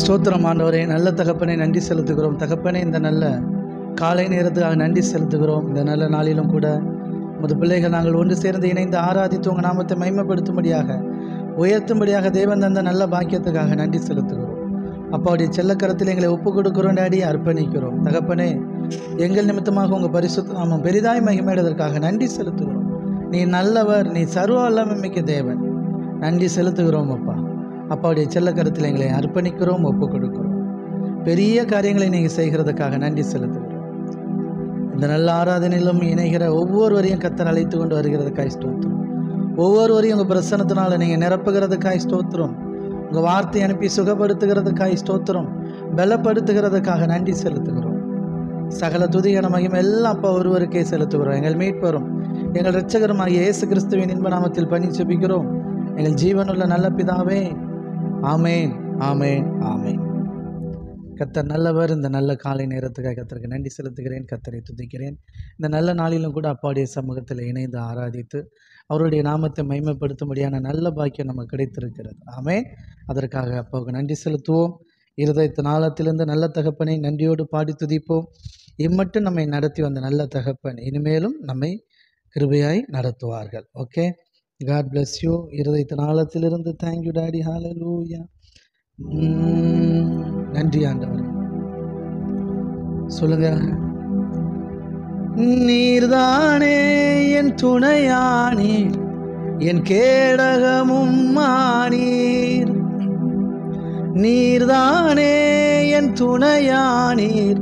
ஸ்தோத்திரம் ஆண்டவரே. நல்ல தகப்பனை நன்றி செலுத்துகிறோம். தகப்பனே, இந்த நல்ல காலை நேரத்துக்காக நன்றி செலுத்துகிறோம். இந்த நல்ல நாளிலும் கூட உமது பிள்ளைகள் நாங்கள் ஒன்று சேர்ந்து இணைந்து ஆராதித்து உங்கள் நாமத்தை மகிமைப்படுத்தும்படியாக உயர்த்தும்படியாக தேவன் தந்த நல்ல பாக்கியத்துக்காக நன்றி செலுத்துகிறோம். அப்பாவுடைய செல்லக்கரத்தில் எங்களை ஒப்பு கொடுக்கிறோம் டாடி, அர்ப்பணிக்கிறோம். தகப்பனே, எங்கள் நிமித்தமாக உங்கள் பரிசுத்த நாமம் பெரிதாய் மகிமையிடுவதற்காக நன்றி செலுத்துகிறோம். நீ நல்லவர், நீ சர்வ வல்லமை மிக்க தேவன். நன்றி செலுத்துகிறோம் அப்பா. அப்பாவுடைய செல்லக்கரத்தில் எங்களை அர்ப்பணிக்கிறோம், ஒப்பு கொடுக்கிறோம். பெரிய காரியங்களை நீங்கள் செய்கிறதுக்காக நன்றி செலுத்துகிறோம். இந்த நல்ல ஆராதனையிலும் இணைகிற ஒவ்வொருவரையும் கர்த்தர் அழைத்து கொண்டு வருகிறதுக்காய் ஸ்தோத்திரம். ஒவ்வொருவரையும் உங்கள் பிரசன்னத்தினால் நீங்கள் நிரப்புகிறதுக்காய் ஸ்தோத்திரம். உங்கள் வார்த்தை அனுப்பி சுகப்படுத்துகிறதுக்காய் ஸ்தோத்திரம். பலப்படுத்துகிறதுக்காக நன்றி செலுத்துகிறோம். சகல துதியான மகிமை எல்லாம் அப்பா ஒருவருக்கே செலுத்துகிறோம். எங்கள் மீட்பரும் எங்கள் இரட்சகருமாகிய இயேசு கிறிஸ்துவின் இன்ப நாமத்தில் பண்ணி செபிக்கிறோம் எங்கள் ஜீவனுள்ள நல்ல பிதாவே. ஆமேன், ஆமேன், ஆமேன். கர்த்தர் நல்லவர். இந்த நல்ல காலை நேரத்துக்காக கர்த்தருக்கு நன்றி செலுத்துகிறேன், கர்த்தரை துதிக்கிறேன். இந்த நல்ல நாளிலும் கூட அப்பாவுடைய சமூகத்தில் இணைந்து ஆராதித்து அவருடைய நாமத்தை மகிமைப்படுத்தும்படியான நல்ல பாக்கியம் நமக்கு கிடைத்திருக்கிறது. ஆமேன். அதற்காக அப்பாவுக்கு நன்றி செலுத்துவோம். இருதயத்து நாளத்திலிருந்து நல்ல தகப்பனை நன்றியோடு பாடி துதிப்போம். இம்மட்டும் நம்மை நடத்தி வந்த நல்ல தகப்பன் இனிமேலும் நம்மை கிருபையாய் நடத்துவார்கள். Okay, God bless you. இருதயத்து நாளத்திலிருந்து தேங்க்யூ டாடி. ஹல்லேலூயா. நன்றி ஆண்டவரே. சொல்லுங்க. நீர்தானே என் துணையானீர், என் கேடகமும் மானீர். நீர்தானே என் துணையானீர்,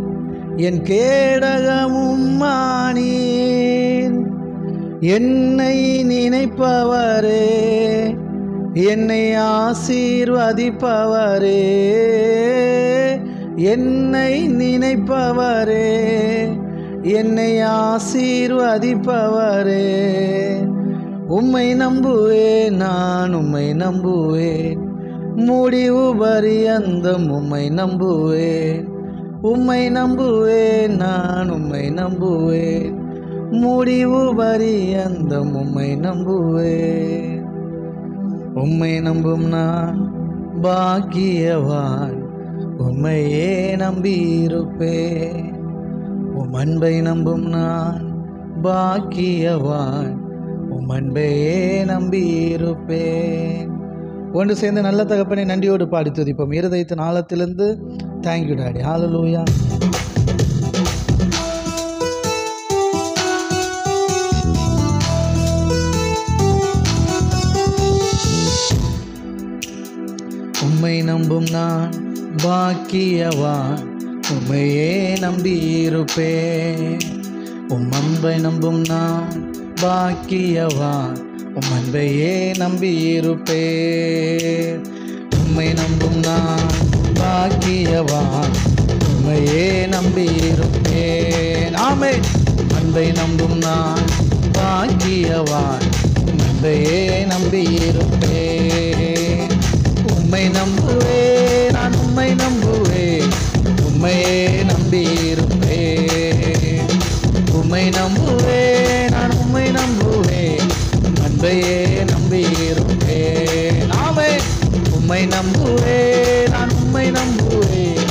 என் கேடகமும் மானீர். என்னை நினைப்பவரே, என்னை ஆசீர்வதிப்பவரே, என்னை நினைப்பவரே, என்னை ஆசீர்வதிப்பவரே. உம்மை நம்புவேன், நான் உம்மை நம்புவேன், முடிவு பரியந்தம் உம்மை நம்புவேன். உம்மை நம்புவேன், நான் உம்மை நம்புவேன், முடிவு பரியந்தம் உம்மை நம்புவேன். உம்மை நம்பும் நான் பாக்கியவான், உம்மையே நம்பியிருப்பேன். உம் அன்பை நம்பும் நான் பாக்கியவான், உம் அன்பையே நம்பியிருப்பேன். ஒன்று சேர்ந்து நல்ல தகப்பனை நன்றியோடு பாடி துதிப்போம். இருதயத்தின் ஆழத்திலிருந்து தேங்க்யூ டாடி. ஹல்லேலூயா. உம்மை நம்பும் நான் பாக்கியவான், உம்மையே நம்பியிருப்பேன். உம் அன்பை நம்பும் நான் பாக்கியவான், உம் அன்பையே நம்பியிருப்பேன். உம்மை நம்பும் நான் பாக்கியவான், உம்மையே நம்பியிருப்பேன். ஆமென். அன்பை நம்பும் நான் பாக்கியவான், உம் அன்பையே நம்பியிருப்பேன். உம்மை நம்புவேன், நான் உம்மை நம்புவேன், உம்மையே நம்பியிருப்பேன். உம்மை நம்புவேன், நான் உம்மை நம்புவேன், அன்பையே நம்பியிருப்பேன். ஆமென். உம்மை நம்புவேன், நான் உம்மை நம்புவேன்,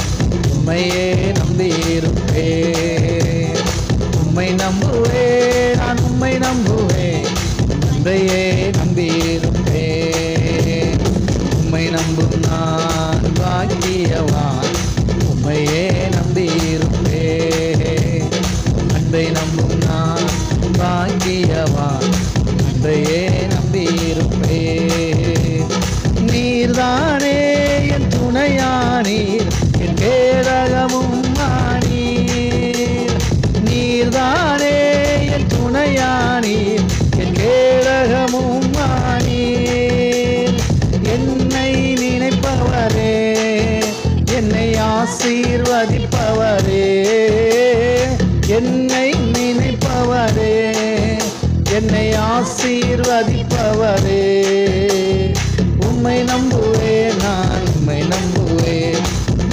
உம்மையே நம்பியிருப்பேன். உம்மை நம்புவேன், நான் உம்மை நம்புவேன், அன்பையே நம்பியிருப்பேன். உம்மை நம்பும் நான் பாக்கியவான், உம்மையே நம்பியிருப்பேன். அன்பை நம்பும் நான் பாக்கியவான், அன்பையே நம்பியிருப்பேன். நீர்தானே என் துணையானீர், என் கேடகமும் ஆனீர். நீர்தானே என் துணையானீர், என் கேடகமும் ஆனீர். என்னை நினைப்பவரே, என்னை ஆசீர்வதிப்பவரே, என்னை நினைப்பவரே, என்னை ஆசீர்வதிப்பவரே. உம்மை நம்புவேன், நான் உம்மை நம்புவேன்,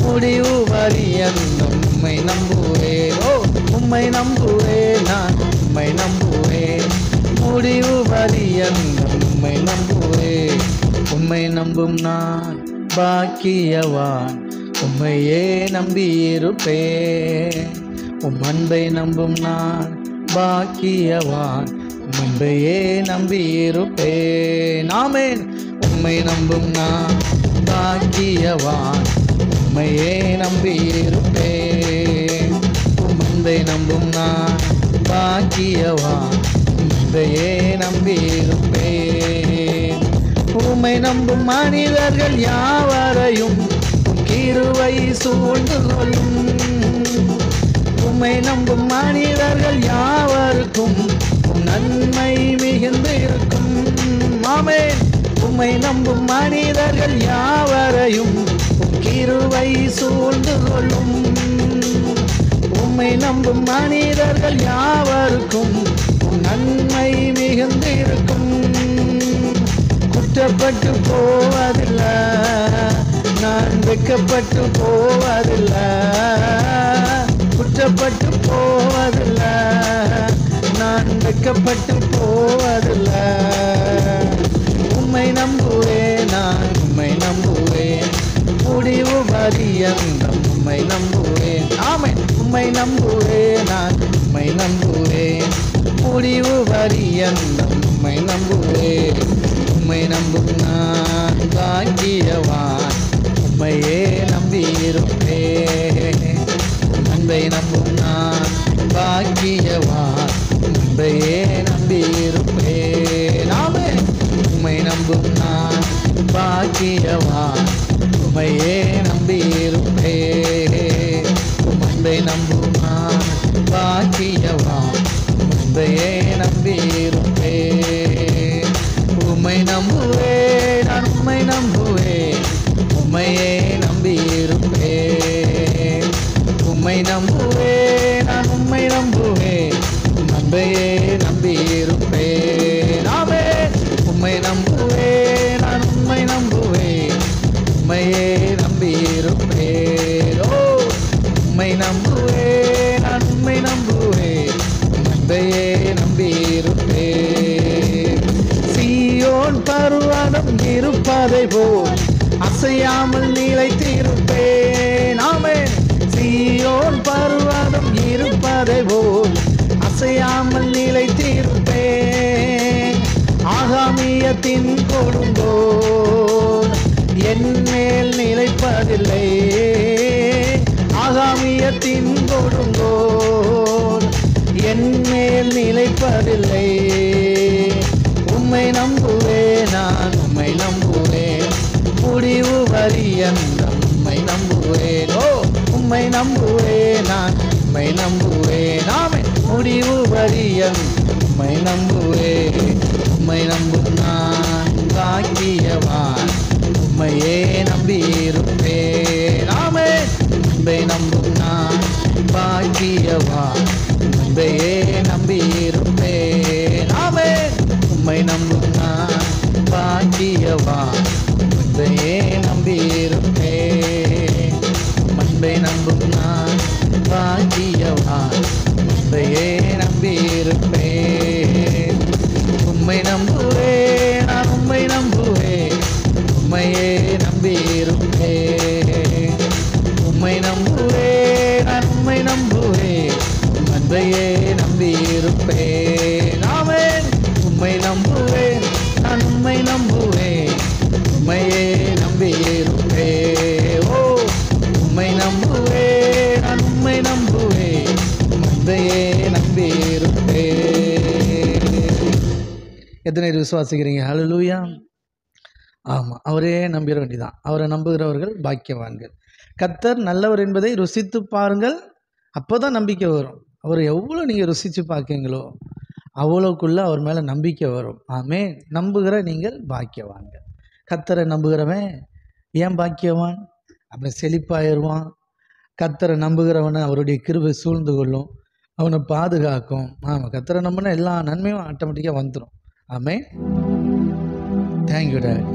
முடிவு பரியந்தம் உம்மை நம்புவேன். ஓ, உம்மை நம்புவேன், நான் உம்மை நம்புவேன், முடிவு பரியந்தம் உம்மை நம்புவேன். உம்மை நம்பும் நான் பாக்கியவான், உம்மையே நம்பியிருப்பேன். உம் அன்பை நம்பும் நான் பாக்கியவான். உம்மையே நம்பியிருப்பேன். ஆமென். உம்மை நம்பும் நான் பாக்கியவான். உம்மையே நம்பியிருப்பேன். உம் அன்பை நம்பும் நான் பாக்கியவான். உம்மையே நம்பியிருப்பேன். உம்மை நம்பும் மனிதர்கள் யாவரையும் கிருபை சூழ்ந்து கொள்ளும். உம்மை நம்பும் மனிதர்கள் யாவருக்கும் நன்மை மிகுந்து இருக்கும். ஆமென். உம்மை நம்பும் மனிதர்கள் யாவரையும் கிருபை சூழ்ந்து கொள்ளும். உம்மை நம்பும் மனிதர்கள் யாவருக்கும் நன்மை மிகுந்து இருக்கும். குற்றப்பட்டு போவதில்லை, நான் வெட்கப்பட்டு போவதில்லை. குற்றப்பட்டு போவதில்லை, நான் வெட்கப்பட்டு போவதில்லை. உம்மை நம்புவேன், நான் உம்மை நம்புவேன். முடிவு பரியந்தம் உம்மை நம்புவேன். ஆமென். உம்மை நம்புவேன், நான் உம்மை நம்புவேன். முடிவு பரியந்தம் உம்மை நம்புவேன். உம்மை நம்பும் நான் பாக்கியவான். உம்மையே நம்பியிருப்பேன். அன்பை நம்பும் நான் பாக்கியவான். உம்மையே நம்பியிருப்பேன். ஆமென். உம்மை நம்பும் நான் பாக்கியவான். உம்மையே நம்பியிருப்பேன். உம் அன்பை நம்பும் நான் பாக்கியவான். உம்மையே நம்பியிருப்பேன். உம்மை நம்புவேன், நான் உம்மை நம்புவேன். உம்மையே நம்பியிருப்பேன். உம்மை நம்புவேன், நான் உம்மை நம்புவேன். அன்பையே நம்பியிருப்பேன். ஆமென். உம்மை நம்புவேன், நான் உம்மை நம்புவேன். உம்மையே நம்பியிருப்பேன். ஓ, உம்மை நம்புவேன், நான் உம்மை நம்புவேன். அன்பையே நம்பியிருப்பேன். சீயோன் பர்வதம் இருப்பதை போல் அசையாமல் நிலைத்திருப்பேன். ஆமென். சீயோன் பர்வதம் இருப்பதை போல் அசையாமல் நிலைத்திருப்பேன். ஆகாமியத்தின் கொடுங்கோல் என் மேல் நிலைப்பதில்லை. ஆகாமியத்தின் கொடுங்கோல் என் மேல் நிலைப்பதில்லை. உம்மை நம்புவேன், நான் உம்மை நம்புவேன். முடிவு பரியந்தம் உம்மை நம்புவேன். ஓ, உம்மை நம்புவேன், நான் உம்மை நம்புவேன். ஆமென். முடிவு பரியந்தம் உம்மை நம்புவேன். உம்மை நம்பும் நான் பாக்கியவான். உம்மையே நம்பியிருப்பேன். ஆமென். உம்மை நம்பும் நான் பாக்கியவான். உம்மையே நம்பியிருப்பேன். ஆமென். உம்மை நம்பும் நான் பாக்கியவான். உம்மையே நம்பியிருப்பேன். அன்பை நம்பும் நான் பாக்கியவான். உம்மையே நம்பியிருப்பேன். உம்மை நம்புவேன், நான் உம்மை நம்புவேன். உம்மையே நம்பியிருப்பேன். உம்மை நம்புவேன், நான் உம்மை நம்புவேன். அன்பையே நம்பியிருப்பேன். ஆமென். உம்மை நம்புவேன், நான் உம்மை நம்புவேன். உம்மையே நம்பியிருப்பேன். ஓ, உம்மை நம்புவேன், நான் உம்மை நம்புவேன். அன்பையே நம்பியிருப்பேன். எத்தனை பேர் விசுவாசிக்கிறீங்க? ஹல்லேலூயா. ஆமாம், அவரே நம்பிட வேண்டியதான். அவரை நம்புகிறவர்கள் பாக்கியவான்கள். கர்த்தர் நல்லவர் என்பதை ருசித்து பாருங்கள், அப்போ தான் நம்பிக்கை வரும். அவர் எவ்வளோ நீங்கள் ருசித்து பார்க்கீங்களோ அவ்வளோக்குள்ளே அவர் மேலே நம்பிக்கை வரும். ஆமென். நம்புகிற நீங்கள் பாக்கியவான்கள். கர்த்தரை நம்புகிறவன் ஏன் பாக்கியவான்? அப்படி செழிப்பாயிருவான். கர்த்தரை நம்புகிறவனை அவருடைய கிருபை சூழ்ந்து கொள்ளும், அவனை பாதுகாக்கும். ஆமாம், கர்த்தரை நம்பினா எல்லா நன்மையும் ஆட்டோமேட்டிக்காக வந்துடும். ஆமென். Thank you dad.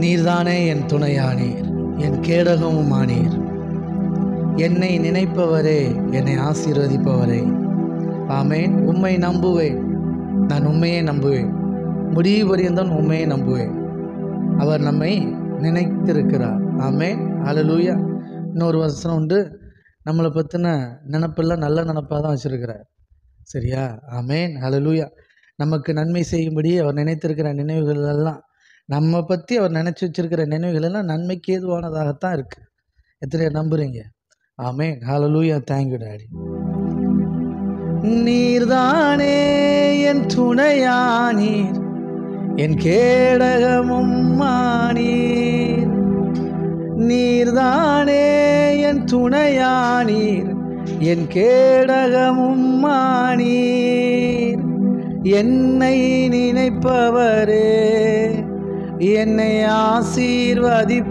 நீர்தானே என் துணையானீர், என் கேடகமும் ஆனீர். என்னை நினைப்பவரே, என்னை ஆசீர்வதிப்பவரே. ஆமென். உம்மை நம்புவேன், நான் உண்மையே நம்புவேன். முடிவு பரியந்தம் உண்மையை நம்புவேன். அவர் நம்மை நினைத்திருக்கிறார். ஆமென், ஹல்லேலூயா. இன்னொரு வசனம் உண்டு, நம்மளை பற்றின நினப்பெல்லாம் நல்ல நினப்பாக தான் வச்சுருக்கிறார். சரியா? ஆமென், ஹல்லேலூயா. நமக்கு நன்மை செய்யும்படி அவர் நினைத்திருக்கிற நினைவுகள் எல்லாம், நம்ம பற்றி அவர் நினச்சி வச்சிருக்கிற நினைவுகள் எல்லாம் நன்மைக்கு ஏதுவானதாகத்தான் இருக்குது. எத்தனை நம்புறீங்க? ஆமென், ஹல்லேலூயா. Thank you daddy. நீர்தானே என் துணையானீர், என் கேடகமும் மானீர். நீர்தானே என் துணையானீர், என் கேடகமும் மானீர். என்னை நினைப்பவரே, என்னை ஆசீர்வதிப்பவரே,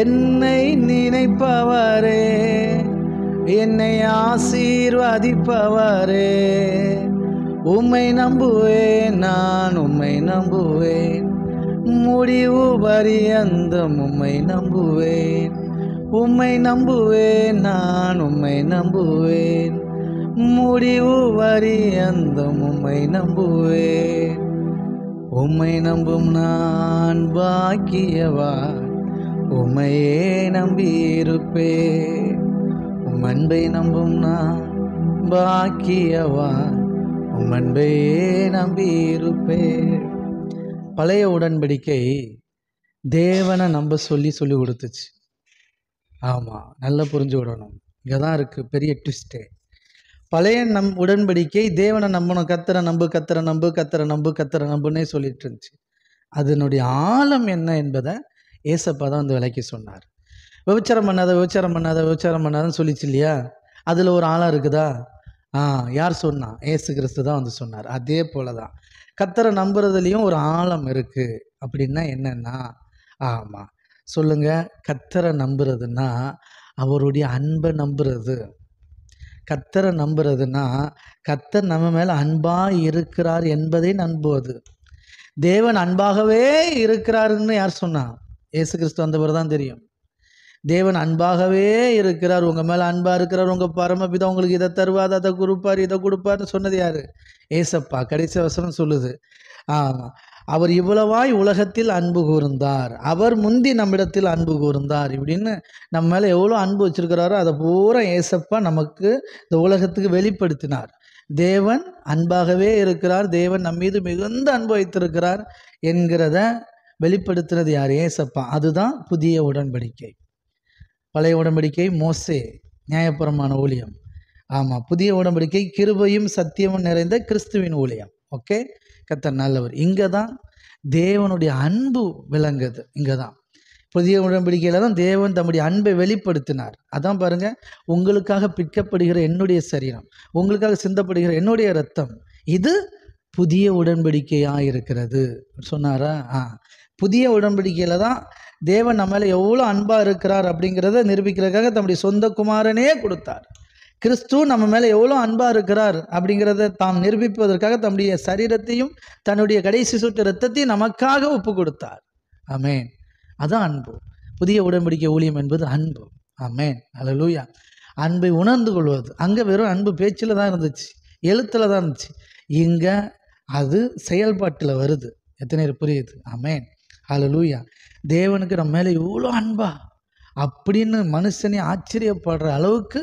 என்னை நினைப்பவரே, என்னை ஆசீர்வதிப்பவரே. உம்மை நம்புவேன், நான் உம்மை நம்புவேன், முடிவு பரியந்தம் உம்மை நம்புவேன். உம்மை நம்புவேன், நான் உம்மை நம்புவேன், முடிவு பரியந்தம் உம்மை நம்புவேன். உம்மை நம்பும் நான் பாக்கியவான், உம்மையே நம்பியிருப்பேன். உம் அன்பை நம்பும் நான் பாக்கியவான், உம் அன்பையே நம்பியிருப்பேன். பழைய உடன்படிக்கை தேவனை நம்ப சொல்லி கொடுத்துச்சு. ஆமாம், நல்லா புரிஞ்சு விடணும். இங்கே தான் இருக்குது பெரிய ட்விஸ்டே. பழைய உடன்படிக்கை தேவனை நம்பணும், கத்தரை நம்பு, கத்தரை நம்பு, கத்தரை நம்பு, கத்தரை நம்புன்னே சொல்லிட்டு இருந்துச்சு. அதனுடைய ஆழம் என்ன என்பதை ஏசப்பா தான் வந்து விளக்கி சொன்னார். விபச்சாரம் பண்ணாத, விபச்சாரம் பண்ணாத, விபச்சாரம் பண்ணாதன்னு சொல்லிச்சு இல்லையா? அதில் ஒரு ஆழம் இருக்குதா? யார் சொன்னா? ஏசு கிறிஸ்து தான் வந்து சொன்னார். அதே போல தான் கத்தரை நம்புறதுலேயும் ஒரு ஆழம் இருக்குது. அப்படின்னா என்னன்னா, ஆமாம் சொல்லுங்க, கத்தரை நம்புறதுன்னா அவருடைய அன்பை நம்புறது. கத்தரை நம்புறதுன்னா கத்தர் நம்ம மேலே அன்பாக இருக்கிறார் என்பதை நம்புவது. தேவன் அன்பாகவே இருக்கிறாருன்னு யார் சொன்னா? ஏசு கிறிஸ்து வந்தவர் தான் தெரியும். தேவன் அன்பாகவே இருக்கிறார், உங்கள் மேலே அன்பாக இருக்கிறார், உங்கள் பரமபிதா உங்களுக்கு இதை தருவார், அதை கொடுப்பார், இதை கொடுப்பார்னு சொன்னது யார்? ஏசப்பா. கடைசி வசனம் சொல்லுது, அவர் இவ்வளவாய் உலகத்தில் அன்பு கூர்ந்தார், அவர் முந்தி நம்மிடத்தில் அன்பு கூர்ந்தார். இப்படின்னு நம்ம மேலே எவ்வளோ அன்பு வச்சிருக்கிறாரோ அதை பூரா ஏசப்பா நமக்கு இந்த உலகத்துக்கு வெளிப்படுத்தினார். தேவன் அன்பாகவே இருக்கிறார், தேவன் நம் மீது மிகுந்த அன்பு வைத்திருக்கிறார் என்கிறத வெளிப்படுத்தினது யார்? ஏசப்பா. அதுதான் புதிய உடன்படிக்கை. பழைய உடன்படிக்கை மோசே, நியாயப்பிரமாண ஊழியம். ஆமாம், புதிய உடன்படிக்கை கிருபையும் சத்தியமும் நிறைந்த கிறிஸ்துவின் ஊழியம். ஓகே, கர்த்தர் நல்லவர். இங்கே தான் தேவனுடைய அன்பு விளங்குது. இங்கே தான் புதிய உடன்படிக்கையில் தான் தேவன் தம்முடைய அன்பை வெளிப்படுத்தினார். அதான் பாருங்கள், உங்களுக்காக பிற்கப்படுகிற என்னுடைய சரீரம், உங்களுக்காக சிந்தப்படுகிற என்னுடைய இரத்தம், இது புதிய உடன்படிக்கையாக இருக்கிறது சொன்னாரா? புதிய உடன்படிக்கையில் தான் தேவன் நம்ம மேலே எவ்வளோ அன்பாக இருக்கிறார் அப்படிங்கிறத நிரூபிக்கிறதுக்காக தம்முடைய சொந்த குமாரனே கொடுத்தார். கிறிஸ்து நம்ம மேலே எவ்வளோ அன்பாக இருக்கிறார் அப்படிங்கிறத தாம் நிரூபிப்பதற்காக தம்முடைய சரீரத்தையும் தன்னுடைய கடைசி சொட்டு இரத்தத்தையும் நமக்காக ஒப்பு கொடுத்தார். ஆமென். அதான் அன்பு. புதிய உடன்படிக்கை ஊழியம் என்பது அன்பு. ஆமென், அல்லேலூயா. அன்பை உணர்ந்து கொள்வது. அங்கே வெறும் அன்பு பேச்சில் தான் இருந்துச்சு, எழுத்தில் தான் இருந்துச்சு. இங்கே அது செயல்பாட்டில் வருது. எத்தனை புரியுது? ஆமென், அல்லேலூயா. தேவனுக்கு நம்ம மேலே எவ்வளோ அன்பா அப்படின்னு மனுஷனே ஆச்சரியப்படுற அளவுக்கு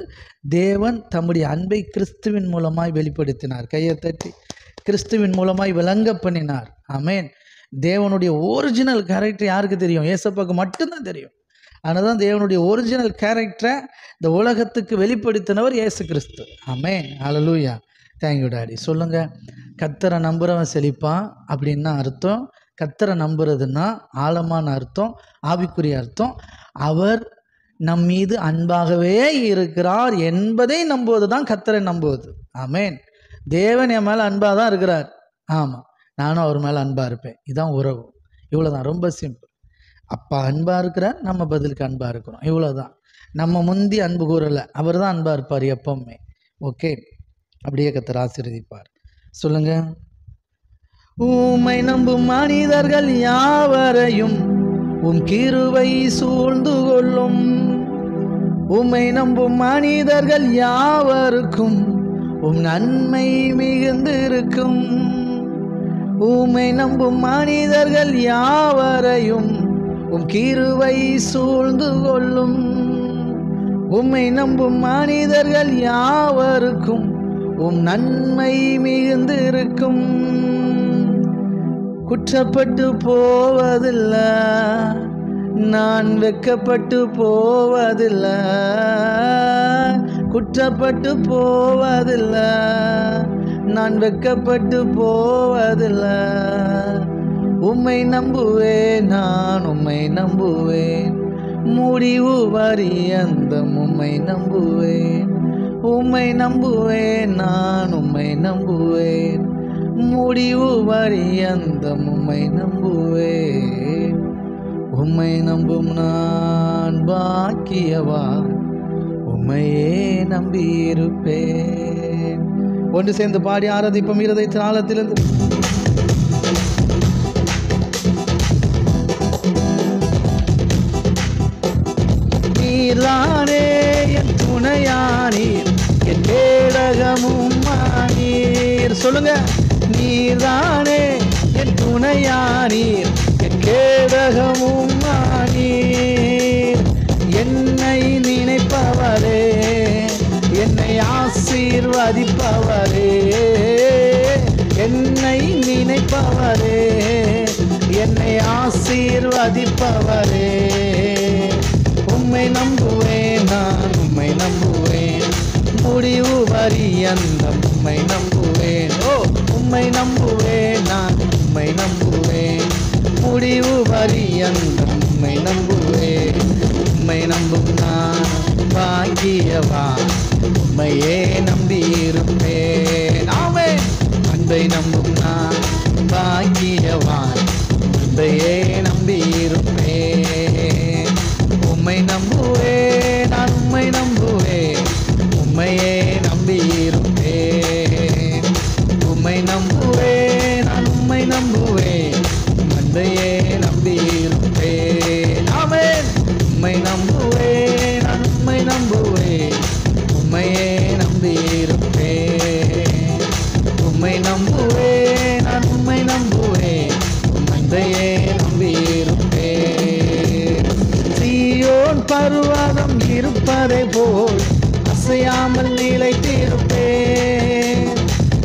தேவன் தம்முடைய அன்பை கிறிஸ்துவின் மூலமாய் வெளிப்படுத்தினார். கையை தட்டி கிறிஸ்துவின் மூலமாய் விளங்க பண்ணினார். ஆமென். தேவனுடைய ஒரிஜினல் கேரக்டர் யாருக்கு தெரியும்? ஏசப்பாவுக்கு மட்டும்தான் தெரியும். அதனால தான் தேவனுடைய ஒரிஜினல் கேரக்டரை இந்த உலகத்துக்கு வெளிப்படுத்தினவர் இயேசு கிறிஸ்து. ஆமென், அல்லேலூயா. Thank you daddy. சொல்லுங்கள், கர்த்தரை நம்புகிறவன் செழிப்பான் அப்படின்னா அர்த்தம். கர்த்தரை நம்புறதுன்னா ஆழமான அர்த்தம், ஆவிக்குரிய அர்த்தம், அவர் நம் மீது அன்பாகவே இருக்கிறார் என்பதை நம்புவது தான் கர்த்தரை நம்புவது. ஆமென். தேவன் என் மேலே அன்பாக தான் இருக்கிறார். ஆமாம், நானும் அவர் மேலே அன்பாக இருப்பேன். இதுதான் உறவு. இவ்வளோதான், ரொம்ப சிம்பிள். அப்பா அன்பாக இருக்கிறார், நம்ம பதிலுக்கு அன்பாக இருக்கிறோம். இவ்வளோதான். நம்ம முந்தி அன்பு கூறலை, அவர் தான் அன்பாக இருப்பார் எப்பவுமே. ஓகே, அப்படியே கர்த்தர் ஆசீர்வதிப்பார். சொல்லுங்கள், உம்மை நம்பும் மனிதர்கள் யாவரையும் உம் கிருபை சூழ்ந்து கொள்ளும். உம்மை நம்பும் மனிதர்கள் யாவருக்கும் உம் நன்மை மிகுந்திருக்கும். உம்மை நம்பும் மனிதர்கள் யாவரையும் உம் கிருபை சூழ்ந்து கொள்ளும். உம்மை நம்பும் மனிதர்கள் யாவருக்கும் உம் நன்மை மிகுந்திருக்கும். குற்றப்பட்டு போவதில்லை, நான் வெட்கப்பட்டு போவதில்லை. குற்றப்பட்டு போவதில்லை, நான் வெட்கப்பட்டு போவதில்லை. உம்மை நம்புவேன், நான் உம்மை நம்புவேன். முடிவு பரியந்தம் உம்மை நம்புவேன். உம்மை நம்புவேன், நான் உம்மை நம்புவேன். முடிவு பரியந்தம் உம்மை நம்புவேன். உம்மை நம்பும் நான் பாக்கியவான், உம்மையே நம்பியிருப்பேன். ஒன்று சேர்ந்து பாடி ஆராதிப்போம் இருதயத்தின் ஆழத்திலிருந்து. நீர்தானே என் துணையானீர், என் கேடகமும் ஆனீர். சொல்லுங்க. நீர்தானே என் துணையானீர், என் கேடகமும் ஆனீர். என்னை நினைப்பவரே, என்னை ஆசீர்வதிப்பவரே. என்னை நினைப்பவரே, என்னை ஆசீர்வதிப்பவரே. உம்மை நம்புவேன், நான் உம்மை நம்புவேன். முடிவு பரியந்தம் உம்மை நம்புவேன். ஓ, உம்மை நம்புவேன், நான் உம்மை நம்புவேன். முடிவு பரியந்தம் உம்மை நம்புவேன். உம்மை நம்பும் நான் பாக்கியவான், உம்மையே நம்பியிருப்பேன். ஆமென். அன்பை நம்பும் நான் பாக்கியவான், அன்பையே நம்பியிருப்பேன். உம்மை நம்புவேன், நான் உம்மை நம்புவேன். உம்மையே நம்பியிருப்பேன். உம்மை நம்புவேன், நான் உம்மை நம்புவேன். அன்பையே நம்பியிருப்பேன். ஆமென். உம்மை நம்புவேன், நான் உம்மை நம்புவேன். உம்மையே நம்பியிருப்பேன். உம்மை நம்புவேன், நான் உம்மை நம்புவேன். அன்பையே நம்பியிருப்பேன். சீயோன் பர்வதம் இருப்பதை போல் அசையாமல் நிலைத்திருப்பேன்.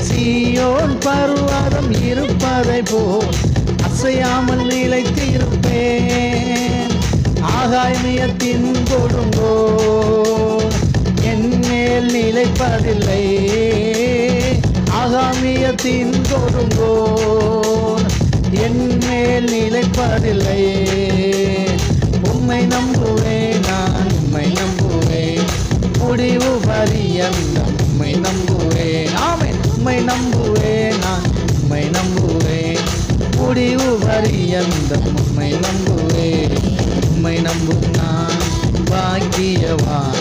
சீயோன் பர்வதம் இருப்பதை போல் அசையாமல் நிலைத்திருப்பேன். ஆகாயத்தின் கொடுங்கோ என் மேல் நிலைப்பதில்லை. ஆகாமியத்தின் கொடுங்கோ என் மேல் நிலைப்பதில்லை. உம்மை நம்புவேன், நான் உம்மை நம்புவேன். முடிவு பரியந்தம் உம்மை நம்புவேன். ஆமென். உம்மை நம்புவேன், நான் உம்மை நம்புவேன். முடிவு பரியந்தம் உம்மை நம்புவேன். உம்மை நம்பும் நான் பாக்கியவான்,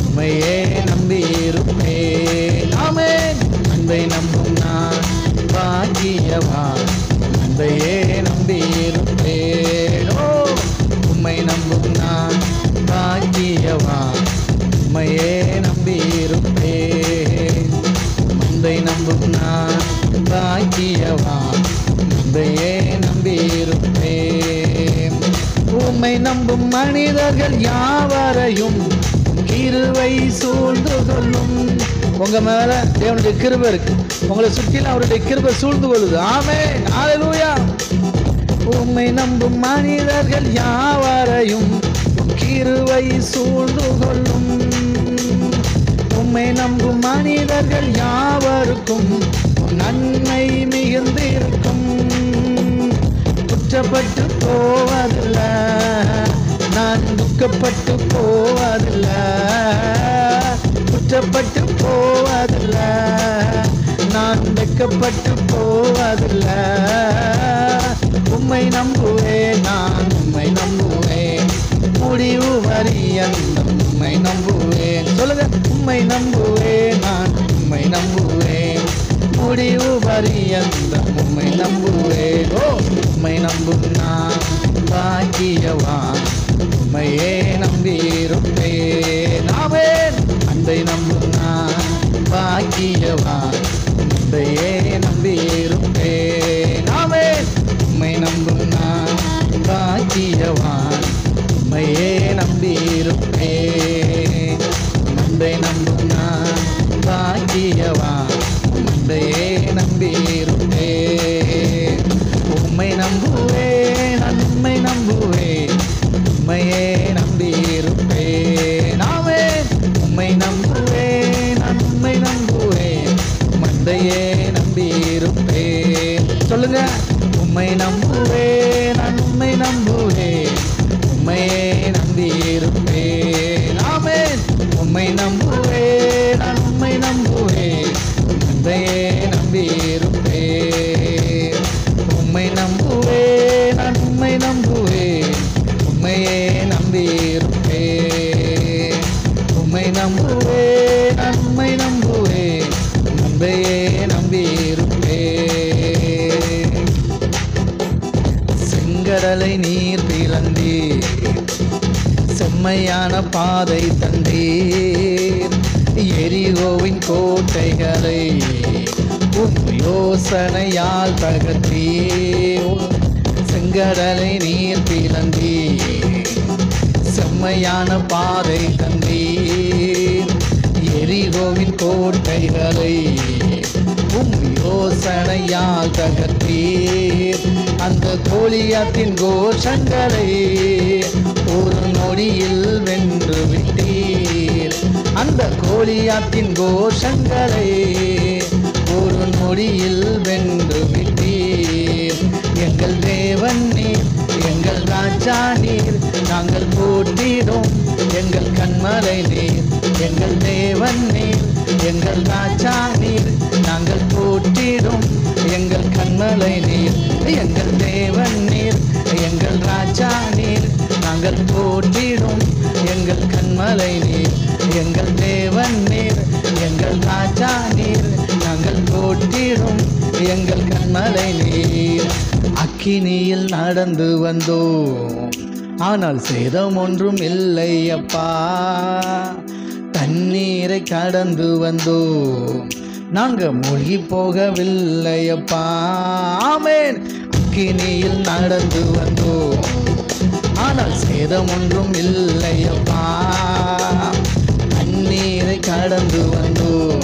உம்மையே நம்பியிருப்பேன். ஆமென். அன்பை நம்பும் நான் பாக்கியவான், அன்பையே நம்பியிருப்பேன். ஓ, உம்மை நம்பும் நான் பாக்கியவான், உம்மையே நம்பியிருப்பேன். அன்பை நம்பும் நான் பாக்கியவான், அன்பையே நம்பியிருப்பேன். உம்மை நம்பும் மனிதர்கள் யாவரையும் கிருபை சூழ்ந்து கொள்ளும். உங்க மேல தேவனுடைய கிருபை இருக்கு. உங்களை சுற்றிலும் அவருடைய கிருபை சூழ்ந்து கொள்ளுது. ஆமென். ஹல்லேலூயா. உம்மை நம்பும் மனிதர்கள் யாவரையும் கிருபை சூழ்ந்து கொள்ளும். உம்மை நம்பும் மனிதர்கள் யாவருக்கும் நன்மை மிகுந்திருக்கும். குற்றப்பட்டு போவதில்லை, நான் துக்கப்பட்டு போவதில்லை. குற்றப்பட்டு போவதில்லை, நான் வெட்கப்பட்டு போவதில்லை. உம்மை நம்புவேன், நான் உம்மை நம்புவேன். முடிவு பரியந்தம் உம்மை நம்புவேன். சொல்லுங்க. உம்மை நம்புவேன், நான் உம்மை நம்புவேன். முடிவு பரியந்தம் உம்மை நம்புவேன். ஓ, உம்மை நம்பும் நான் பாக்கியவான், உம்மையே நம்பியிருப்பேன். ஆமென். அன்பை நம்பும் நான் பாக்கியவான், அன்பையே நம்பியிருப்பேன். உம்மையே நம்பியிருப்பேன். சொல்லுங்க. உம்மை நம்புவேன், நான் உம்மை நம்புவேன், உம்மையே நம்பியிருப்பேன். ஆமென். உம்மை நம்புவேன், நான் உம்மை நம்புவேன், உம்மையே நம்பியிருப்பேன். உம்மை நம்புவேன், நான் உம்மை நம்புவேன், உம்மையே நம்பியிருப்பேன். உம்மை நம்புவேன், நான் உம்மை நம்புவேன், உம்மையே நம்பியிருப்பேன். செங்கடலை நீர் பிளந்தீர், செம்மையான பாதை தந்தீர். எரிகோவின் கோட்டைகளை உம் யோசனையால் தகர்த்தீர். செங்கடலை நீர் பிளந்தீர், செம்மையான பாதை தந்தீர். எரிகோவின் கோட்டைகளை உம் யோசனையால் தகர்த்தீர். அந்த கோலியாத்தின் கோஷங்களை ஒரு நொடியில் வென்று விட்டீர். அந்த கோலியாத்தின் கோஷங்களை ஒரு நொடியில் வென்று விட்டீர். எங்கள் தேவன் நீர், எங்கள் ராஜா நீர், நாங்கள் போற்றிடும் எங்கள் கண்மலை நீர். எங்கள் தேவன் நீர், எங்கள் ராஜா நீர், நாங்கள் போற்றிடும் எங்கள் கண்மலை நீர். எங்கள் தேவன் நீர், எங்கள் ராஜா நீர், நாங்கள் போற்றிடும் எங்கள் கண்மலை நீர். எங்கள் தேவன் நீர், எங்கள் ராஜா நீர், நாங்கள் போற்றிடும் எங்கள் கண்மலை நீர். அக்கினியில் நடந்து வந்தோம், ஆனால் சேதம் ஒன்றும் இல்லை அப்பா. தண்ணீரை கடந்து வந்தோம், நாங்க மூழ்கி போகவில்லை அப்பா. ஆமென். அக்கினியில் நடந்து வந்தோம், ஆனால் சேதம் ஒன்றும் இல்லை அப்பா. தண்ணீரை கடந்து வந்தோம்,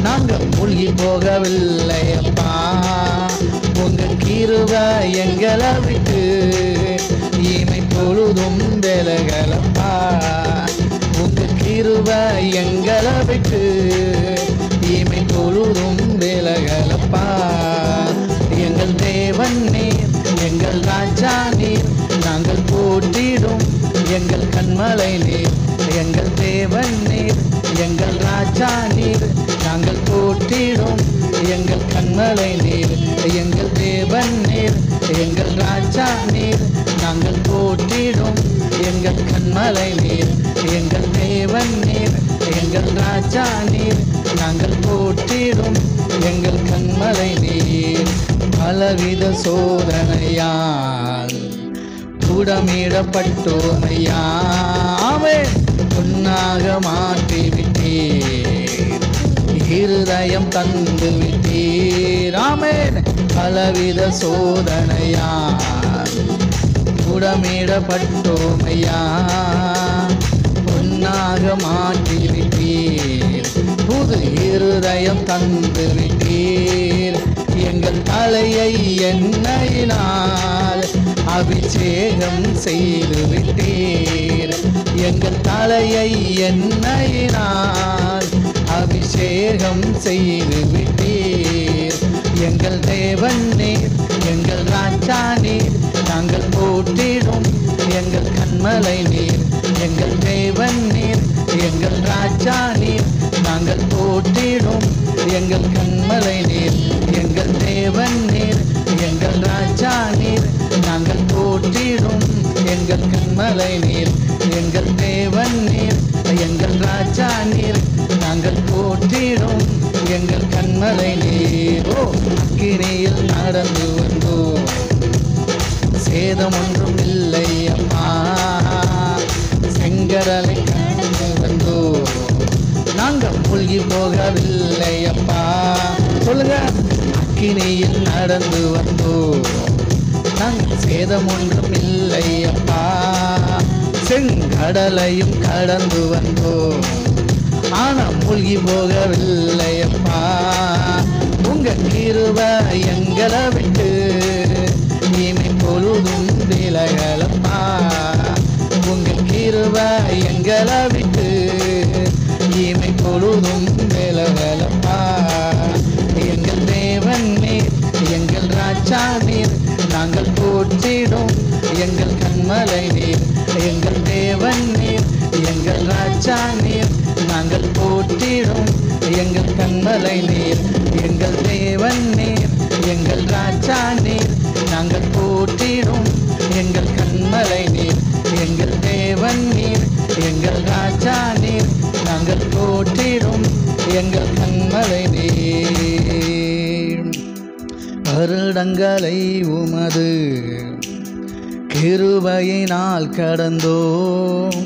நாங்க மூழ்கி போகவில்லை அப்பா. உங்க கிருபை எங்களை விட்டு இமை பொழுதும் விலகலப்பா. உங்க கிருபை எங்களை விட்டு இமை பொழுதும் விலகலப்பா. எங்கள் தேவன் நீர், எங்கள் ராஜா நீர், நாங்கள் போற்றிடும் எங்கள் கண்மலை நீர். எங்கள் தேவன் நீர், எங்கள் ராஜா நீர், நாங்கள் போற்றிடும் எங்கள் கண்மலை நீர். எங்கள் தேவன் நீர், எங்கள் ராஜா நீர், நாங்கள் போற்றிடும் எங்கள் கண்மலை நீர். எங்கள் தேவன் நீர், எங்கள் ராஜா நீர், நாங்கள் போற்றிடும் எங்கள் கண்மலை நீர். பலவித சோதனையால் புடமிடப்பட்டோமையா, ஆமென். பொன்னாக மாற்றிவிட்டீர், இருதயம் தந்து விட்டீர். ஆமென். பலவித சோதனையால் புடமிடப்பட்டோமையா, பொன்னாக மாற்றிவிட்டீர், புது இருதயம் தந்து விட்டீர். எங்கள் தலையை எண்ணெயினால் அபிஷேகம் செய்து விட்டீர். எங்கள் தலையை எண்ணெயினால் அபிஷேகம் செய்து விட்டீர். எங்கள் தேவன் நீர், எங்கள் ராஜா நீர், நாங்கள் போற்றிடும் எங்கள் கண்மலை நீர். எங்கள் தேவன் நீர், எங்கள் ராஜா நீர், நாங்கள் போற்றிடும் எங்கள் கண்மலை நீர். எங்கள் தேவன் நீர், எங்கள் ராஜா நீர், நாங்கள் போற்றிடும் எங்கள் கண்மலை நீர். எங்கள் தேவன் நீர், எங்கள் ராஜா நீர், நாங்கள் போற்றிடும் எங்கள் கண்மலை நீர். ஓ, அக்கினியில் நடந்து வந்தோம், சேதம் ஒன்றும் இல்லை அம்மா. செங்கடலை கடந்து வந்தோம், நாங்கள் மூழ்கி போகவில்லை அப்பா. சொல்லுங்க. அக்கினியில் நடந்து வந்தோம், நாங்கள் சேதம் ஒன்றும் இல்லை அப்பா. செங்கடலையும் கடந்து வந்தோம், ஆனா மூழ்கி போகவில்லை அப்பா. உங்க கிருபை எங்களை விட்டு இமை பொழுதும் விலகலப்பா. உங்க கிருபை எங்களை விட்டு இமை பொழுதும் விலகலப்பா. வருடங்களை உமது கிருபையினால் கடந்தோம்.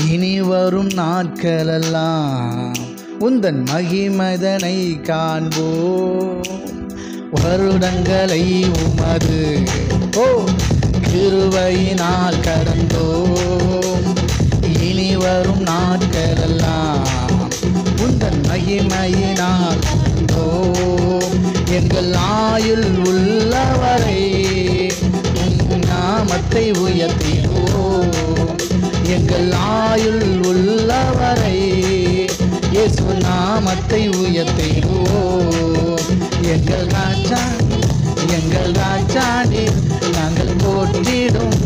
இனி வரும் நாட்களெல்லாம் உந்தன் மகிமைதனை காண்போம். வருடங்களை உமது கிருபையினால் கடந்தோம். இனி வரும் நாட்களெல்லாம் உந்தன் மகிமையினால் கடந்தோம். எங்கள் ஆயுள் உள்ளவரை உம் நாமத்தை உயர்த்திடுவோம். எங்கள் ஆயுள் உள்ளவரை இயேசு நாமத்தை உயர்த்திடுவோம். எங்கள் ராஜா எங்கள் ராஜா நீர், நாங்கள் போற்றிடும்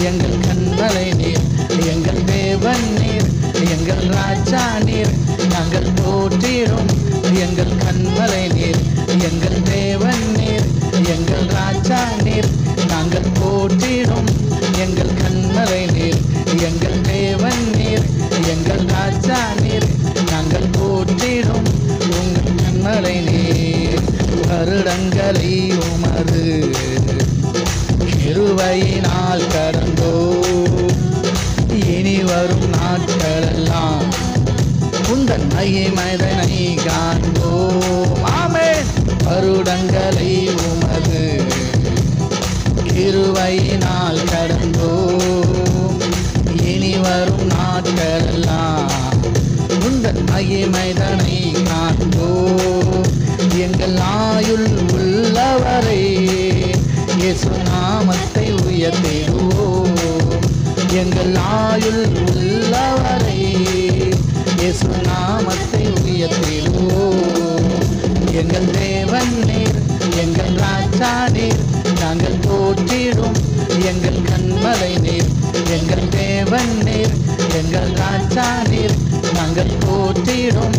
எங்கள் கண்மலை நீர். எங்கள் தேவன் நீர், எங்கள் ராஜா நீர், நாங்கள் போற்றிடும் எங்கள் கண்மலை நீர். எங்கள் தேவன் நீர், எங்கள் ராஜா நீர், நாங்கள் போற்றிடும் எங்கள் கண்மலை நீர். எங்கள் தேவன் நீர், எங்கள் ராஜா நீர், நாங்கள் போற்றிடும் உங்கள் கண்மலை நீர். வருடங்களை உமது கிருபையினால் கடந்தோம். இனி வரும் நாட்களெல்லாம் உந்தன் மகிமைதனை காண்போம். ஆமென். வருடங்களை உமது கிருபையினால் கடந்தோம். இனி வரும் நாட்களெல்லாம் உந்தன் மகிமைதனை காண்போம். எங்கள் ஆயுள் உள்ளவரை இயேசு நாமத்தை உயர்த்திடுவோம். எங்கள் ஆயுள் உள்ளவரை இயேசு நாமத்தை உயர்த்திடுவோம். எங்கள் தேவன் நீர், எங்கள் ராஜா நீர், நாங்கள் போற்றிடும் எங்கள் கண்மலை நீர். எங்கள் தேவன் நீர், எங்கள் ராஜா நீர், நாங்கள் போற்றிடும்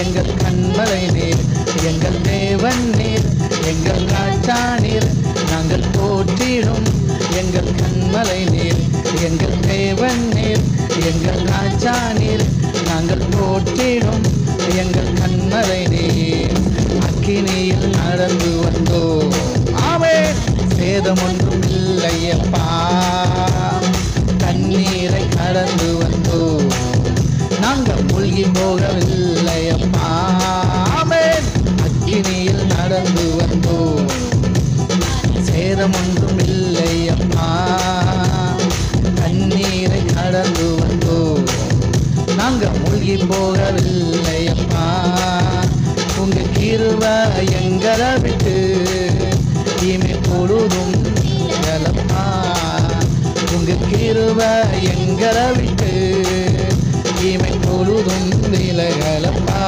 எங்கள் கண்மலை நீர். எங்கள் தேவன் நீர், எங்கள் ராஜா நீர், நாங்கள் போற்றிடும் எங்கள் கண்மலை நீர். எங்கள் தேவன் நீர், எங்கள் ராஜா நீர், நாங்கள் போற்றிடும் எங்கள் கண்மலை நீர். அக்கினியில் நடந்து வந்தோம். ஆமென். சேதம் ஒன்றும் இல்லையப்பா. தண்ணீரை கடந்து வந்தோம். நாங்கள் மூழ்கி போகவில்லையப்பா. ஆமென். அக்கினியில் நடந்து வந்தோம். சேதம் ஒன்றும் இல்லையப்பா. தண்ணீரை கடந்து வந்தோம். நாங்கள் மூழ்கி போகவில்லையப்பா. உங்க கிருபை எங்களை விட்டு இமை பொழுதும் விலகலப்பா. உங்க கிருபை எங்களை விட்டு இமை பொழுதும் விலகலப்பா.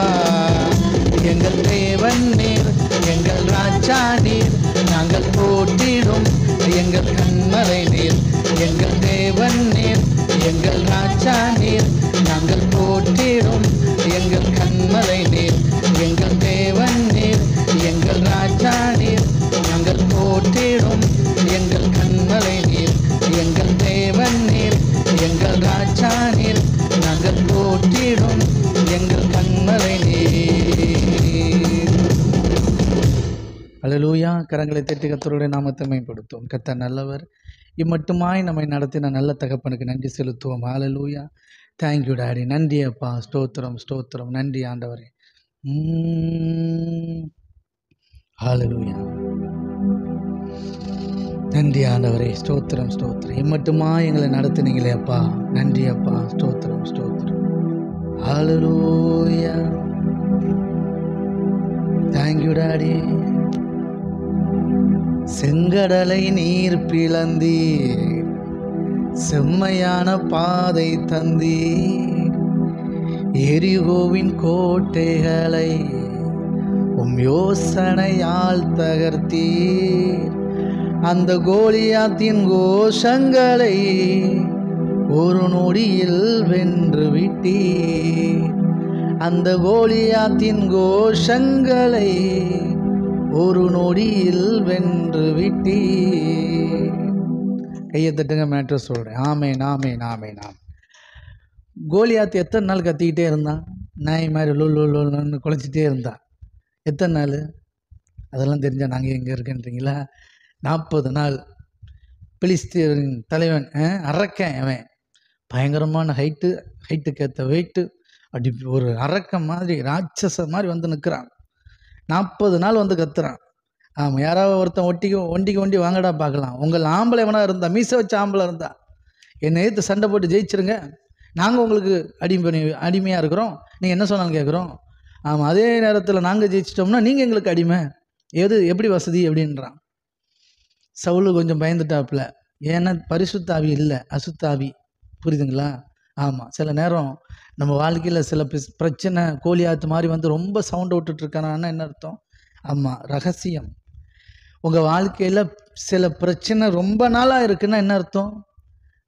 எங்கள் தேவன் நீர், எங்கள் ராஜா நீர், நாங்கள் போற்றிடும் எங்கள் கண்மலை நீர். எங்கள் தேவன் நீர், எங்கள் ராஜா நீர், நாங்கள் போற்றிடும் எங்கள் கண்மலை நீர். எங்கள் தேவன் நீர், எங்கள் ராஜா நீர், நாங்கள் போற்றிடும் எங்கள் கண்மலை நீர். எங்கள் தேவன் நீர், எங்கள் ராஜா நீர், நாங்கள் போற்றிடும் எங்கள் கண்மலை நீர். அல்லேலூயா. கரங்களை தட்டி கர்த்தருடைய நாமத்தை மேம்படுத்துவோம். கர்த்தர் நல்லவர். இம்மட்டுமாய் நம்மை நடத்தின நல்ல தகப்பனுக்கு நன்றி செலுத்துவோம். அல்லேலூயா. Thank you daddy. நன்றி அப்பா. ஸ்தோத்திரம் ஸ்தோத்திரம். நன்றி ஆண்டவரே. அல்லேலூயா. நன்றி ஆண்டவரே. ஸ்தோத்திரம் ஸ்தோத்திரம். இம்மட்டுமா எங்களை நடத்தினீங்களே அப்பா. நன்றி அப்பா. ஸ்தோத்திரம் ஸ்தோத்திரம். அல்லேலூயா. Thank you daddy. செங்கடலை நீர் பிளந்தீர், செம்மையான பாதை தந்தீர். எரிகோவின் கோட்டைகளை உம் யோசனையால் தகர்த்தீர். அந்த கோலியாத்தின் கோஷங்களை ஒரு நொடியில் வென்று விட்டீர். அந்த கோலியாத்தின் கோஷங்களை ஒரு நொடியில் வென்று விட்டீர். கையை தட்டுங்க. மேட்ரு சொல்கிறேன். ஆமேன் ஆமேன் ஆமேன் ஆமேன். கோலியாத் எத்தனை நாள் கத்திக்கிட்டே இருந்தான்? நாய் மாதிரி லொல்லுன்னு குலைச்சிட்டே இருந்தான். எத்தனை நாள்? அதெல்லாம் தெரிஞ்சால் நாங்கள் எங்கே இருக்குன்றீங்களா? 40 நாள் பிலிஸ்தீனின் தலைவன் அரக்கன், அவன் பயங்கரமான ஹைட்டுக்கு ஏற்ற வெயிட்டு, அப்படி ஒரு அரக்கன் மாதிரி ராட்சச மாதிரி வந்து நிற்கிறான். 40 நாள் வந்து கத்துறான். ஆமாம், யாராவது ஒருத்தன் ஒண்டிக்கு வாங்கடா பார்க்கலாம், உங்கள் ஆம்பளை எவனா இருந்தா, மீசை வச்ச ஆம்பளை இருந்தா என்னை எதிர்த்து சண்டை போட்டு ஜெயிச்சிருங்க, நாங்கள் உங்களுக்கு அடிமையாக இருக்கிறோம், நீங்கள் என்ன சொன்னாலும் கேட்குறோம். ஆமாம், அதே நேரத்தில் நாங்கள் ஜெயிச்சிட்டோம்னா நீங்கள் எங்களுக்கு அடிமை, எப்படி வசதி அப்படின்றான். சவுலு கொஞ்சம் பயந்துட்டாப்புல. ஏன்னா பரிசுத்தாவி இல்லை, அசுத்தாவி. புரியுதுங்களா? ஆமாம், சில நேரம் நம்ம வாழ்க்கையில் சில பிரச்சனை கோலியாத்து மாதிரி வந்து ரொம்ப சவுண்ட் விட்டுட்ருக்கானான்னா என்ன அர்த்தம்? ஆமாம், ரகசியம். உங்கள் வாழ்க்கையில் சில பிரச்சனை ரொம்ப நாளாக இருக்குன்னா என்ன அர்த்தம்?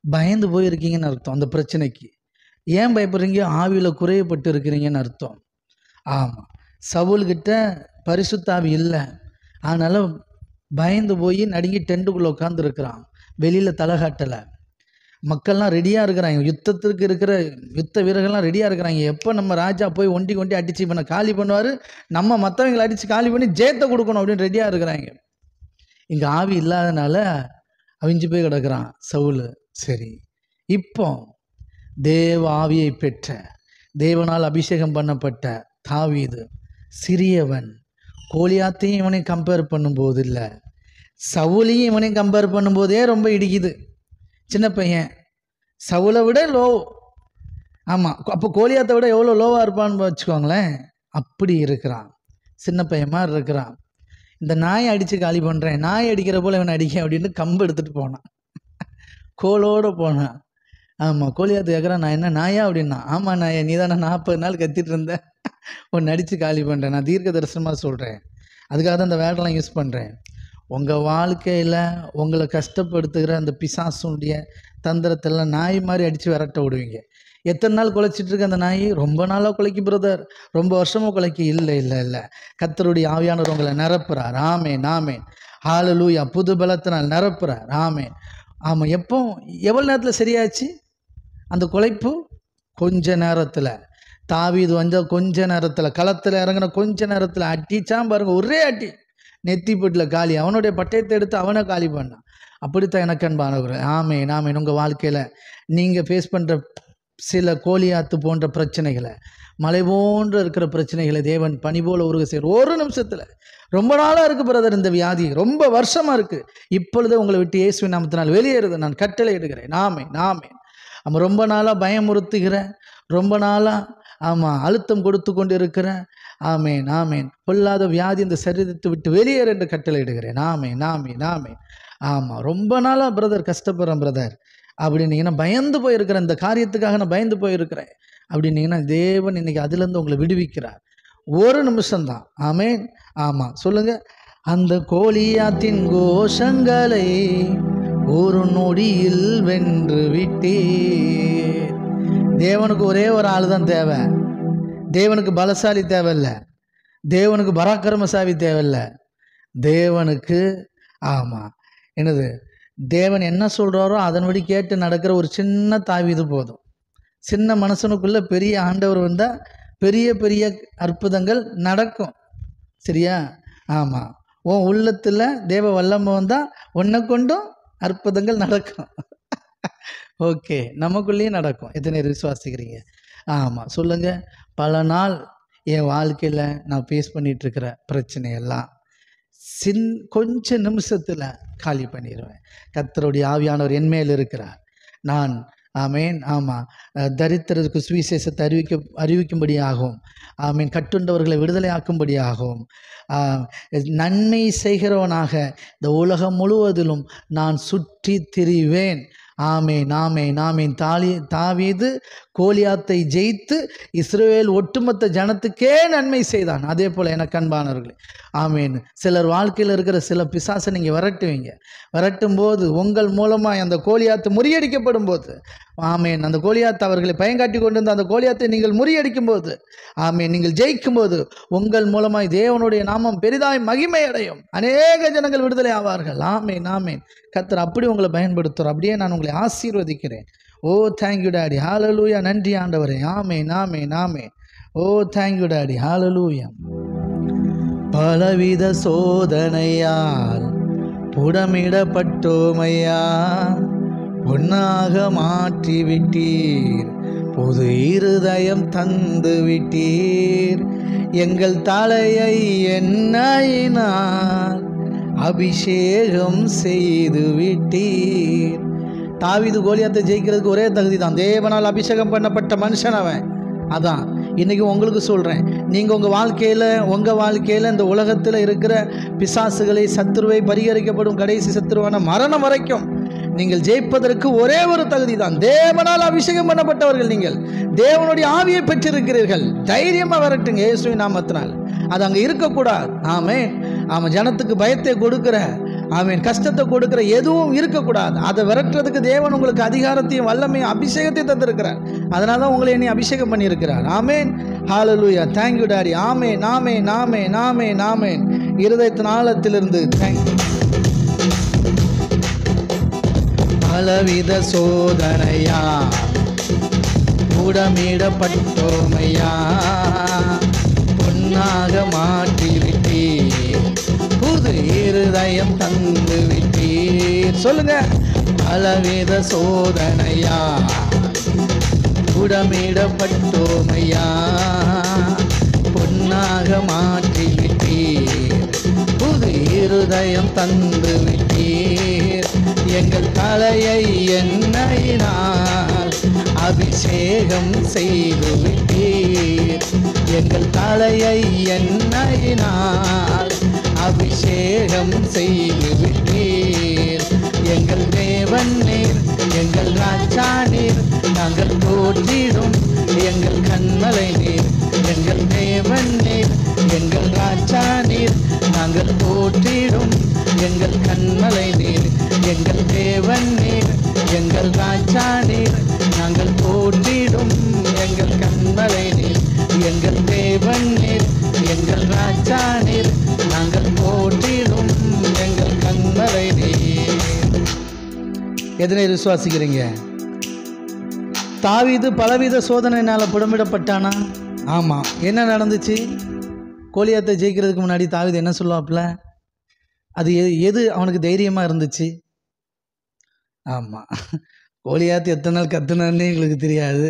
பயந்து போயிருக்கீங்கன்னு அர்த்தம். அந்த பிரச்சனைக்கு ஏன் பயப்படுறீங்க? ஆவியில் குறையப்பட்டு இருக்கிறீங்கன்னு அர்த்தம். ஆமாம், சவுல்கிட்ட பரிசுத்தாவி இல்லை, அதனால் பயந்து போய் நடுங்கி டென்ட்டுக்குள்ளே உட்காந்துருக்கிறான். வெளியில் தலகாட்டலை. மக்கள்லாம் ரெடியாக இருக்கிறாங்க, யுத்தத்துக்கு இருக்கிற யுத்த வீரர்கள்லாம் ரெடியாக இருக்கிறாங்க. எப்போ நம்ம ராஜா போய் ஒண்டி அடித்து பண்ண காலி பண்ணுவார், நம்ம மற்றவங்களை அடித்து காலி பண்ணி ஜெயத்தை கொடுக்கணும் அப்படின்னு ரெடியாக இருக்கிறாங்க. இங்கே ஆவி இல்லாதனால அவிஞ்சு போய் கிடக்கிறான் சவுல். சரி, இப்போ தேவ ஆவியை பெற்ற, தேவனால் அபிஷேகம் பண்ணப்பட்ட தாவீது சிறியவன். கோலியாத்தையும் இவனையும் கம்பேர் பண்ணும்போது இல்லை, சவுலையும் இவனையும் கம்பேர் பண்ணும்போதே ரொம்ப இடிக்குது. சின்ன பையன், சவுலை விட லோ. ஆமாம், அப்போ கோலியாத்தை விட எவ்வளோ லோவாக இருப்பான்னு வச்சுக்கோங்களேன். அப்படி இருக்கிறான், சின்ன பையன் மாதிரி இருக்கிறான். இந்த நாயை அடித்து காலி பண்ணுறேன், நாய் அடிக்கிற போல் இவனை அடிக்க அப்படின்னு கம்பு எடுத்துகிட்டு போனான், கோலோடு போனான். ஆமாம், கோலியாத்து கேட்குறான், நான் என்ன நாயா அப்படின்னா. ஆமாம் நாயை, நீ தானே 40 நாள் கத்திட்டு இருந்த, ஒன்று அடித்து காலி பண்ணுறேன். நான் தீர்க்க தரிசனமாக சொல்கிறேன், அதுக்காக தான் இந்த வேர்டெல்லாம் யூஸ் பண்ணுறேன். உங்கள் வாழ்க்கையில் உங்களை கஷ்டப்படுத்துகிற அந்த பிசாசுடைய தந்திரத்தெல்லாம் நாய் மாதிரி அடித்து விரட்ட விடுவீங்க. எத்தனை நாள் குலைச்சிட்டு இருக்க அந்த நாய்? ரொம்ப நாளாக குலைக்கு பிரதர், ரொம்ப வருஷமாக குலைக்கு. இல்லை இல்லை இல்லை, கர்த்தருடைய ஆவியானவர் உங்களை நிரப்புறார். ஆமென் ஆமென், ஹல்லேலூயா. புது பலத்தினால் நிரப்புறார். ஆமென். ஆமாம், எவ்வளோ நேரத்தில் சரியாச்சு அந்த குலைப்பு? கொஞ்ச நேரத்தில். தாவீது வந்து கொஞ்ச நேரத்தில், களத்தில் இறங்கின கொஞ்ச நேரத்தில் அடிச்சான் பாருங்க, ஒரே அடி, நெத்தி போட்டில் காலி. அவனுடைய பட்டயத்தை எடுத்து அவனை காலி பண்ணான். அப்படித்தான் எனக்கு அன்பானவர். ஆமென் ஆமென். உங்கள் வாழ்க்கையில் நீங்கள் ஃபேஸ் பண்ணுற சில கோலியாத்து போன்ற பிரச்சனைகளை, மலை போன்று இருக்கிற பிரச்சனைகளை தேவன் பனி போல உருக செய்கிற ஒரு நிமிஷத்தில். ரொம்ப நாளாக இருக்குது பிரதர் இந்த வியாதி, ரொம்ப வருஷமாக இருக்குது, இப்பொழுது உங்களை விட்டு இயேசுவின் நாமத்தினால் வெளியேறுது நான் கட்டளை இடுகிறேன். ஆமென் ஆமென். நம்ம ரொம்ப நாளாக பயமுறுத்துகிற, ரொம்ப நாளாக அழுத்தம் கொடுத்து கொண்டு இருக்கிறேன். ஆமென் ஆமென். பொல்லாத வியாதி இந்த சரீரத்தை விட்டு வெளியேற என்று கட்டளை இடுகிறேன். ஆமென் ஆமென் ஆமென். ஆமாம், ரொம்ப நாளாக பிரதர் கஷ்டப்படுறேன் பிரதர் அப்படின்னீங்கன்னா, பயந்து போயிருக்கிறேன், இந்த காரியத்துக்காக நான் பயந்து போயிருக்கிறேன் அப்படின்னீங்கன்னா, தேவன் இன்னைக்கு அதுலேருந்து உங்களை விடுவிக்கிறார். ஒரு நிமிஷம்தான். ஆமென். ஆமாம், சொல்லுங்கள். அந்த கோலியாத்தின் கோஷங்களை ஒரு நொடியில் வென்று விட்டே. தேவனுக்கு ஒரே ஒரு ஆள் தான் தேவை. தேவனுக்கு பலசாலி தேவையில்லை, தேவனுக்கு பராக்கிரமசாலி தேவையில்லை. தேவனுக்கு என்னது, தேவன் என்ன சொல்கிறாரோ அதன்படி கேட்டு நடக்கிற ஒரு சின்ன தாவீது போதும். சின்ன மனுஷனுக்குள்ளே பெரிய ஆண்டவர் வந்தால் பெரிய பெரிய அற்புதங்கள் நடக்கும். சரியா? ஆமாம், உன் உள்ளத்தில் தேவ வல்லமை வந்தால் உன்னை கொண்டும் அற்புதங்கள் நடக்கும். ஓகே, நமக்குள்ளேயும் நடக்கும். எத்தனை விசுவாசிக்கிறீங்க? ஆமாம், சொல்லுங்கள். பல நாள் என் வாழ்க்கையில் நான் ஃபேஸ் பண்ணிகிட்ருக்கிற பிரச்சனையெல்லாம் கொஞ்ச நிமிஷத்தில் காலி பண்ணிடுவேன். கர்த்தருடைய ஆவியானவர் என்மேல் இருக்கிறார். நான் ஆமேன். ஆமாம், தரித்திரருக்கு சுவிசேஷத்தை அறிவிக்கும்படியாகவும், ஆமீன், கட்டுண்டவர்களை விடுதலை ஆக்கும்படியாகவும், நன்மை செய்கிறவனாக இந்த உலகம் முழுவதிலும் நான் சுற்றி திரிவேன். ஆமேன் ஆமேன் ஆமேன். தாவீது கோலியாத்தை ஜெயித்து இஸ்ரவேல் ஒட்டுமொத்த ஜனத்துக்கே நன்மை செய்தான். அதே போல் எனக்கு அன்பானவர்களே, ஆமேன், சிலர் வாழ்க்கையில் இருக்கிற சில பிசாசை நீங்கள் விரட்டும் போது, உங்கள் மூலமாக அந்த கோலியாத்து முறியடிக்கப்படும் போது, ஆமேன், அந்த கோலியாத்து அவர்களை பயங்காட்டி கொண்டிருந்த அந்த கோலியாத்தை நீங்கள் முறியடிக்கும் போது, ஆமேன், நீங்கள் ஜெயிக்கும் போது உங்கள் மூலமாய் தேவனுடைய நாமம் பெரிதாய் மகிமை அடையும். அநேக ஜனங்கள் விடுதலை ஆவார்கள். ஆமேன் ஆமேன். கர்த்தர் அப்படி உங்களை பயன்படுத்துகிறார். அப்படியே நான் உங்களை ஆசீர்வதிக்கிறேன். ஓ தேங்க்யூ டாடி, ஹல்லேலூயா. நன்றி ஆண்டவரே. ஆமேன் ஆமேன் ஆமேன். ஓ தேங்க்யூ டாடி, ஹல்லேலூயா. பலவித சோதனையால் புடமிடப்பட்டோமையா, பொன்னாக மாற்றி விட்டீர், புது இருதயம் தந்து விட்டீர். எங்கள் தலையை எண்ணெயினால் அபிஷேகம் செய்து விட்டீர். தாவீது கோலியாத்தை ஜெயிக்கிறதுக்கு ஒரே தகுதி தான், தேவனால் அபிஷேகம் பண்ணப்பட்ட மனுஷன் அவன். அதான் இன்றைக்கி உங்களுக்கு சொல்கிறேன், நீங்கள் உங்கள் வாழ்க்கையில் இந்த உலகத்தில் இருக்கிற பிசாசுகளை, சத்துருவை, பரிகரிக்கப்படும் கடைசி சத்துருவான மரணம் வரைக்கும் நீங்கள் ஜெயிப்பதற்கு ஒரே ஒரு தகுதி தான், தேவனால் அபிஷேகம் பண்ணப்பட்டவர்கள். நீங்கள் தேவனுடைய ஆவியை பெற்றிருக்கிறீர்கள். தைரியமாக வரட்டுங்க இயேசுவின் நாமத்தினால். அது அங்கே இருக்கக்கூடாது. ஆமாம், ஜனத்துக்கு பயத்தை கொடுக்குற, கஷ்டத்தை கொடுக்குற எதுவும் இருக்கக்கூடாது. அதை விரட்டுறதுக்கு தேவன் உங்களுக்கு அதிகாரத்தையும் வல்லமையும் அபிஷேகத்தையும் தந்திருக்கிறார். அதனால தான் உங்களை என்னை அபிஷேகம் பண்ணியிருக்கிறார். ஆமேன், ஹல்லேலூயா, தேங்க்யூ டாடி. ஆமேன், ஆமேன், ஆமேன், ஆமேன், ஆமேன். இருதயத்தின் ஆழத்திலிருந்து தேங்க்யூ. பலவித சோதனையா புடமிடப்பட்டோமையா, பொன்னாக மாற்றி விட்டீர், புது இருதயம் தந்து விட்டீர். சொல்லுங்க, பலவித சோதனையா புடமிடப்பட்டோமையா, பொன்னாக மாற்றி விட்டீர், புது இருதயம் தந்து விட்டீர். எங்கள் தலையை எண்ணெயினால் அபிஷேகம் செய்து விட்டீர். எங்கள் தலையை எண்ணெயினால் அபிஷேகம் செய்து விட்டீர். எங்கள் தேவன் நீர், எங்கள் ராஜா நீர், நாங்கள் போற்றிடும் எங்கள் கண்மலை நீர். எங்கள் தேவன் நீர், எங்கள் ராஜா நீர், நாங்கள் போற்றிடும் எங்கள் கண்மலை நீர். எங்கள் தேவன் நீர், எங்கள் ராஜா நீர், நாங்கள் போற்றிடும் எங்கள் கண்மலை நீர். எங்கள் தேவன் நீர், எங்கள் ராஜா நீர், நாங்கள் போற்றிடும் எங்கள் கண்மலை நீர். எதனை விசுவாசிக்கிறீங்க? தாவீது பலவித சோதனையினால் புடமிடப்பட்டானா? ஆமாம். என்ன நடந்துச்சு? கோலியாத்தை ஜெயிக்கிறதுக்கு முன்னாடி தாவீது என்ன சொல்லுவாப்புல? அது எது அவனுக்கு தைரியமாக இருந்துச்சு? ஆமாம், கோலியாத்து எத்தனை நாள் கத்துனான்னு எங்களுக்கு தெரியாது.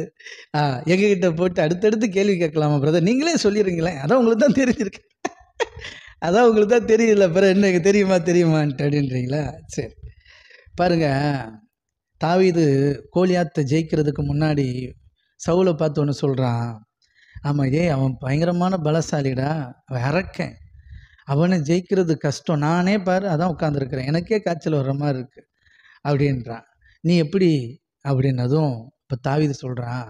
எங்ககிட்ட போட்டு அடுத்தடுத்து கேள்வி கேட்கலாமா பிரதர்? நீங்களே சொல்லிடுறீங்களேன், அதான் உங்களுக்கு தான் தெரிஞ்சிருக்கு. அதான் உங்களுக்கு தான் தெரியல, பிறகு என்ன தெரியுமான்ட்டு அப்படின்றீங்களா? சரி பாருங்க, தாவீது கோலியாத்தை ஜெயிக்கிறதுக்கு முன்னாடி சவுலை பார்த்து ஒன்று சொல்கிறான். ஆமாம், அவன் பயங்கரமான பலசாலிடா, அவன் அரக்கன், அவனை ஜெயிக்கிறது கஷ்டம், நானே பாரு அதான் உட்காந்துருக்கிறேன், எனக்கே காய்ச்சல் வர்ற மாதிரி இருக்குது அப்படின்றான். நீ எப்படி அப்படின்னதும் இப்போ தாவீது சொல்கிறான்,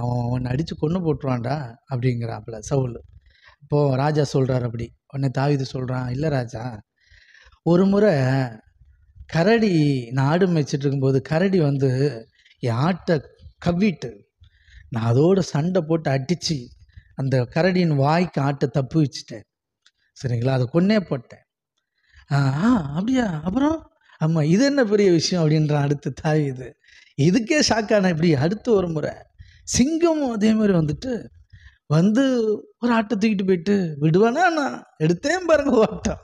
அவன் உன்னை அடித்து கொன்று போட்டுருவான்டா அப்படிங்கிறாப்புல சவுல். இப்போது ராஜா சொல்கிறார் அப்படி. உடனே தாவீது சொல்கிறான், இல்லை ராஜா, ஒரு முறை கரடி, நான் ஆடு மேய்ச்சிட்டு இருக்கும்போது கரடி வந்து என் ஆட்டை கவ்விட்டு, நான் அதோடு சண்டை போட்டு அடித்து அந்த கரடியின் வாய்க்கு ஆட்டை தப்பு வச்சுட்டேன். சரிங்களா, அதை கொன்னே போட்டேன். அப்படியா? அப்புறம் ஆமாம், இது என்ன பெரிய விஷயம் அப்படின்றான் அடுத்து தாவீது. இதுக்கே ஷாக்கான. இப்படி அடுத்து ஒரு முறை சிங்கமும் அதே மாதிரி வந்து ஒரு ஆட்டை தூக்கிட்டு போயிட்டு விடுவானா, நான் எடுத்தேன் பாருங்க ஓட்டம்.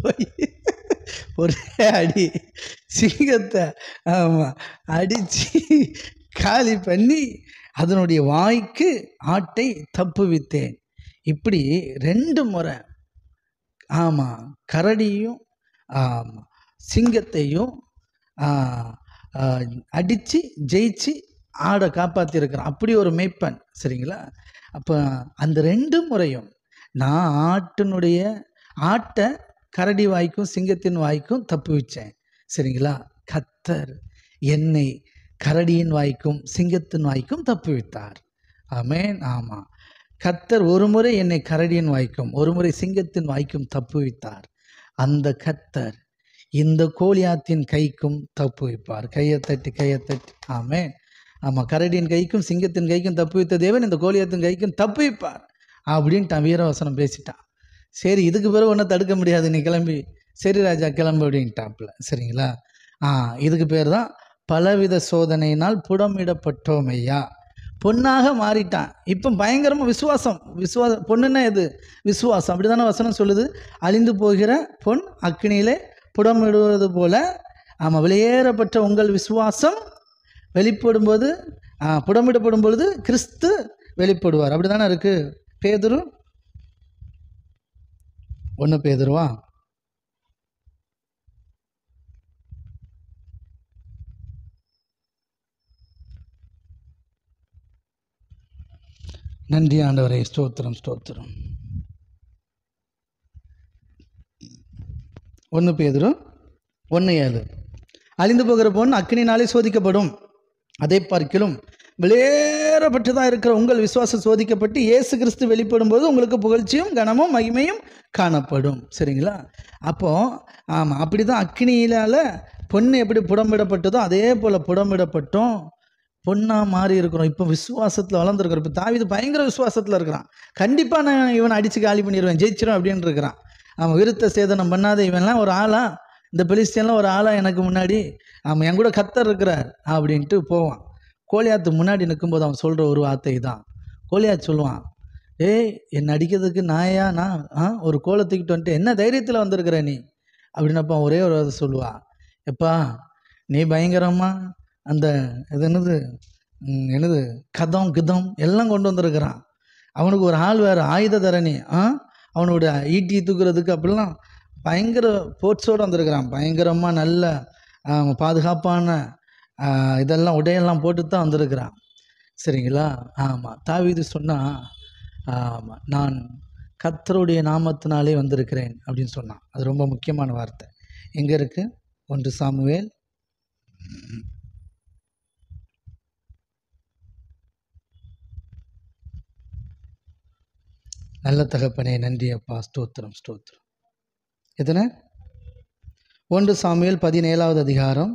போய் ஒரே அடி சிங்கத்தை அடித்து காலி பண்ணி அதனுடைய வாய்க்கு ஆட்டை தப்பு வித்தேன். இப்படி 2 முறை கரடியும் சிங்கத்தையும் அடித்து ஜெயிச்சு ஆடை காப்பாற்றிருக்கிறேன். அப்படி ஒரு மேய்ப்பன். சரிங்களா, அப்போ அந்த 2 முறையும் நான் ஆட்டை கரடி வாய்க்கும் சிங்கத்தின் வாய்க்கும் தப்பு வச்சேன். சரிங்களா, கர்த்தர் என்னை கரடியின் வாய்க்கும் சிங்கத்தின் வாய்க்கும் தப்பு வைத்தார். ஆமென். ஆமாம், கர்த்தர் ஒரு முறை என்னை கரடியின் வாய்க்கும் ஒரு முறை சிங்கத்தின் வாய்க்கும் தப்பு வைத்தார். அந்த கர்த்தர் இந்த கோலியாத்தின் கைக்கும் தப்பு வைப்பார். கையை தட்டி ஆமென். ஆமாம், கரடியின் கைக்கும் சிங்கத்தின் கைக்கும் தப்பு வைத்த தேவன் இந்த கோலியாத்தின் கைக்கும் தப்பு வைப்பார் அப்படின்ட்டான். வீரவசனம் பேசிட்டான். சரி, இதுக்கு பிறகு ஒன்றும் தடுக்க முடியாது, நீ கிளம்பி. சரி ராஜா கிளம்பு அப்படின்ட்டாப்புல. சரிங்களா, இதுக்கு பேர் தான் பலவித சோதனையினால் புடமிடப்பட்டோமையா. பொன்னாக மாறிட்டான். இப்போ பயங்கரமாக பொண்ணுன்னா எது? விசுவாசம். அப்படி தானே வசனம் சொல்லுது. அழிந்து போகிற பொன் அக்கினியிலே புடமிடுவது போல வெளியேறப்பட்ட உங்கள் விசுவாசம் வெளிப்படும்போது புடமிடப்படும் பொழுது கிறிஸ்து வெளிப்படுவார். அப்படி தானே இருக்குது. பேதுரு 1 பேதுருவா? நன்றி ஆண்டவரே, ஸ்தோத்திரம் ஸ்தோத்திரம். 1 பேதுரு 1:7. அழிந்து போகிற பொன் அக்கினினாலே சோதிக்கப்படும், அதை பார்க்கிலும் வெளியேறப்பட்டதாக இருக்கிற உங்கள் விசுவாசம் சோதிக்கப்பட்டு இயேசு கிறிஸ்து வெளிப்படும் போது உங்களுக்கு புகழ்ச்சியும் கனமும் மகிமையும் காணப்படும். சரிங்களா? அப்போது ஆமாம், அப்படி தான் அக்கினியினால் பொண்ணு எப்படி புடமிடப்பட்டதோ அதே போல் புடமிடப்பட்டோம், பொண்ணாக மாறி இருக்கிறோம். இப்போ விசுவாசத்தில் வளர்ந்துருக்கிறோம். இப்போ தாவீது பயங்கர விசுவாசத்தில் இருக்கிறான். கண்டிப்பாக நான் இவனை அடித்து காலி பண்ணிடுவேன், ஜெயிச்சிடும் அப்படின்னு இருக்கிறான். அவன் விருத்த சேதனம் பண்ணாத இவன்லாம் ஒரு ஆளா, இந்த பெலிஸ்தியன்லாம் ஒரு ஆளா எனக்கு முன்னாடி, அவன் என் கூட கர்த்தர் இருக்கிறார் அப்படின்ட்டு போவான். கோலியாத்து முன்னாடி நிற்கும்போது அவன் சொல்கிற ஒரு வார்த்தை தான். கோலியாத் சொல்லுவான், ஏய் என்னை அடிக்கிறதுக்கு நாயா நான் ஒரு கோலை தூக்கிட்டு வந்துட்டு என்ன தைரியத்தில் வந்திருக்கிற நீ அப்படின்னப்பா ஒரே ஒரு வார்த்தை சொல்லுவான், எப்பா நீ பயங்கரமாக அந்த என்னது கிதம் எல்லாம் கொண்டு வந்திருக்கிறான். அவனுக்கு ஒரு ஆள் வேறு ஆயுத தரணி, அவனோட ஈட்டி தூக்குறதுக்கு அப்படிலாம் பயங்கர போர்ட்ஸோடு வந்திருக்கிறான். பயங்கரமாக நல்ல பாதுகாப்பான இதெல்லாம் உடையெல்லாம் போட்டு தான் வந்திருக்கிறான். சரிங்களா? ஆமாம். தாவீது சொன்னால், ஆமாம், நான் கர்த்தருடைய நாமத்தினாலே வந்திருக்கிறேன் அப்படின்னு சொன்னான். அது ரொம்ப முக்கியமான வார்த்தை. எங்கே இருக்குது? 1 சாமுவேல் நல்ல தகப்பனே, நன்றி அப்பா, ஸ்தோத்திரம் ஸ்தோத்திரம். எத்தனை? 1 சாமுவேல் 17வது அதிகாரம்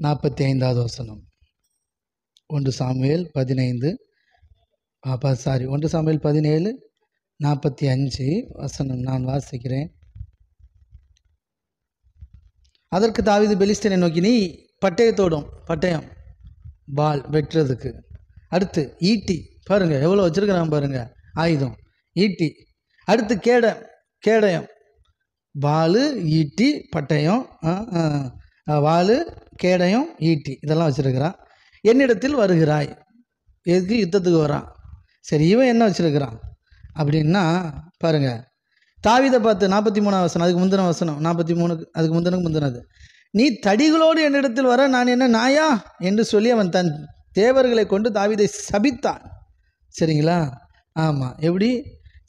45வது வசனம். 1 சாமுவேல் 15 1 சாமுவேல் 17 45 வசனம் நான் வாசிக்கிறேன். அதற்கு தாவீது பெலிஸ்தனை நோக்கி, நீ பட்டயம் பால் வெட்டுறதுக்கு, அடுத்து ஈட்டி, பாருங்கள் எவ்வளோ வச்சுருக்கிறான் பாருங்கள் ஆயுதம், ஈட்டி, அடுத்து கேடயம், பால் ஈட்டி பட்டயம், வாள் கேடயம் ஈட்டி இதெல்லாம் வச்சுருக்கிறான். என்னிடத்தில் வருகிறாய், எதுக்கு? யுத்தத்துக்கு வரான். சரி, இவன் என்ன வச்சுருக்கிறான் அப்படின்னா பாருங்கள், தாவீதை பார்த்து 43வது வசனம், அதுக்கு முந்தின வசனம் 43, அதுக்கு முந்தினது, நீ தடிகளோடு என்னிடத்தில் வர நான் என்ன நாயா என்று சொல்லி அவன் தன் தேவர்களை கொண்டு தாவீதை சபித்தான். சரிங்களா? ஆமாம். எப்படி?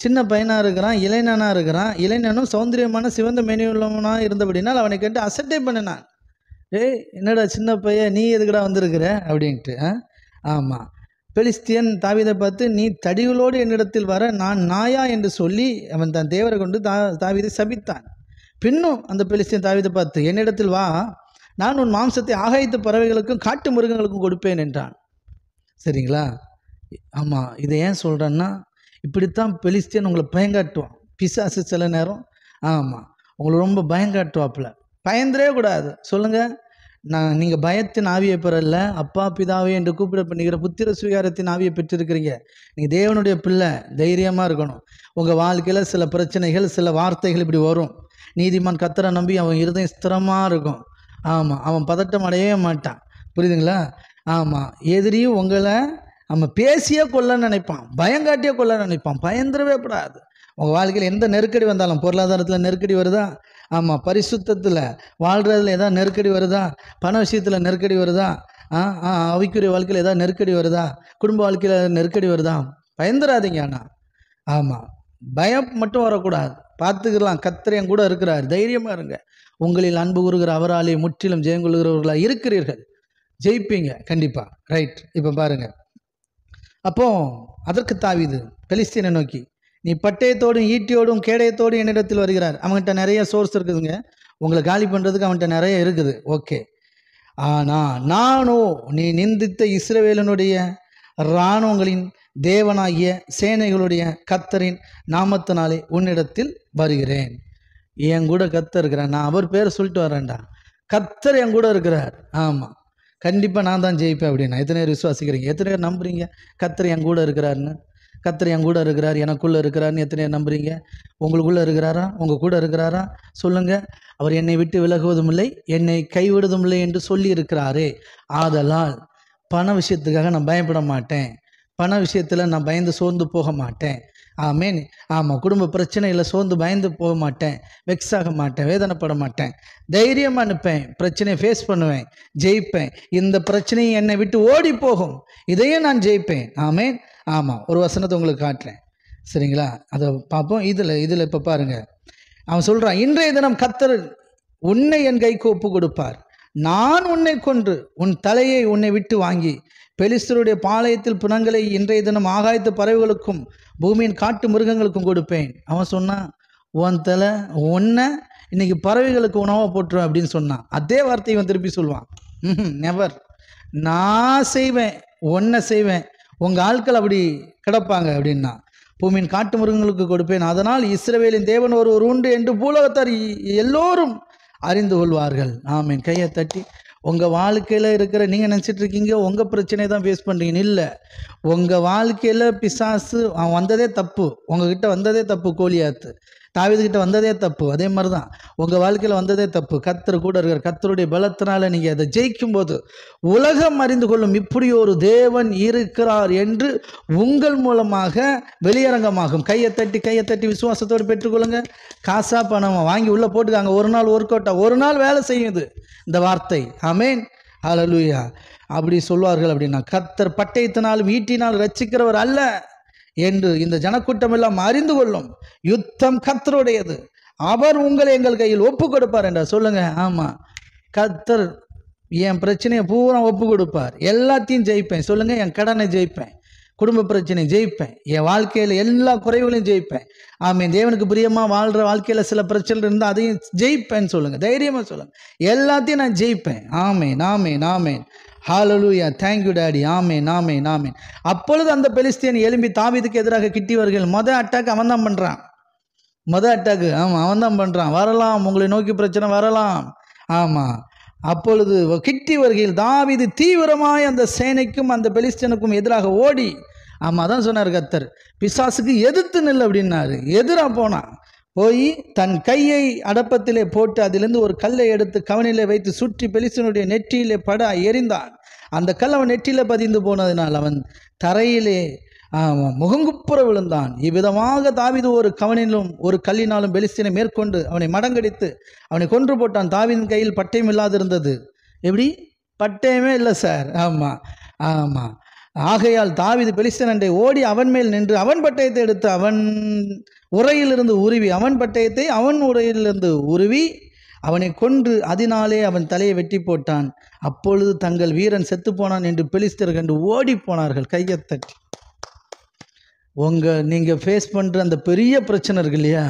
சின்ன பையனாக இருக்கிறான், இளைஞனாக இருக்கிறான். இளைஞனும் சௌந்தரியமான சிவந்த மேனியுள்ளவனாக இருந்தபடினால் அவனை கேட்டு அசட்டை பண்ணினான். ஏய் என்னடா சின்ன பையன், நீ எதுக்கடா வந்திருக்கிற அப்படின்ட்டு. ஆமாம். பெலிஸ்தியன் தாவீதை பார்த்து, நீ தடிகளோடு என்னிடத்தில் வர நான் நாயா என்று சொல்லி அவன் தன் தேவரை கொண்டு தாவீதை சபித்தான். பின்னும் அந்த பெலிஸ்தியன் தாவீதை பார்த்து, என்னிடத்தில் வா, நான் உன் மாம்சத்தை ஆகாயத்து பறவைகளுக்கும் காட்டு மிருகங்களுக்கும் கொடுப்பேன் என்றான். சரிங்களா? ஆமாம். இதை ஏன் சொல்கிறேன்னா, இப்படித்தான் பெலிஸ்தியன் உங்களை பயங்காட்டுவான். பிசாசு சில நேரம் ஆமாம் உங்களை ரொம்ப பயங்காட்டுவாப்புல. பயந்துடவே கூடாது. சொல்லுங்கள், நீங்கள் பயத்தின் ஆவியை பெறல, அப்பா பிதாவே என்று கூப்பிட பண்ணிக்கிற புத்திர சுவீகாரத்தின் ஆவியை பெற்றிருக்கிறீங்க. நீங்கள் தேவனுடைய பிள்ளை, தைரியமாக இருக்கணும். உங்கள் வாழ்க்கையில் சில பிரச்சனைகள், சில வார்த்தைகள் இப்படி வரும். நீதிமான் கர்த்தரை நம்பி அவன் இருதயம் ஸ்திரமாக இருக்கும். ஆமாம், அவன் பதட்டம் அடையவே மாட்டான். புரியுதுங்களா? ஆமாம். எதிரியும் உங்களை பேசியே கொல்ல நினைப்பான், பயங்காட்டியே கொல்ல நினைப்பான். பயந்துடவே கூடாது. உங்கள் வாழ்க்கையில் எந்த நெருக்கடி வந்தாலும், பொருளாதாரத்தில் நெருக்கடி வருதா, ஆமாம், பரிசுத்தத்தில் வாழ்கிறதுல ஏதாவது நெருக்கடி வருதா, பண விஷயத்தில் நெருக்கடி வருதா, ஆவிக்குரிய வாழ்க்கையில் ஏதாவது நெருக்கடி வருதா, குடும்ப வாழ்க்கையில் நெருக்கடி வருதா, பயந்துடாதீங்க. ஆனால் ஆமாம், பயம் மட்டும் வரக்கூடாது. பார்த்துக்கலாம், கர்த்தர் என் கூட இருக்கிறார், தைரியமாக இருங்க. உங்களில் அன்பு கூறுகிற அவராலே முற்றிலும் ஜெயங்கொள்கிறவர்களாக இருக்கிறீர்கள், ஜெயிப்பீங்க கண்டிப்பாக. ரைட். இப்போ பாருங்கள், அப்போ அதற்கு தாவீது பெலிஸ்தீனை நோக்கி, நீ பட்டயத்தோடும் ஈட்டியோடும் கேடயத்தோடும் என்னிடத்தில் வருகிறார். அவன்கிட்ட நிறைய சோர்ஸ் இருக்குதுங்க, உங்களை காலி பண்ணுறதுக்கு அவன்கிட்ட நிறைய இருக்குது. ஓகே. ஆனால் நானோ நீ நிந்தித்த இஸ்ரவேலனுடைய இராணுவங்களின் தேவனாகிய சேனைகளுடைய கர்த்தரின் நாமத்தினாலே உன்னிடத்தில் வருகிறேன். என் கூட கர்த்தர் இருக்கிறேன், நான் அவர் பேரை சொல்லிட்டு வரேன்டா. கர்த்தர் என் கூட இருக்கிறார். ஆமாம், கண்டிப்பாக நான் தான் ஜெயிப்பேன் அப்படின்னா எத்தனை பேர் விசுவாசிக்கிறீங்க? எத்தனை பேர் நம்புறீங்க கர்த்தர் என் கூட இருக்கிறாருன்னு? கர்த்தர் என் கூட இருக்கிறார், எனக்குள்ளே இருக்கிறாருன்னு எத்தனை பேர் நம்புறீங்க? உங்களுக்குள்ளே இருக்கிறாரா? உங்கள் கூட இருக்கிறாரா? சொல்லுங்கள். அவர் என்னை விட்டு விலகுவதும் இல்லை, என்னை கைவிடுவதும் இல்லை என்று சொல்லி இருக்கிறாரே. ஆதலால் பண விஷயத்துக்காக நான் பயப்பட மாட்டேன், பண விஷயத்தில் நான் பயந்து சோர்ந்து போக மாட்டேன். ஆமேன். ஆமாம், குடும்ப பிரச்சனையில் சோர்ந்து பயந்து போக மாட்டேன், வெக்ஸ் ஆக மாட்டேன், வேதனைப்பட மாட்டேன், தைரியமாக அனுப்பேன், பிரச்சனையை ஃபேஸ் பண்ணுவேன், ஜெயிப்பேன். இந்த பிரச்சனையை என்னை விட்டு ஓடி போகும், இதையே நான் ஜெயிப்பேன். ஆமேன். ஆமாம், ஒரு வசனத்தை உங்களுக்கு காட்டுறேன், சரிங்களா? அதை பார்ப்போம். இதில் இப்போ பாருங்கள், அவன் சொல்கிறான், இன்றைய தினம் கர்த்தர் உன்னை என் கைக்கு ஒப்பு கொடுப்பார், நான் உன்னை கொன்று உன் தலையை உன்னை விட்டு வாங்கி பெலிஸ்தருடைய பாளையத்தில் பிணங்களை இன்றைய தினம் ஆகாயத்து பறவைகளுக்கும் பூமியின் காட்டு மிருகங்களுக்கும் கொடுப்பேன். அவன் சொன்னான், உன் தலை ஒன்றை இன்னைக்கு பறவைகளுக்கு உணவாக போட்டுருவேன் அப்படின்னு சொன்னான். அதே வார்த்தையை இவன் திருப்பி சொல்லுவான், நெவர், நான் செய்வேன், ஒன்றை செய்வேன், உங்கள் ஆட்கள் அப்படி கிடப்பாங்க அப்படின்னா பூமியின் காட்டு மிருகங்களுக்கு கொடுப்பேன். அதனால் இஸ்ரவேலின் தேவன் ஒருவர் உண்டு என்று பூலோகத்தார் எல்லோரும் அறிந்து கொள்வார்கள். ஆமீன். கையை தட்டி. உங்கள் வாழ்க்கையில் இருக்கிற, நீங்கள் நினச்சிட்டு இருக்கீங்க உங்கள் பிரச்சனையை தான் ஃபேஸ் பண்ணுறீங்கன்னு. இல்லை, உங்கள் வாழ்க்கையில் பிசாசு அவன் வந்ததே தப்பு, உங்ககிட்ட வந்ததே தப்பு. கோலியாத்து தாவீதுகிட்ட வந்ததே தப்பு. அதே மாதிரி தான் உங்கள் வாழ்க்கையில் வந்ததே தப்பு. கர்த்தர் கூட இருக்கிற கர்த்தருடைய பலத்தினால நீங்கள் அதை ஜெயிக்கும் போது உலகம் அறிந்து கொள்ளும் இப்படி ஒரு தேவன் இருக்கிறார் என்று உங்கள் மூலமாக வெளியரங்கமாகும். கையை தட்டி விசுவாசத்தோடு பெற்றுக்கொள்ளுங்க. காசா பணமாக வாங்கி உள்ளே போட்டுக்காங்க. ஒரு நாள் ஒர்க் அவுட்டா, ஒரு நாள் வேலை செய்யுது இந்த வார்த்தை. ஆமேன். ஹல்லேலூயா. அப்படி சொல்வார்கள். அப்படின்னா கர்த்தர் பட்டயத்தினால் ஈட்டினால் ரட்சிக்கிறவர் அல்ல என்று இந்த ஜனக்கூட்டம் எல்லாம் அறிந்து கொள்ளும். யுத்தம் கர்த்தருடையது, அவர் உங்களை எங்கள் கையில் ஒப்பு கொடுப்பார் என்றார். சொல்லுங்க. ஆமாம், கர்த்தர் என் பிரச்சனையை பூரா ஒப்பு கொடுப்பார், எல்லாத்தையும் ஜெயிப்பேன். சொல்லுங்க. என் கடனை ஜெயிப்பேன், குடும்ப பிரச்சனை ஜெயிப்பேன், என் வாழ்க்கையில் எல்லா குறைகளையும் ஜெயிப்பேன். ஆமீன். தேவனுக்கு பிரியமாக வாழ்கிற வாழ்க்கையில் சில பிரச்சனை இருந்தால் அதையும் ஜெயிப்பேன்னு சொல்லுங்கள். தைரியமாக சொல்லுங்கள். எல்லாத்தையும் நான் ஜெயிப்பேன். ஆமேன், ஆமேன், ஆமேன். ஹல்லேலூயா. Thank you daddy. ஆமேன், ஆமேன், ஆமேன். அப்பொழுது அந்த பெலிஸ்தியன் எழும்பி தாவீதுக்கு எதிராக கிட்டியவர்கள். அட்டாக் அவன் தான் பண்ணுறான். அட்டாக்கு ஆமாம், அவன் தான் பண்ணுறான். வரலாம், உங்களை நோக்கி பிரச்சனை வரலாம். ஆமாம். அப்பொழுது கிட்டியவர்கள் தாவீது தீவிரமாய் அந்த சேனைக்கும் அந்த பெலிஸ்தியனுக்கும் எதிராக ஓடி, ஆமாம் அதான் சொன்னார் கர்த்தர், பிசாசுக்கு எதிர்த்து நில் அப்படின்னாரு. எதிராக போனான். போய் தன் கையை அடப்பத்திலே போட்டு அதிலிருந்து ஒரு கல்லை எடுத்து கவனிலே வைத்து சுற்றி பெலிஸ்தியனுடைய நெற்றியிலே பட எறிந்தான். அந்த கல் அவன் நெற்றியிலே பதிந்து போனதினால் அவன் தரையிலே முகங்குப்புற விழுந்தான். இவ்விதமாக தாவீது ஒரு கவனிலும் ஒரு கல்லினாலும் பெலிஸ்தியனை மேற்கொண்டு அவனை மடங்கடித்து அவனை கொன்று போட்டான். தாவீதின் கையில் பட்டயம் இல்லாதிருந்தது. எப்படி? பட்டயமே இல்லை சார். ஆமாம், ஆமாம். ஆகையால் தாவீது பெலிஸ்தியனை ஓடி அவன் மேல் நின்று அவன் பட்டயத்தை எடுத்து அவன் உரையிலிருந்து உருவி, அவன் பட்டயத்தை அவன் உரையிலிருந்து உருவி அவனை கொன்று அதனாலே அவன் தலையை வெட்டி போட்டான். அப்பொழுது தங்கள் வீரன் செத்து போனான் என்று பெலிஸ்தர் கண்டு ஓடி போனார்கள். கையை தட்டி. நீங்கள் ஃபேஸ் பண்ணுற அந்த பெரிய பிரச்சனை இருக்கு இல்லையா?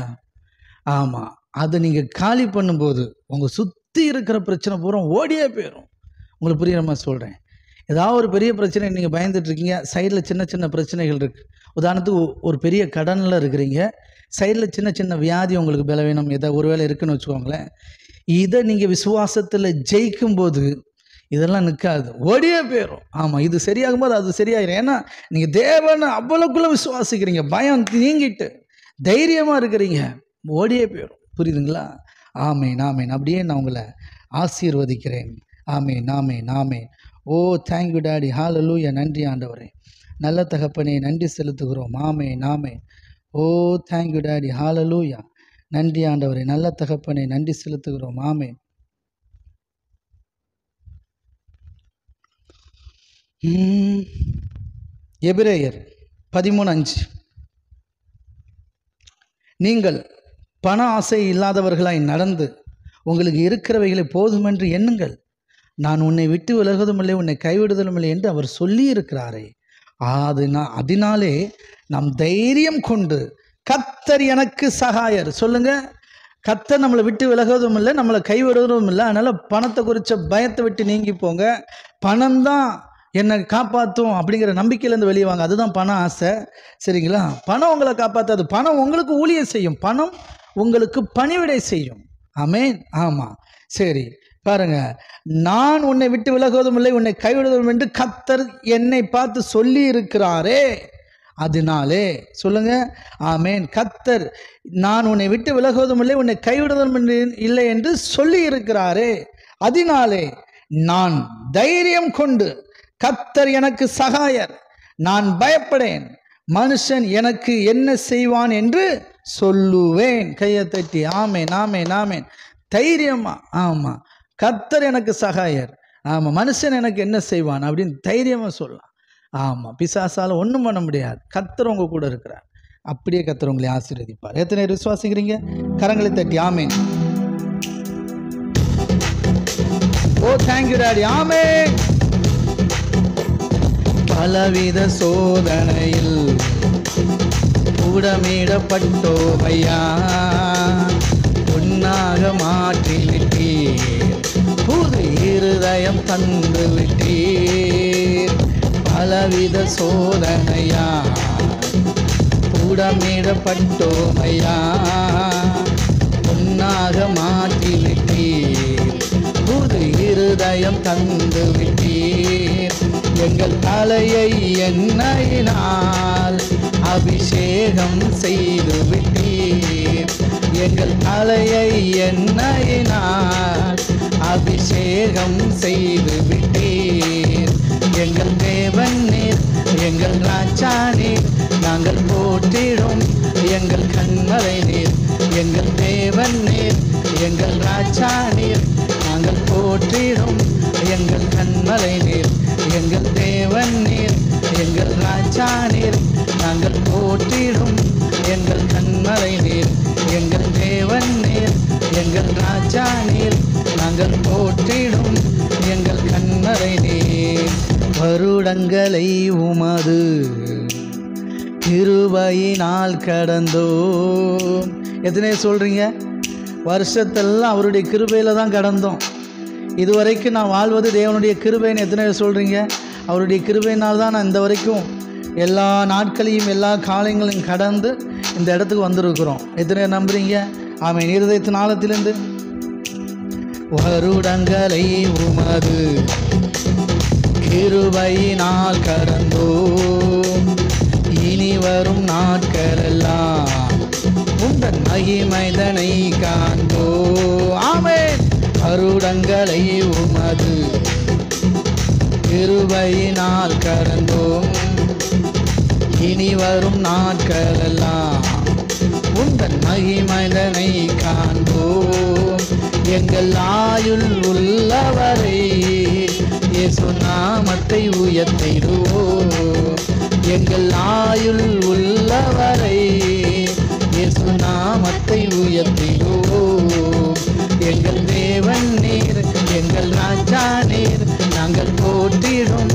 ஆமாம், அதை நீங்கள் காலி பண்ணும்போது உங்கள் சுற்றி இருக்கிற பிரச்சனை பூரா ஓடியே போயிடும். உங்களுக்கு புரியுற மாதிரி சொல்கிறேன். ஏதாவது ஒரு பெரிய பிரச்சனை நீங்கள் பயந்துட்டுருக்கீங்க, சைடில் சின்ன சின்ன பிரச்சனைகள் இருக்குது. உதாரணத்துக்கு ஒரு பெரிய கடனில் இருக்கிறீங்க, சைடில் சின்ன சின்ன வியாதி உங்களுக்கு பலவீனம் ஏதாவது ஒரு வேளை இருக்குன்னு வச்சுக்கோங்களேன். இதை நீங்கள் விசுவாசத்தில் ஜெயிக்கும்போது இதெல்லாம் நிற்காது, ஓடியே போயிடும். ஆமாம், இது சரியாகும் போது அது சரியாயிடும். ஏன்னா நீங்கள் தேவனை அவ்வளோக்குள்ளே விசுவாசிக்கிறீங்க, பயம் நீங்கிட்டு தைரியமாக இருக்கிறீங்க, ஓடியே போயிடும். புரியுதுங்களா? ஆமேன், ஆமேன். அப்படியே நான் உங்களை ஆசீர்வதிக்கிறேன். ஆமேன், ஆமேன், ஆமேன். ஓ தேங்க்யூ டாடி. ஹல்லேலூயா. நன்றி ஆண்டவரே, நல்ல தகப்பனே, நன்றி செலுத்துகிறோம். ஆமேன், ஆமேன். ஓ தேங்க்யூ டாடி. ஹல்லேலூயா. நன்றி ஆண்டவரே, நல்ல தகப்பனே, நன்றி செலுத்துகிறோம். ஆமேன். எபிரேயர் 13:5. நீங்கள் பண ஆசை இல்லாதவர்களாய் நடந்து உங்களுக்கு இருக்கிறவைகளை போதுமென்று எண்ணுங்கள். நான் உன்னை விட்டு விலகுவதும் இல்லை, உன்னை கைவிடுதலும் இல்லை என்று அவர் சொல்லி இருக்கிறாரே. அதனாலே நாம் தைரியம் கொண்டு கர்த்தர் எனக்கு சகாயர். சொல்லுங்க. கர்த்தர் நம்மளை விட்டு விலகுவதும் இல்லை, நம்மளை கைவிடுவதும் இல்லை. அதனால் பணத்தை குறித்த பயத்தை விட்டு நீங்கி போங்க. பணம் தான் என்னை காப்பாற்றும் அப்படிங்கிற நம்பிக்கையிலேருந்து வெளியே வாங்க. அதுதான் பண ஆசை. சரிங்களா? பணம் உங்களை காப்பாற்றாது. பணம் உங்களுக்கு ஊழியம் செய்யும், பணம் உங்களுக்கு பணிவிடை செய்யும். ஆமேன். ஆமாம். சரி, பாருங்க, நான் உன்னை விட்டு விலகுவதும் இல்லை, உன்னை கைவிடுவதும் என்று கர்த்தர் என்னை பார்த்து சொல்லி இருக்கிறாரே, அதனாலே சொல்லுங்க ஆமேன். கர்த்தர் நான் உன்னை விட்டு விலகுவதும் இல்லை, உன்னை கைவிடுவதும் இல்லை என்று சொல்லி இருக்கிறாரே, அதனாலே நான் தைரியம் கொண்டு கர்த்தர் எனக்கு சகாயர், நான் பயப்படேன், மனுஷன் எனக்கு என்ன செய்வான் என்று சொல்லுவேன். கையை தட்டி ஆமேன் ஆமேன் ஆமேன். தைரியமா, ஆமா, கர்த்தர் எனக்கு சகாயர், ஆமா, மனுஷன் எனக்கு என்ன செய்வான் அப்படின்னு தைரியமா சொல்லலாம். ஆமா, பிசாசால ஒன்றும் பண்ண முடியாது, கர்த்தர் உங்க கூட இருக்கிறார். அப்படியே கர்த்தர் உங்களை ஆசீர்வதிப்பார். எத்தனை விசுவாசிக்கிறீங்க? கரங்களை தட்டி ஆமேன். ஓ தேங்க்யூ டாடி, ஆமேன். பலவித சோதனையில் கூடமிடப்பட்டோ ஐயா, பொன்னாக மாற்றி விட்டீர், புது இருதயம் தந்து விட்டீர். பலவித சோதனையா கூடமிடப்பட்டோ ஐயா, பொன்னாக மாற்றி விட்டீர், புது இருதயம் தந்து விட்டீர். எங்கள் தலையை எண்ணெயினால் அபிஷேகம் செய்து விட்டீர், எங்கள் தலையை எண்ணெயினால் அபிஷேகம் செய்து விட்டீர். எங்கள் தேவன் நீர், எங்கள் ராஜா நீர், நாங்கள் போற்றிடும் எங்கள் கண்மலை நீர். எங்கள் தேவன் நீர், எங்கள் ராஜா நீர், நாங்கள் போற்றிடும் எங்கள் கண்மலை நீர். எங்கள் தேவன் நீர், எங்கள் ராஜா நீர், நாங்கள் போற்றிடும் எங்கள் கண்மலை நீர். எங்கள் தேவன் நீர், எங்கள் ராஜா நீர், நாங்கள் போற்றிடும் எங்கள் கண்மலை நீர். வருடங்களை உமது கிருபையினால் கடந்தோம். எத்தனை சொல்றீங்க? வருஷத்தெல்லாம் அவருடைய கிருபையில தான் கடந்தோம். இதுவரைக்கும் நான் வாழ்வது தேவனுடைய கிருபைன்னு எத்தனை சொல்கிறீங்க? அவருடைய கிருபையினால் தான் நான் இந்த வரைக்கும் எல்லா நாட்களையும் எல்லா காலங்களையும் கடந்து இந்த இடத்துக்கு வந்திருக்கிறோம். எத்தனை நம்புறீங்க? ஆமென். இருதயத்தின் ஆழத்திலிருந்து வருடங்களை உமது கிருபையினால் கடந்தோம், இனி வரும் நாட்களெல்லாம் உந்தன் மகிமைதனை காண்போ. ஆமென். வருடங்களை உமது கிருபையினால் கடந்தோம், இனி வரும் நாட்களெல்லாம் உந்தன் மகிமைதனை காண்போம். எங்கள் ஆயுள் உள்ளவரை இயேசு நாமத்தை உயர்த்திடுவோம். எங்கள் ஆயுள் உள்ளவரை இயேசு நாமத்தை உயர்த்திடுவோம். எங்கள் தேவன் நீர், எங்கள் ராஜா நீர், நாங்கள் போற்றிடும்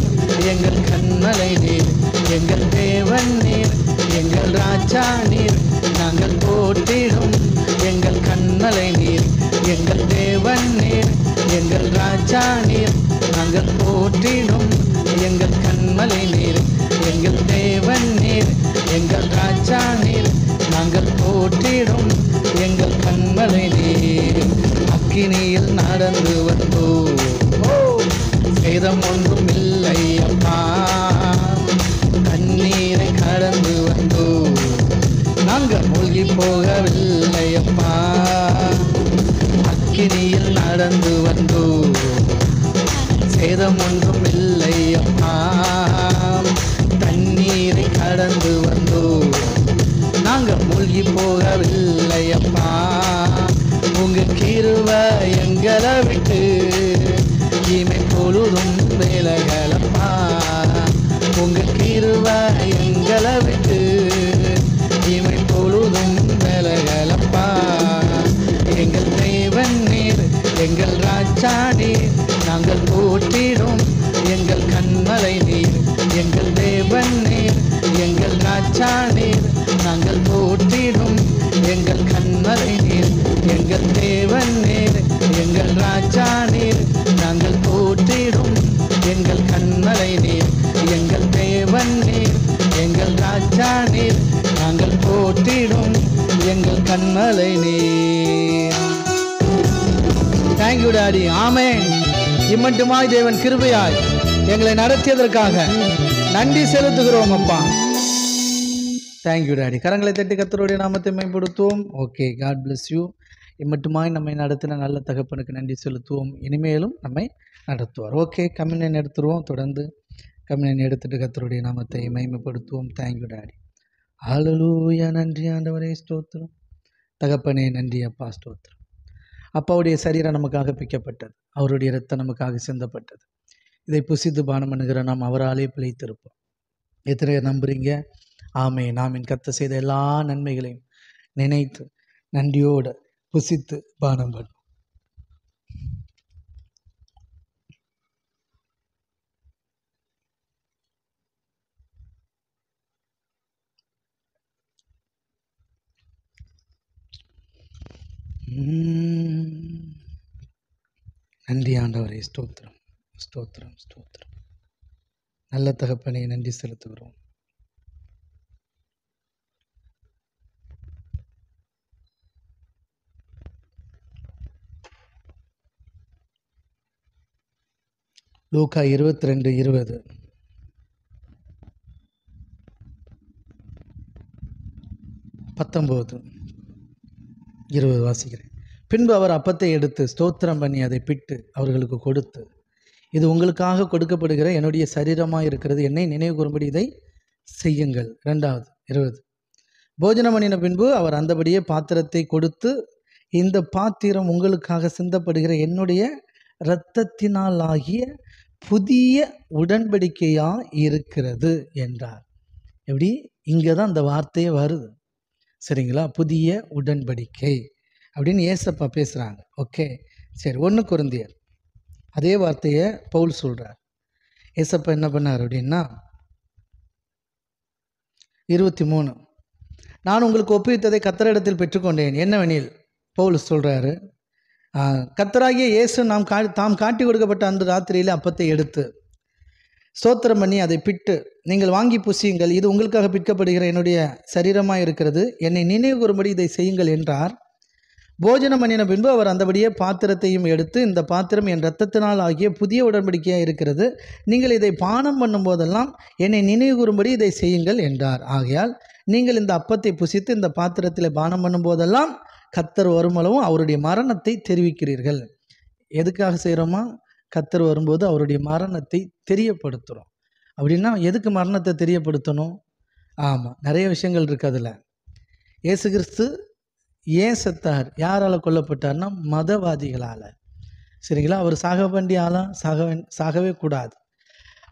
எங்கள் கண்மலை நீர். எங்கள் தேவன் நீர், எங்கள் ராஜா நீர், நாங்கள் போற்றிடும் எங்கள் கண்மலை நீர். எங்கள் தேவன் நீர், எங்கள் ராஜா நீர், நாங்கள் போற்றிடும் எங்கள் கண்மலை நீர். எங்கள் தேவன் நீர், எங்கள் ராஜா நீர், நாங்கள் போற்றிடும் எங்கள் கண்மலை நீர். அக்கினியில் நடந்து வந்தோம், சேதம் ஒன்றும் இல்லை அப்பா. தண்ணீரை கடந்து வந்தோம், நாங்கள் மூழ்கி போகவில்லை அப்பா. அக்கினியில் நடந்து வந்தோம், சேதம் ஒன்றும் இல்லை அப்பா. தண்ணீரை கடந்து வந்தோம், நாங்கள் மூழ்கி போகவில்லை அப்பா. உங்க கிருபை எங்களை விட்டு இமை பொழுதும் விலகலப்பா. உங்க கிருபை எங்களை விட்டு இமை பொழுதும் விலகலப்பா. எங்கள் தேவன் நீர், எங்கள் ராஜா நீர், நாங்கள் போற்றிடும் எங்கள் கண்மலை நீர். எங்கள் தேவன் நீர், எங்கள் ராஜா நீர், நாங்கள் போற்றிடும் எங்கள் கண்மலை நீர். எங்கள் தேவன் நீர், எங்கள் ராஜா நீர், நாங்கள் போற்றிடும் எங்கள் கண்மலை நீர். எங்கள் தேவன் நீர், எங்கள் ராஜா நீர், நாங்கள் போற்றிடும் எங்கள் கண்மலை நீர். Thank you daddy. ஆமென். இம்மட்டுமாய் தேவன் கிருபையாய் எங்களை நடத்தியதற்காக நன்றி செலுத்துகிறோம் அப்பா. Thank you daddy. கரங்களை தட்டி கர்த்தருடைய நாமத்தை மேம்படுத்துவோம். Okay, God bless you. இம்மட்டுமாய் நம்மை நடத்தின நல்ல தகப்பனுக்கு நன்றி செலுத்துவோம். இனிமேலும் நம்மை நடத்துவார். ஓகே, கம்யூனியன் எடுத்துருவோம். தொடர்ந்து கம்யூனியன் எடுத்துட்டு கர்த்தருடைய நாமத்தை மகிமைப்படுத்துவோம். Thank you daddy. ஹல்லேலூயா. நன்றி ஆண்டவரே, ஸ்தோத்திரம். தகப்பனே நன்றி அப்பா, ஸ்தோத்திரம். அப்பாவுடைய சரீரம் நமக்காக பிக்கப்பட்டது, அவருடைய இரத்தம் நமக்காக சிந்தப்பட்டது. இதை புசித்து பானம் பண்ணுகிற நாம் அவராலே பிழைத்திருப்போம். எத்தனை பேர் நம்புறீங்க? ஆமென். ஆமென். கர்த்தர் செய்த எல்லா நன்மைகளையும் நினைத்து நன்றியோடு புசித்து பானம் பண்ணும். நன்றி ஆண்டவரே, ஸ்தோத்திரம், ஸ்தோத்திரம், ஸ்தோத்திரம். நல்ல தகப்பனை நன்றி செலுத்துகிறோம். லூக்கா 22:20. பத்தொன்பது 20 வாசிக்கிறேன். பின்பு அவர் அப்பத்தை எடுத்து ஸ்தோத்திரம் பண்ணி அதை பிட்டு அவர்களுக்கு கொடுத்து, இது உங்களுக்காக கொடுக்கப்படுகிற என்னுடைய சரீரமாக இருக்கிறது, என்னை நினைவு கூறும்படி இதை செய்யுங்கள். 2:20. போஜனம் பண்ணின பின்பு அவர் அந்தபடியே பாத்திரத்தை கொடுத்து, இந்த பாத்திரம் உங்களுக்காக சிந்தப்படுகிற என்னுடைய இரத்தத்தினால் ஆகிய புதிய உடன்படிக்கையா இருக்கிறது என்றார். எப்படி? இங்கே தான் அந்த வார்த்தையே வருது, சரிங்களா? புதிய உடன்படிக்கை அப்படின்னு ஏசப்பா பேசுகிறாங்க. ஓகே, சரி. 1 கொரிந்தியர் அதே வார்த்தையை பவுல் சொல்கிறார். ஏசப்பா என்ன பண்ணார் அப்படின்னா 23, நான் உங்களுக்கு ஒப்புவித்ததை கர்த்தரிடத்தில் பெற்றுக்கொண்டேன். என்னவெனில், பவுல் சொல்கிறாரு, கர்த்தராகிய இயேசு தாம் காட்டி கொடுக்கப்பட்ட அந்த ராத்திரியில் அப்பத்தை எடுத்து ஸ்தோத்திரம் பண்ணி அதை பிட்டு, நீங்கள் வாங்கி புசியுங்கள், இது உங்களுக்காக பிற்கப்படுகிற என்னுடைய சரீரமாக இருக்கிறது, என்னை நினைவு கூறும்படி இதை செய்யுங்கள் என்றார். போஜனம் பண்ணின பின்பு அவர் அந்தபடியே பாத்திரத்தையும் எடுத்து, இந்த பாத்திரம் என் இரத்தத்தினால் ஆகிய புதிய உடன்படிக்கையாக இருக்கிறது, நீங்கள் இதை பானம் பண்ணும் போதெல்லாம் என்னை நினைவு கூறும்படி இதை செய்யுங்கள் என்றார். ஆகையால் நீங்கள் இந்த அப்பத்தை புசித்து இந்த பாத்திரத்தில் பானம் பண்ணும் போதெல்லாம் கர்த்தர் வருமளவும் அவருடைய மரணத்தை தெரிவிக்கிறீர்கள். எதுக்காக செய்கிறோமா? கர்த்தர் வரும்போது அவருடைய மரணத்தை தெரியப்படுத்துகிறோம். அப்படின்னா எதுக்கு மரணத்தை தெரியப்படுத்தணும்? ஆமாம், நிறைய விஷயங்கள் இருக்குது அதில். இயேசு கிறிஸ்து ஏன் செத்தார்? யாரால் கொல்லப்பட்டார்னா மதவாதிகளால், சரிங்களா? அவர் சாக வேண்டிய ஆளாக சாகவே கூடாது.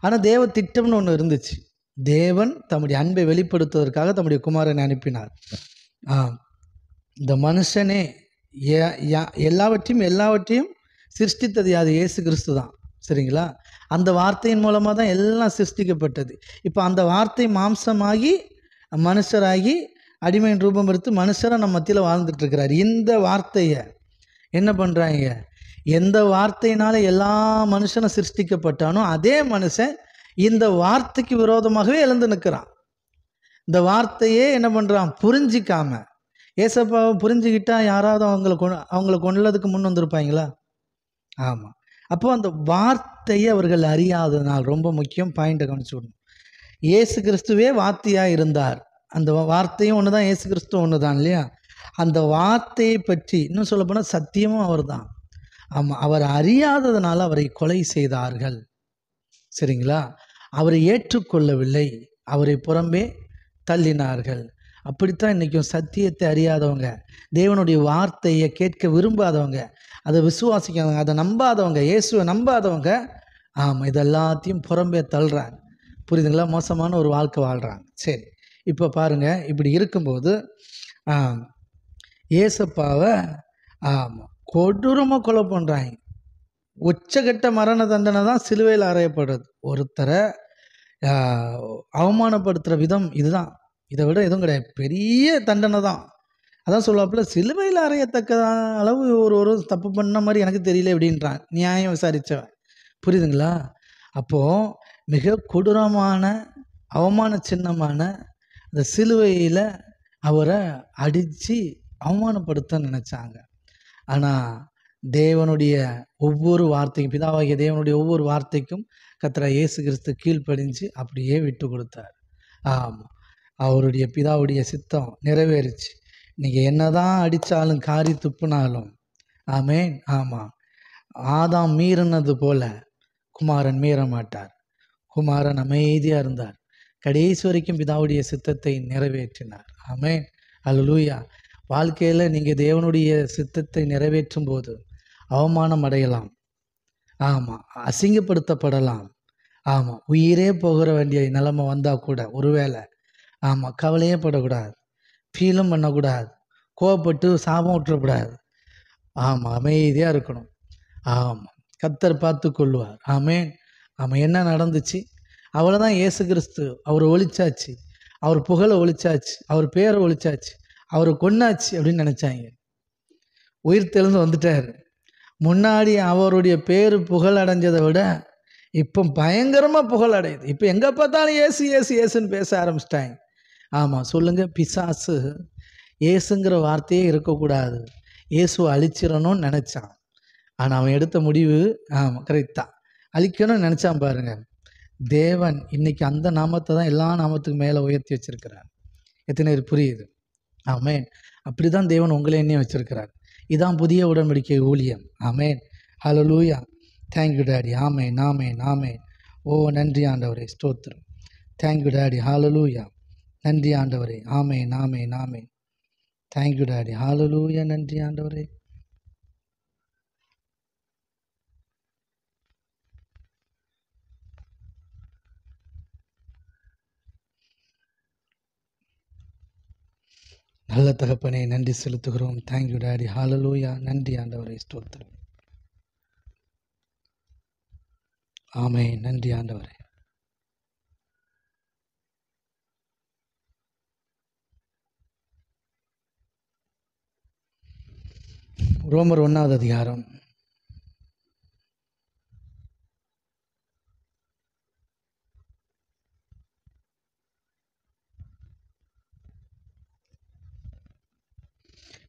ஆனால் தேவ திட்டம்னு ஒன்று இருந்துச்சு. தேவன் தம்முடைய அன்பை வெளிப்படுத்துவதற்காக தம்முடைய குமாரனை அனுப்பினார். இந்த மனுஷனே எல்லாவற்றையும் சிருஷ்டித்தது யார்? இயேசு கிறிஸ்து தான், சரிங்களா? அந்த வார்த்தையின் மூலமாக தான் எல்லாம் சிருஷ்டிக்கப்பட்டது. இப்போ அந்த வார்த்தை மாம்சமாகி மனுஷராகி அடிமையின் ரூபம் எடுத்து மனுஷராக நம்ம மத்தியில் வாழ்ந்துட்டுருக்கிறார். இந்த வார்த்தையை என்ன பண்ணுறாங்க? எந்த வார்த்தையினால எல்லா மனுஷனும் சிருஷ்டிக்கப்பட்டானோ அதே மனுஷன் இந்த வார்த்தைக்கு விரோதமாகவே எழுந்து நிற்கிறான். இந்த வார்த்தையே என்ன பண்ணுறான்? புரிஞ்சிக்காம. ஏசப்பாவை புரிஞ்சுக்கிட்டா யாராவது அவங்களை கொல்லதுக்கு முன் வந்திருப்பாங்களா? ஆமாம். அப்போ அந்த வார்த்தையை அவர்கள் அறியாதனால், ரொம்ப முக்கியம், பாயிண்ட்டை கவனிச்சு விடணும். இயேசு கிறிஸ்துவே வார்த்தையாக இருந்தார். அந்த வார்த்தையும் ஒன்று தான், இயேசு கிறிஸ்து ஒன்று தான், இல்லையா? அந்த வார்த்தையை பற்றி இன்னும் சொல்லப்போனால் சத்தியமும் அவர் தான். ஆமாம், அவர் அறியாததுனால அவரை கொலை செய்தார்கள், சரிங்களா? அவரை ஏற்றுக்கொள்ளவில்லை, அவரை புறம்பே தள்ளினார்கள். அப்படித்தான் இன்றைக்கும் சத்தியத்தை அறியாதவங்க, தேவனுடைய வார்த்தையை கேட்க விரும்பாதவங்க, அதை விசுவாசிக்காதவங்க, அதை நம்பாதவங்க, இயேசுவை நம்பாதவங்க, ஆமாம், இது எல்லாத்தையும் புறம்பே தள்ளுறாங்க. புரியுதுங்களா? மோசமான ஒரு வாழ்க்கை வாழ்கிறாங்க. சரி, இப்போ பாருங்கள், இப்படி இருக்கும்போது ஏசப்பாவை ஆமாம் கொடூரமாக கொலை பண்ணுறாங்க. உச்சகட்ட மரண தண்டனை தான் சிலுவையில் அறையப்படுறது. ஒருத்தரை அவமானப்படுத்துகிற விதம் இதுதான், இதை விட எதுவும் கிடையாது. பெரிய தண்டனை தான். அதான் சொல்லுவாப்புல, சிலுவையில் அறையத்தக்க அளவு ஒரு தப்பு பண்ண மாதிரி எனக்கு தெரியல அப்படின்றான் நியாயம் விசாரித்தவன். புரியுதுங்களா? அப்போது மிக கொடூரமான அவமான சின்னமான அந்த சிலுவையில் அவரை அடித்து அவமானப்படுத்த நினச்சாங்க. ஆனால் தேவனுடைய ஒவ்வொரு வார்த்தைக்கும், பிதாவாகிய தேவனுடைய ஒவ்வொரு வார்த்தைக்கும் கர்த்தராகிய இயேசு கிறிஸ்து கீழ்ப்படிஞ்சு அப்படியே விட்டு கொடுத்தார். ஆமாம், அவருடைய பிதாவுடைய சித்தம் நிறைவேறிச்சு. நீங்கள் என்னதான் அடித்தாலும் காரி துப்புனாலும், ஆமேன், ஆமாம், ஆதாம் மீறினது போல குமாரன் மீற மாட்டார். குமாரன் அமைதியாக இருந்தார், கடைசி வரைக்கும் பிதாவுடைய சித்தத்தை நிறைவேற்றினார். ஆமேன், அல்லேலூயா. வாழ்க்கையில் நீங்கள் தேவனுடைய சித்தத்தை நிறைவேற்றும் போது அவமானம் அடையலாம், ஆமாம், அசிங்கப்படுத்தப்படலாம், ஆமாம், உயிரே போகிற வேண்டிய நிலைமை வந்தால் கூட ஒருவேளை, ஆமாம், கவலையே படக்கூடாது, ஃபீலும் பண்ணக்கூடாது, கோவப்பட்டு சாபம் விட்டுறக்கூடாது. ஆமாம், அமைதியாக இருக்கணும். ஆமாம், கர்த்தர் பார்த்து கொள்வார். ஆமேன், ஆமாம். என்ன நடந்துச்சு? அவ்வளோதான். இயேசு கிறிஸ்து அவர் ஒழிச்சாச்சு, அவர் புகழை ஒழிச்சாச்சு, அவர் பேரை ஒழிச்சாச்சு, அவரை கொன்னாச்சு அப்படின்னு நினச்சாங்க. உயிர் தெளிந்து வந்துட்டார். முன்னாடி அவருடைய பேர் புகழ் அடைஞ்சதை விட இப்போ பயங்கரமாக புகழ் அடையுது. இப்போ எங்கே பார்த்தாலும் ஏசு ஏசு ஏசுன்னு பேச ஆரம்பிச்சிட்டாங்க. ஆமாம், சொல்லுங்கள். பிசாசு ஏசுங்கிற வார்த்தையே இருக்கக்கூடாது, இயேசுவை அழிச்சிடணும்னு நினச்சான். ஆனால் அவன் எடுத்த முடிவு ஆமாம் கரெக்டாக அழிக்கணும்னு நினச்சான் பாருங்க. தேவன் இன்னைக்கு அந்த நாமத்தை தான் எல்லா நாமத்துக்கு மேலே உயர்த்தி வச்சிருக்கிறார். எத்தனை பேர் புரியுது? ஆமேன். அப்படி தான் தேவன் உங்களை என்னையும் வச்சிருக்கிறார். இதான் புதிய உடன்படிக்கை ஊழியம். ஆமேன், ஹல்லேலூயா. Thank you daddy. ஆமேன், ஆமேன், ஆமேன். ஓ நன்றி ஆண்டவரே, ஸ்தோத்திரம். Thank you daddy. ஹல்லேலூயா. நன்றி ஆண்டவரே. ஆமேன், ஆமேன், ஆமேன். Thank you daddy. ஹல்லேலூயா. நன்றி ஆண்டவரே. நல்ல தகப்பனே, நன்றி செலுத்துகிறோம். Thank you daddy. ஹல்லேலூயா. நன்றி ஆண்டவரே, ஸ்தோத்திரம். ஆமென். நன்றி ஆண்டவரே. ரோமர் 1வது அதிகாரம்.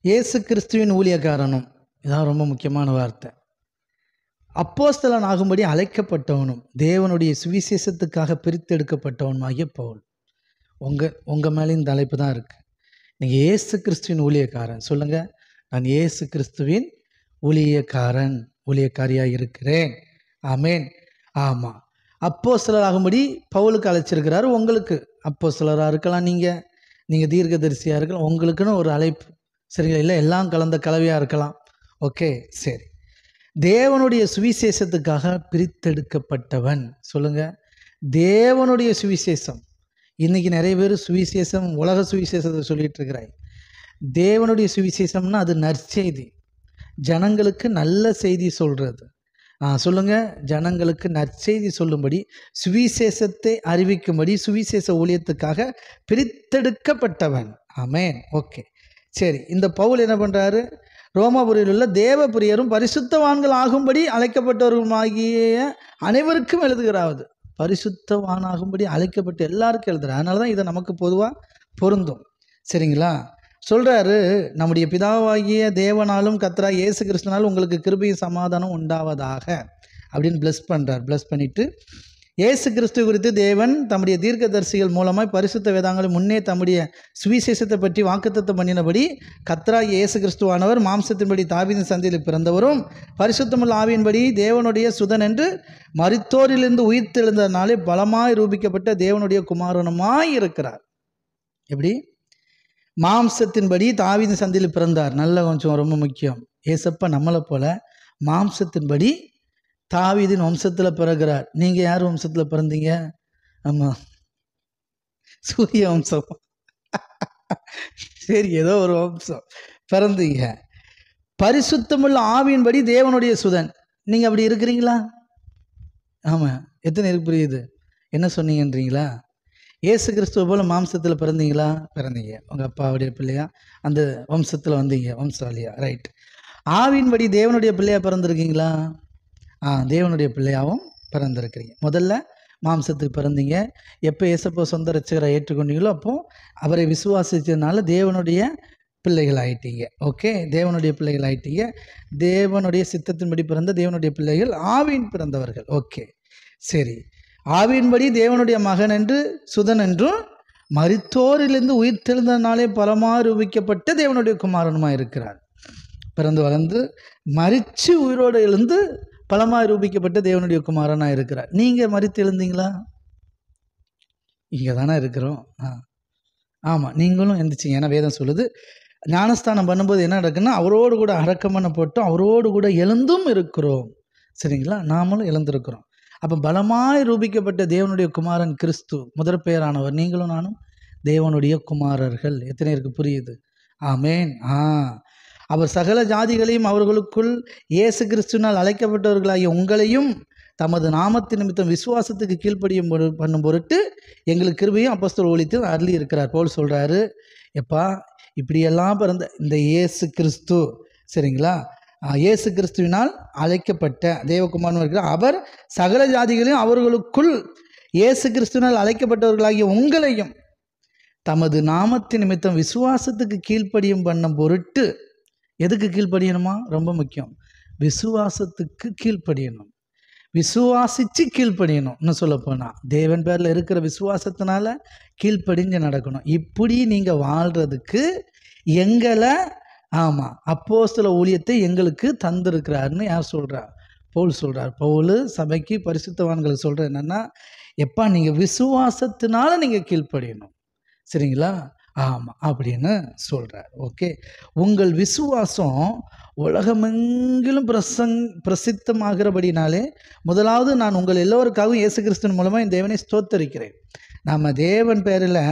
இயேசு கிறிஸ்துவின் ஊழியக்காரனும், இதான் ரொம்ப முக்கியமான வார்த்தை, அப்போஸ்தலன் ஆகும்படி அழைக்கப்பட்டவனும் தேவனுடைய சுவிசேஷத்துக்காக பிரித்தெடுக்கப்பட்டவனுமாகிய பவுல். உங்கள் மேலே இந்த அழைப்பு தான் இருக்குது. நீங்கள் இயேசு கிறிஸ்துவின் ஊழியக்காரன். சொல்லுங்கள், நான் இயேசு கிறிஸ்துவின் ஊழியக்காரன், ஊழியக்காரியாக இருக்கிறேன். ஆமேன். ஆமாம், அப்போஸ்தலர் ஆகும்படி பவுலுக்கு அழைச்சிருக்கிறாரு. உங்களுக்கு அப்போஸ்தலராக இருக்கலாம், நீங்கள் தீர்க்கதரிசியாக இருக்கலாம், உங்களுக்குன்னு ஒரு அழைப்பு. சரிங்களா? இல்லை எல்லாம் கலந்த கலவையாக இருக்கலாம். ஓகே, சரி. தேவனுடைய சுவிசேஷத்துக்காக பிரித்தெடுக்கப்பட்டவன். சொல்லுங்கள், தேவனுடைய சுவிசேஷம். இன்றைக்கி நிறைய பேர் சுவிசேஷம், உலக சுவிசேஷத்தை சொல்லிகிட்டு இருக்கிறாய். தேவனுடைய சுவிசேஷம்னா அது நற்செய்தி, ஜனங்களுக்கு நல்ல செய்தி சொல்கிறது. சொல்லுங்கள், ஜனங்களுக்கு நற்செய்தி சொல்லும்படி, சுவிசேஷத்தை அறிவிக்கும்படி, சுவிசேஷ ஊழியத்துக்காக பிரித்தெடுக்கப்பட்டவன். ஆமேன். ஓகே, சரி. இந்த பவுல் என்ன பண்ணுறாரு? ரோமாபுரியில் உள்ள தேவப்பிரியரும் பரிசுத்தவான்கள் ஆகும்படி அழைக்கப்பட்டவர்களுமாகிய அனைவருக்கும் எழுதுகிறாவது. பரிசுத்தவானாகும்படி அழைக்கப்பட்டு எல்லாருக்கும் எழுதுகிறார். அதனால தான் இதை நமக்கு பொதுவாக பொருந்தும். சரிங்களா? சொல்கிறாரு, நம்முடைய பிதாவாகிய தேவனாலும் கர்த்தராகிய இயேசு கிறிஸ்துவினாலும் உங்களுக்கு கிருபையும் சமாதானம் உண்டாவதாக அப்படின்னு பிளஸ் பண்ணுறார். பிளஸ் பண்ணிவிட்டு, இயேசு கிறிஸ்து குறித்து தேவன் தம்முடைய தீர்க்கதரிசிகள் மூலமாய் பரிசுத்த வேதாங்களை முன்னே தம்முடைய சுவிசேஷத்தை பற்றி வாக்குத்தத்தம் பண்ணினபடி, கர்த்தராகிய இயேசு கிறிஸ்துவானவர் மாம்சத்தின்படி தாவீதின் சந்ததியில் பிறந்தவரும் பரிசுத்தமுள்ள ஆவியின்படி தேவனுடைய சுதன் என்று மரித்தோரிலிருந்து உயிர்த்தெழுந்தனாலே பலமாய் ரூபிக்கப்பட்ட தேவனுடைய குமாரனுமாய் இருக்கிறார். எப்படி? மாம்சத்தின்படி தாவீதின் சந்ததியில் பிறந்தார். நல்ல கொஞ்சம் ரொம்ப முக்கியம். ஏசப்பா நம்மளை போல மாம்சத்தின்படி தாவீதின் வம்சத்தில் பிறகுறார். நீங்கள் யார் வம்சத்தில் பிறந்தீங்க? ஆமாம், சூரிய வம்சம். சரி, ஏதோ ஒரு வம்சம் பிறந்தீங்க. பரிசுத்தமுள்ள ஆவியின்படி தேவனுடைய சுதன். நீங்கள் அப்படி இருக்கிறீங்களா? ஆமாம். எத்தனை இருக்கு புரியுது? என்ன சொன்னீங்கன்றீங்களா? இயேசு கிறிஸ்துவ போல் மாம்சத்தில் பிறந்தீங்களா? பிறந்தீங்க. உங்கள் அப்பாவுடைய பிள்ளையா அந்த வம்சத்தில் வந்தீங்க, வம்சாலியா? ரைட். ஆவியின்படி தேவனுடைய பிள்ளையா பிறந்திருக்கீங்களா? தேவனுடைய பிள்ளையாகவும் பிறந்திருக்கிறீங்க. முதல்ல மாம்சத்துக்கு பிறந்தீங்க. எப்போ இயேசப்பா சொந்த ரட்சகரை ஏற்றுக்கொண்டீங்களோ அப்போ அவரை விசுவாசித்ததுனால தேவனுடைய பிள்ளைகள் ஆயிட்டீங்க. ஓகே, தேவனுடைய பிள்ளைகள் ஆயிட்டீங்க. தேவனுடைய சித்தத்தின்படி பிறந்த தேவனுடைய பிள்ளைகள், ஆவியின் பிறந்தவர்கள். ஓகே, சரி. ஆவியின்படி தேவனுடைய மகன் என்று சுதன் என்றும் மரித்தோரிலிருந்து உயிர் தெழுந்தனாலே பலமாக ரூபிக்கப்பட்ட தேவனுடைய குமாரனுமாக இருக்கிறார். பிறந்து வளர்ந்து மரித்து உயிரோடு எழுந்து பலமாக ரூபிக்கப்பட்ட தேவனுடைய குமாரனாக இருக்கிறார். நீங்கள் மரித்து எழுந்தீங்களா? இங்கே தானே இருக்கிறோம். ஆமாம், நீங்களும் எந்திரிச்சிங்க. ஏன்னா வேதம் சொல்லுது, ஞானஸ்தானம் பண்ணும்போது என்ன நடக்குன்னா, அவரோடு கூட அடக்கம் பண்ணப்பட்டோம், அவரோடு கூட எழுந்தும் இருக்கிறோம். சரிங்களா? நாமளும் எழுந்திருக்கிறோம். அப்போ பலமாய் ரூபிக்கப்பட்ட தேவனுடைய குமாரன் கிறிஸ்து முதற் பெயரானவர். நீங்களும் நானும் தேவனுடைய குமாரர்கள். எத்தனை பேருக்கு புரியுது? ஆமேன். அவர் சகல ஜாதிகளையும் அவர்களுக்குள் இயேசு கிறிஸ்துவினால் அழைக்கப்பட்டவர்களாகிய உங்களையும் தமது நாமத்தின் நிமித்தம் விசுவாசத்துக்கு கீழ்ப்படியும் பண்ணும் பொருட்டு எங்களுக்கு கிருபையும் அப்போஸ்தலர் ஊழியத்தில் அருளி இருக்கிறார். போல் சொல்கிறாரு, எப்பா இப்படியெல்லாம் பிறந்த இந்த இயேசு கிறிஸ்து, சரிங்களா, இயேசு கிறிஸ்துவினால் அழைக்கப்பட்ட தேவகுமாரன் இருக்கிறார். அவர் சகல ஜாதிகளையும் அவர்களுக்குள் இயேசு கிறிஸ்துவினால் அழைக்கப்பட்டவர்களாகிய உங்களையும் தமது நாமத்தின் நிமித்தம் விசுவாசத்துக்கு கீழ்ப்படியும் பண்ணும் பொருட்டு. எதுக்கு கீழ்ப்படியணுமா? ரொம்ப முக்கியம். விசுவாசத்துக்கு கீழ்ப்படியணும். விசுவாசித்து கீழ்ப்படியணும். இன்னும் சொல்ல போனால் தேவன் பேரில் இருக்கிற விசுவாசத்தினால கீழ்ப்படிஞ்சு நடக்கணும். இப்படி நீங்கள் வாழ்கிறதுக்கு எங்களை அப்போஸ்தல ஊழியத்தை எங்களுக்கு தந்திருக்கிறாருன்னு யார் சொல்கிறா? பவுல் சொல்கிறார். பவுல் சபைக்கு பரிசுத்தவான்களுக்கு சொல்கிற என்னென்னா, எப்பா நீங்கள் விசுவாசத்தினால நீங்கள் கீழ்ப்படியணும். சரிங்களா? அப்படின்னு சொல்கிறார். ஓகே, உங்கள் விசுவாசம் உலகமெங்கிலும் பிரசித்தமாகிறபடினாலே முதலாவது நான் உங்கள் எல்லோருக்காகவும் இயேசு கிறிஸ்துவின் மூலமாக இந்த தேவனை ஸ்தோத்தரிக்கிறேன். நம்ம தேவன் பேரில்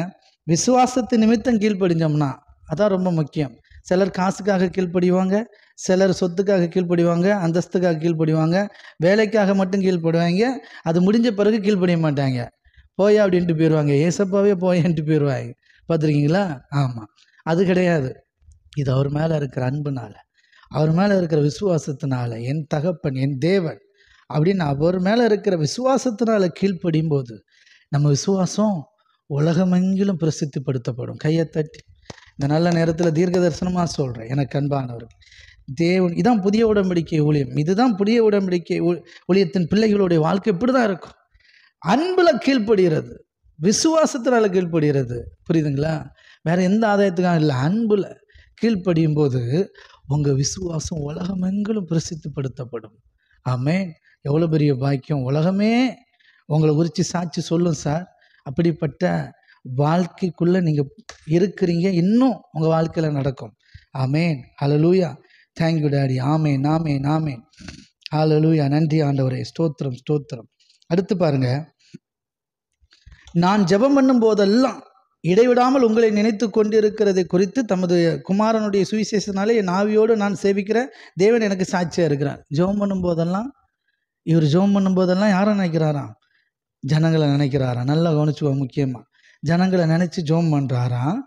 விசுவாசத்து நிமித்தம் கீழ்ப்படிஞ்சோம்னா அதான் ரொம்ப முக்கியம். சிலர் காசுக்காக கீழ்ப்படிவாங்க, சிலர் சொத்துக்காக கீழ்ப்படிவாங்க, அந்தஸ்துக்காக கீழ்ப்படிவாங்க, வேலைக்காக மட்டும் கீழ்ப்படுவாங்க. அது முடிஞ்ச பிறகு கீழ்ப்படிய மாட்டாங்க. போயா அப்படின்ட்டு போயிடுவாங்க. ஏசப்பாவே போயான்ட்டு போயிடுவாங்க. பார்த்துருக்கீங்களா? ஆமாம், அது கிடையாது. இது அவர் மேலே இருக்கிற அன்புனால, அவர் மேலே இருக்கிற விசுவாசத்தினால, என் தகப்பன் என் தேவன் அப்படின்னு அவர் மேலே இருக்கிற விசுவாசத்தினால கீழ்ப்படியும் போது நம்ம விசுவாசம் உலகமெங்கிலும் பிரசித்திப்படுத்தப்படும். கையை தட்டி இந்த நல்ல நேரத்தில் தீர்க்க தரிசனமாக சொல்கிறேன், எனக்கு அன்பானவர்கள், தேவன் இதான் புதிய உடன்படிக்கை ஊழியம். இதுதான் புதிய உடன்படிக்கை ஊழியத்தின் பிள்ளைகளுடைய வாழ்க்கை. இப்படி தான் இருக்கும். அன்பில் கீழ்ப்படுகிறது, விசுவாசத்தினால கீழ்ப்படுகிறது. புரியுதுங்களா? வேறு எந்த ஆதாயத்துக்காக இல்லை. அன்பில் கீழ்ப்படியும் போது உங்கள் விசுவாசம் உலகமெங்கிலும் பிரசித்திப்படுத்தப்படும். ஆமென். எவ்வளோ பெரிய பாக்கியம்! உலகமே உங்களை குறித்து சாட்சி சொல்லும் சார். அப்படிப்பட்ட வாழ்க்கைக்குள்ளே நீங்கள் இருக்கிறீங்க. இன்னும் உங்கள் வாழ்க்கையில் நடக்கும். ஆமென். ஹல்லேலூயா. Thank you daddy. ஆமென், ஆமென், ஆமென். ஹல்லேலூயா. நன்றி ஆண்டவரே. ஸ்தோத்திரம், ஸ்தோத்திரம். அடுத்து பாருங்க, நான் ஜெபம் பண்ணும் போதெல்லாம் இடைவிடாமல் உங்களை நினைத்து கொண்டிருக்கிறதை குறித்து தமது குமாரனுடைய சுவிசேஷனாலே என் ஆவியோடு நான் சேவிக்கிற தேவன் எனக்கு சாட்சியாக இருக்கிறார். ஜெபம் பண்ணும் போதெல்லாம், இவர் ஜெபம் பண்ணும் போதெல்லாம் யாரை நினைக்கிறாராம்? ஜனங்களை நினைக்கிறாராம். நல்லா கவனிச்சுக்கோ. முக்கியமாக ஜனங்களை நினச்சி ஜெபம் பண்ணுறாராம்.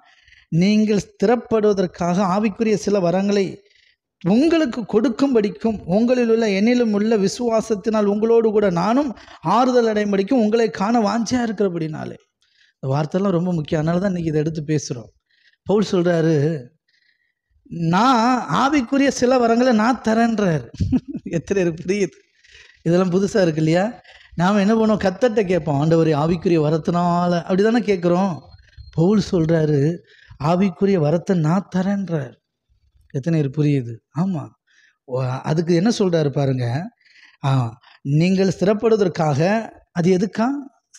நீங்கள் ஸ்திரப்படுவதற்காக ஆவிக்குரிய சில வரங்களை உங்களுக்கு கொடுக்கும்படிக்கும் உங்களில் உள்ள என்னிலும் உள்ள விசுவாசத்தினால் உங்களோடு கூட நானும் ஆறுதல் அடையும்படிக்கும் உங்களை காண வாஞ்சியாக இருக்கிறபடினாலே. இந்த வார்த்தைலாம் ரொம்ப முக்கியம். அதனால தான் இன்றைக்கி இதை எடுத்து பேசுகிறோம். பவுல் சொல்கிறாரு, நான் ஆவிக்குரிய சில வரங்களை நான் தரேன்றார். எத்தனை புரியுது? இதெல்லாம் புதுசாக இருக்கு இல்லையா? நாம் என்ன பண்ணுவோம்? கத்தட்ட கேட்போம், ஆண்டவரே ஆவிக்குரிய வரத்தினால அப்படி தானே கேட்குறோம். பவுல் சொல்கிறாரு, ஆவிக்குரிய வரத்தை நான் தரேன்றார். எத்தனை பேர் புரியுது? ஆமாம். அதுக்கு என்ன சொல்கிறாரு பாருங்க, நீங்கள் ஸ்திரப்படுவதற்காக. அது எதுக்கா?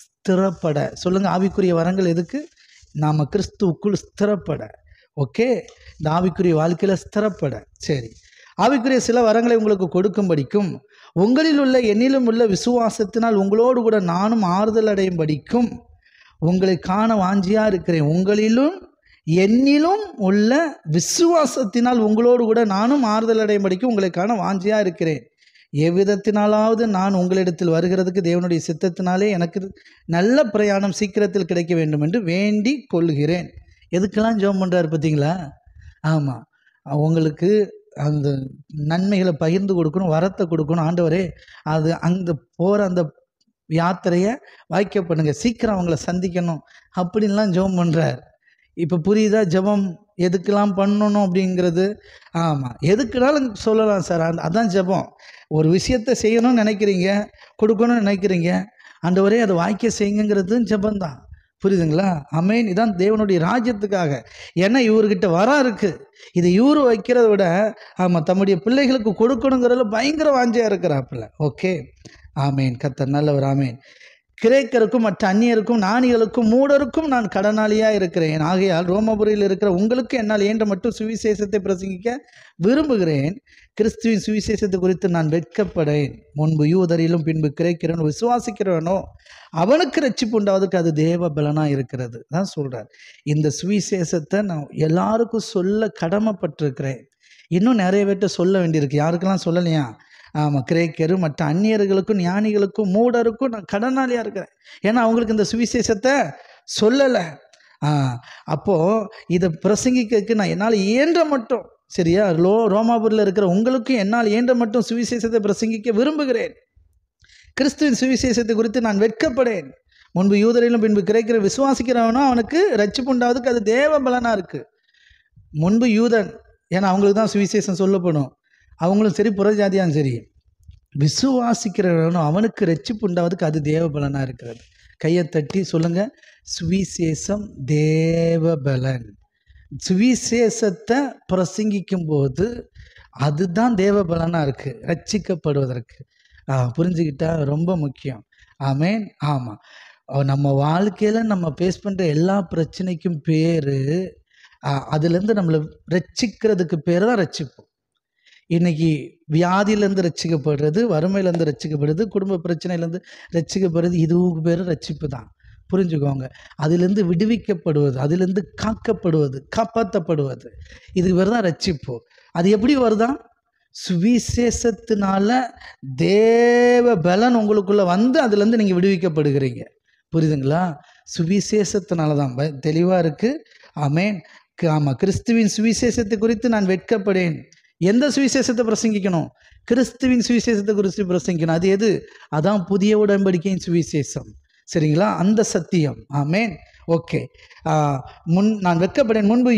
ஸ்திரப்பட. சொல்லுங்கள், ஆவிக்குரிய வரங்கள் எதுக்கு? நாம் கிறிஸ்துவுக்குள் ஸ்திரப்பட. ஓகே, இந்த ஆவிக்குரிய வாழ்க்கையில் ஸ்திரப்பட. சரி, ஆவிக்குரிய சில வரங்களை உங்களுக்கு கொடுக்கும்படிக்கும் உங்களில் உள்ள என்னிலும் உள்ள விசுவாசத்தினால் உங்களோடு கூட நானும் ஆறுதல் அடையும்படிக்கும் உங்களை காண வாஞ்சியாக இருக்கிறேன். உங்களிலும் என்னிலும் உள்ள விசுவாசத்தினால் உங்களோடு கூட நானும் ஆறுதல் அடையும்படிக்கும் உங்களை காண வாஞ்சியாக இருக்கிறேன். எவ்விதத்தினாலாவது நான் உங்களிடத்தில் வருகிறதுக்கு தேவனுடைய சித்தத்தினாலே எனக்கு நல்ல பிரயாணம் சீக்கிரத்தில் கிடைக்க வேண்டும் என்று வேண்டி கொள்கிறேன். எதுக்கெல்லாம் ஜெபம் பண்ணுறாரு பார்த்தீங்களா? ஆமாம், உங்களுக்கு அந்த நன்மைகளை பகிர்ந்து கொடுக்கணும், வரத்தை கொடுக்கணும். ஆண்டவரே, அது அங்கே போகிற அந்த யாத்திரையை வாய்க்க பண்ணுங்க, சீக்கிரம் அவங்கள சந்திக்கணும் அப்படின்லாம் ஜெபம் பண்ணுறார். இப்போ புரியுதா ஜெபம் எதுக்கெல்லாம் பண்ணணும் அப்படிங்கிறது. ஆமாம், எதுக்குனாலும் சொல்லலாம் சார். அதான் ஜெபம். ஒரு விஷயத்தை செய்யணும்னு நினைக்கிறீங்க, கொடுக்கணும்னு நினைக்கிறீங்க, ஆண்டவரே அதை வாய்க்க செய்யுங்கிறது ஜெபந்தான். புரியுதுங்களா? ஆமென். இதான் தேவனுடைய ராஜ்யத்துக்காக. ஏன்னா இவர்கிட்ட வரம் இருக்குது. இது இவரு வைக்கிறத விட ஆமாம் தம்முடைய பிள்ளைகளுக்கு கொடுக்கணுங்கிறதுல பயங்கர வாஞ்சையாக இருக்கிறாப்புல. ஓகே, ஆமேன். கர்த்தர் நல்லவர். ஆமேன். கிரேக்கருக்கும் மற்ற அந்நியருக்கும் ஞானிகளுக்கும் மூடருக்கும் நான் கடனாளியாக இருக்கிறேன். ஆகையால் ரோமபுரியில் இருக்கிற உங்களுக்கு என்னால் இயன்ற மட்டும் சுவிசேஷத்தை பிரசங்கிக்க விரும்புகிறேன். கிறிஸ்துவின் சுவிசேஷத்தை குறித்து நான் வெட்கப்படேன். முன்பு யூதரிலும் பின்பு கிரேக்கிறவன் விசுவாசிக்கிறவனோ அவனுக்கு ரட்சிப்பு உண்டாவதுக்கு அது தேவ பலனாக இருக்கிறது தான் சொல்கிறார். இந்த சுவிசேஷத்தை நான் எல்லாருக்கும் சொல்ல கடமைப்பட்டிருக்கிறேன். இன்னும் நிறைய பேர்ட்ட சொல்ல வேண்டியிருக்கு. யாருக்கெல்லாம் சொல்லலையா? ஆமாம், கிரேக்கரு மற்ற அந்நியர்களுக்கும் ஞானிகளுக்கும் மூடருக்கும் நான் கடனாளியாக இருக்கிறேன். ஏன்னா அவங்களுக்கு இந்த சுவிசேஷத்தை சொல்லலை. அப்போது இதை பிரசங்கிக்கிறதுக்கு நான் என்னால் இயன்ற மட்டும், சரியா, ரோமாபுரியில் இருக்கிற உங்களுக்கும் என்னால் இயன்ற மட்டும் சுவிசேஷத்தை பிரசங்கிக்க விரும்புகிறேன். கிறிஸ்துவின் சுவிசேஷத்தை குறித்து நான் வெட்கப்படேன். முன்பு யூதரிலும் பின்பு கிரேக்கரை விசுவாசிக்கிறவனோ அவனுக்கு ரட்சிப்பு உண்டாவதுக்கு அது தேவ பலனாக இருக்குது. முன்பு யூதன், ஏன்னா அவங்களுக்கு தான் சுவிசேஷம் சொல்லப்படும். அவங்களும் சரி, புறஜாதியாலும் சரி, விசுவாசிக்கிறவனும் அவனுக்கு ரட்சிப்பு உண்டாவதுக்கு அது தேவ பலனாக இருக்கிறது. கையை தட்டி சொல்லுங்கள், சுவிசேஷம் தேவ பலன். சுவிசேஷத்தை பிரசங்கிக்கும் போது அதுதான் தேவ பலனாக இருக்குது ரட்சிக்கப்படுவதற்கு. புரிஞ்சுக்கிட்டா ரொம்ப முக்கியம். ஆமேன். ஆமாம், நம்ம வாழ்க்கையில் நம்ம ஃபேஸ் பண்ணுற எல்லா பிரச்சனைக்கும் பேர், அதுலேருந்து நம்மளை ரட்சிக்கிறதுக்கு பேர் தான் ரட்சிப்பு. இன்றைக்கி வியாதியிலேருந்து ரட்சிக்கப்படுறது, வறுமையிலேருந்து ரட்சிக்கப்படுறது, குடும்ப பிரச்சனையிலேருந்து ரட்சிக்கப்படுறது, இதுவுக்கு பேர் ரட்சிப்பு தான். புரிஞ்சுக்கோங்க. அதிலேருந்து விடுவிக்கப்படுவது, அதிலேருந்து காக்கப்படுவது, காப்பாற்றப்படுவது, இது பேர் தான் ரட்சிப்பு. அது எப்படி வருதான்? சுவிசேஷத்தினால தேவ பலன் உங்களுக்குள்ளே வந்து அதுலேருந்து நீங்கள் விடுவிக்கப்படுகிறீங்க. புரியுதுங்களா? சுவிசேஷத்தினால தான். தெளிவாக இருக்குது. ஆமேன். ஆமாம், கிறிஸ்துவின் சுவிசேஷத்தை குறித்து நான் வெட்கப்படேன். எந்த சுவிசேஷத்தை பிரசங்கிக்கணும்? கிறிஸ்துவின் சுவிசேஷத்தை குறித்து பிரசங்கிக்கணும். அது எது? அதான் புதிய உடன்படிக்கையின் சுவிசேஷம். சரிங்களா? அந்த சத்தியம். ஆமேன். ஓகே. நான் வெட்கப்படேன். முன்பு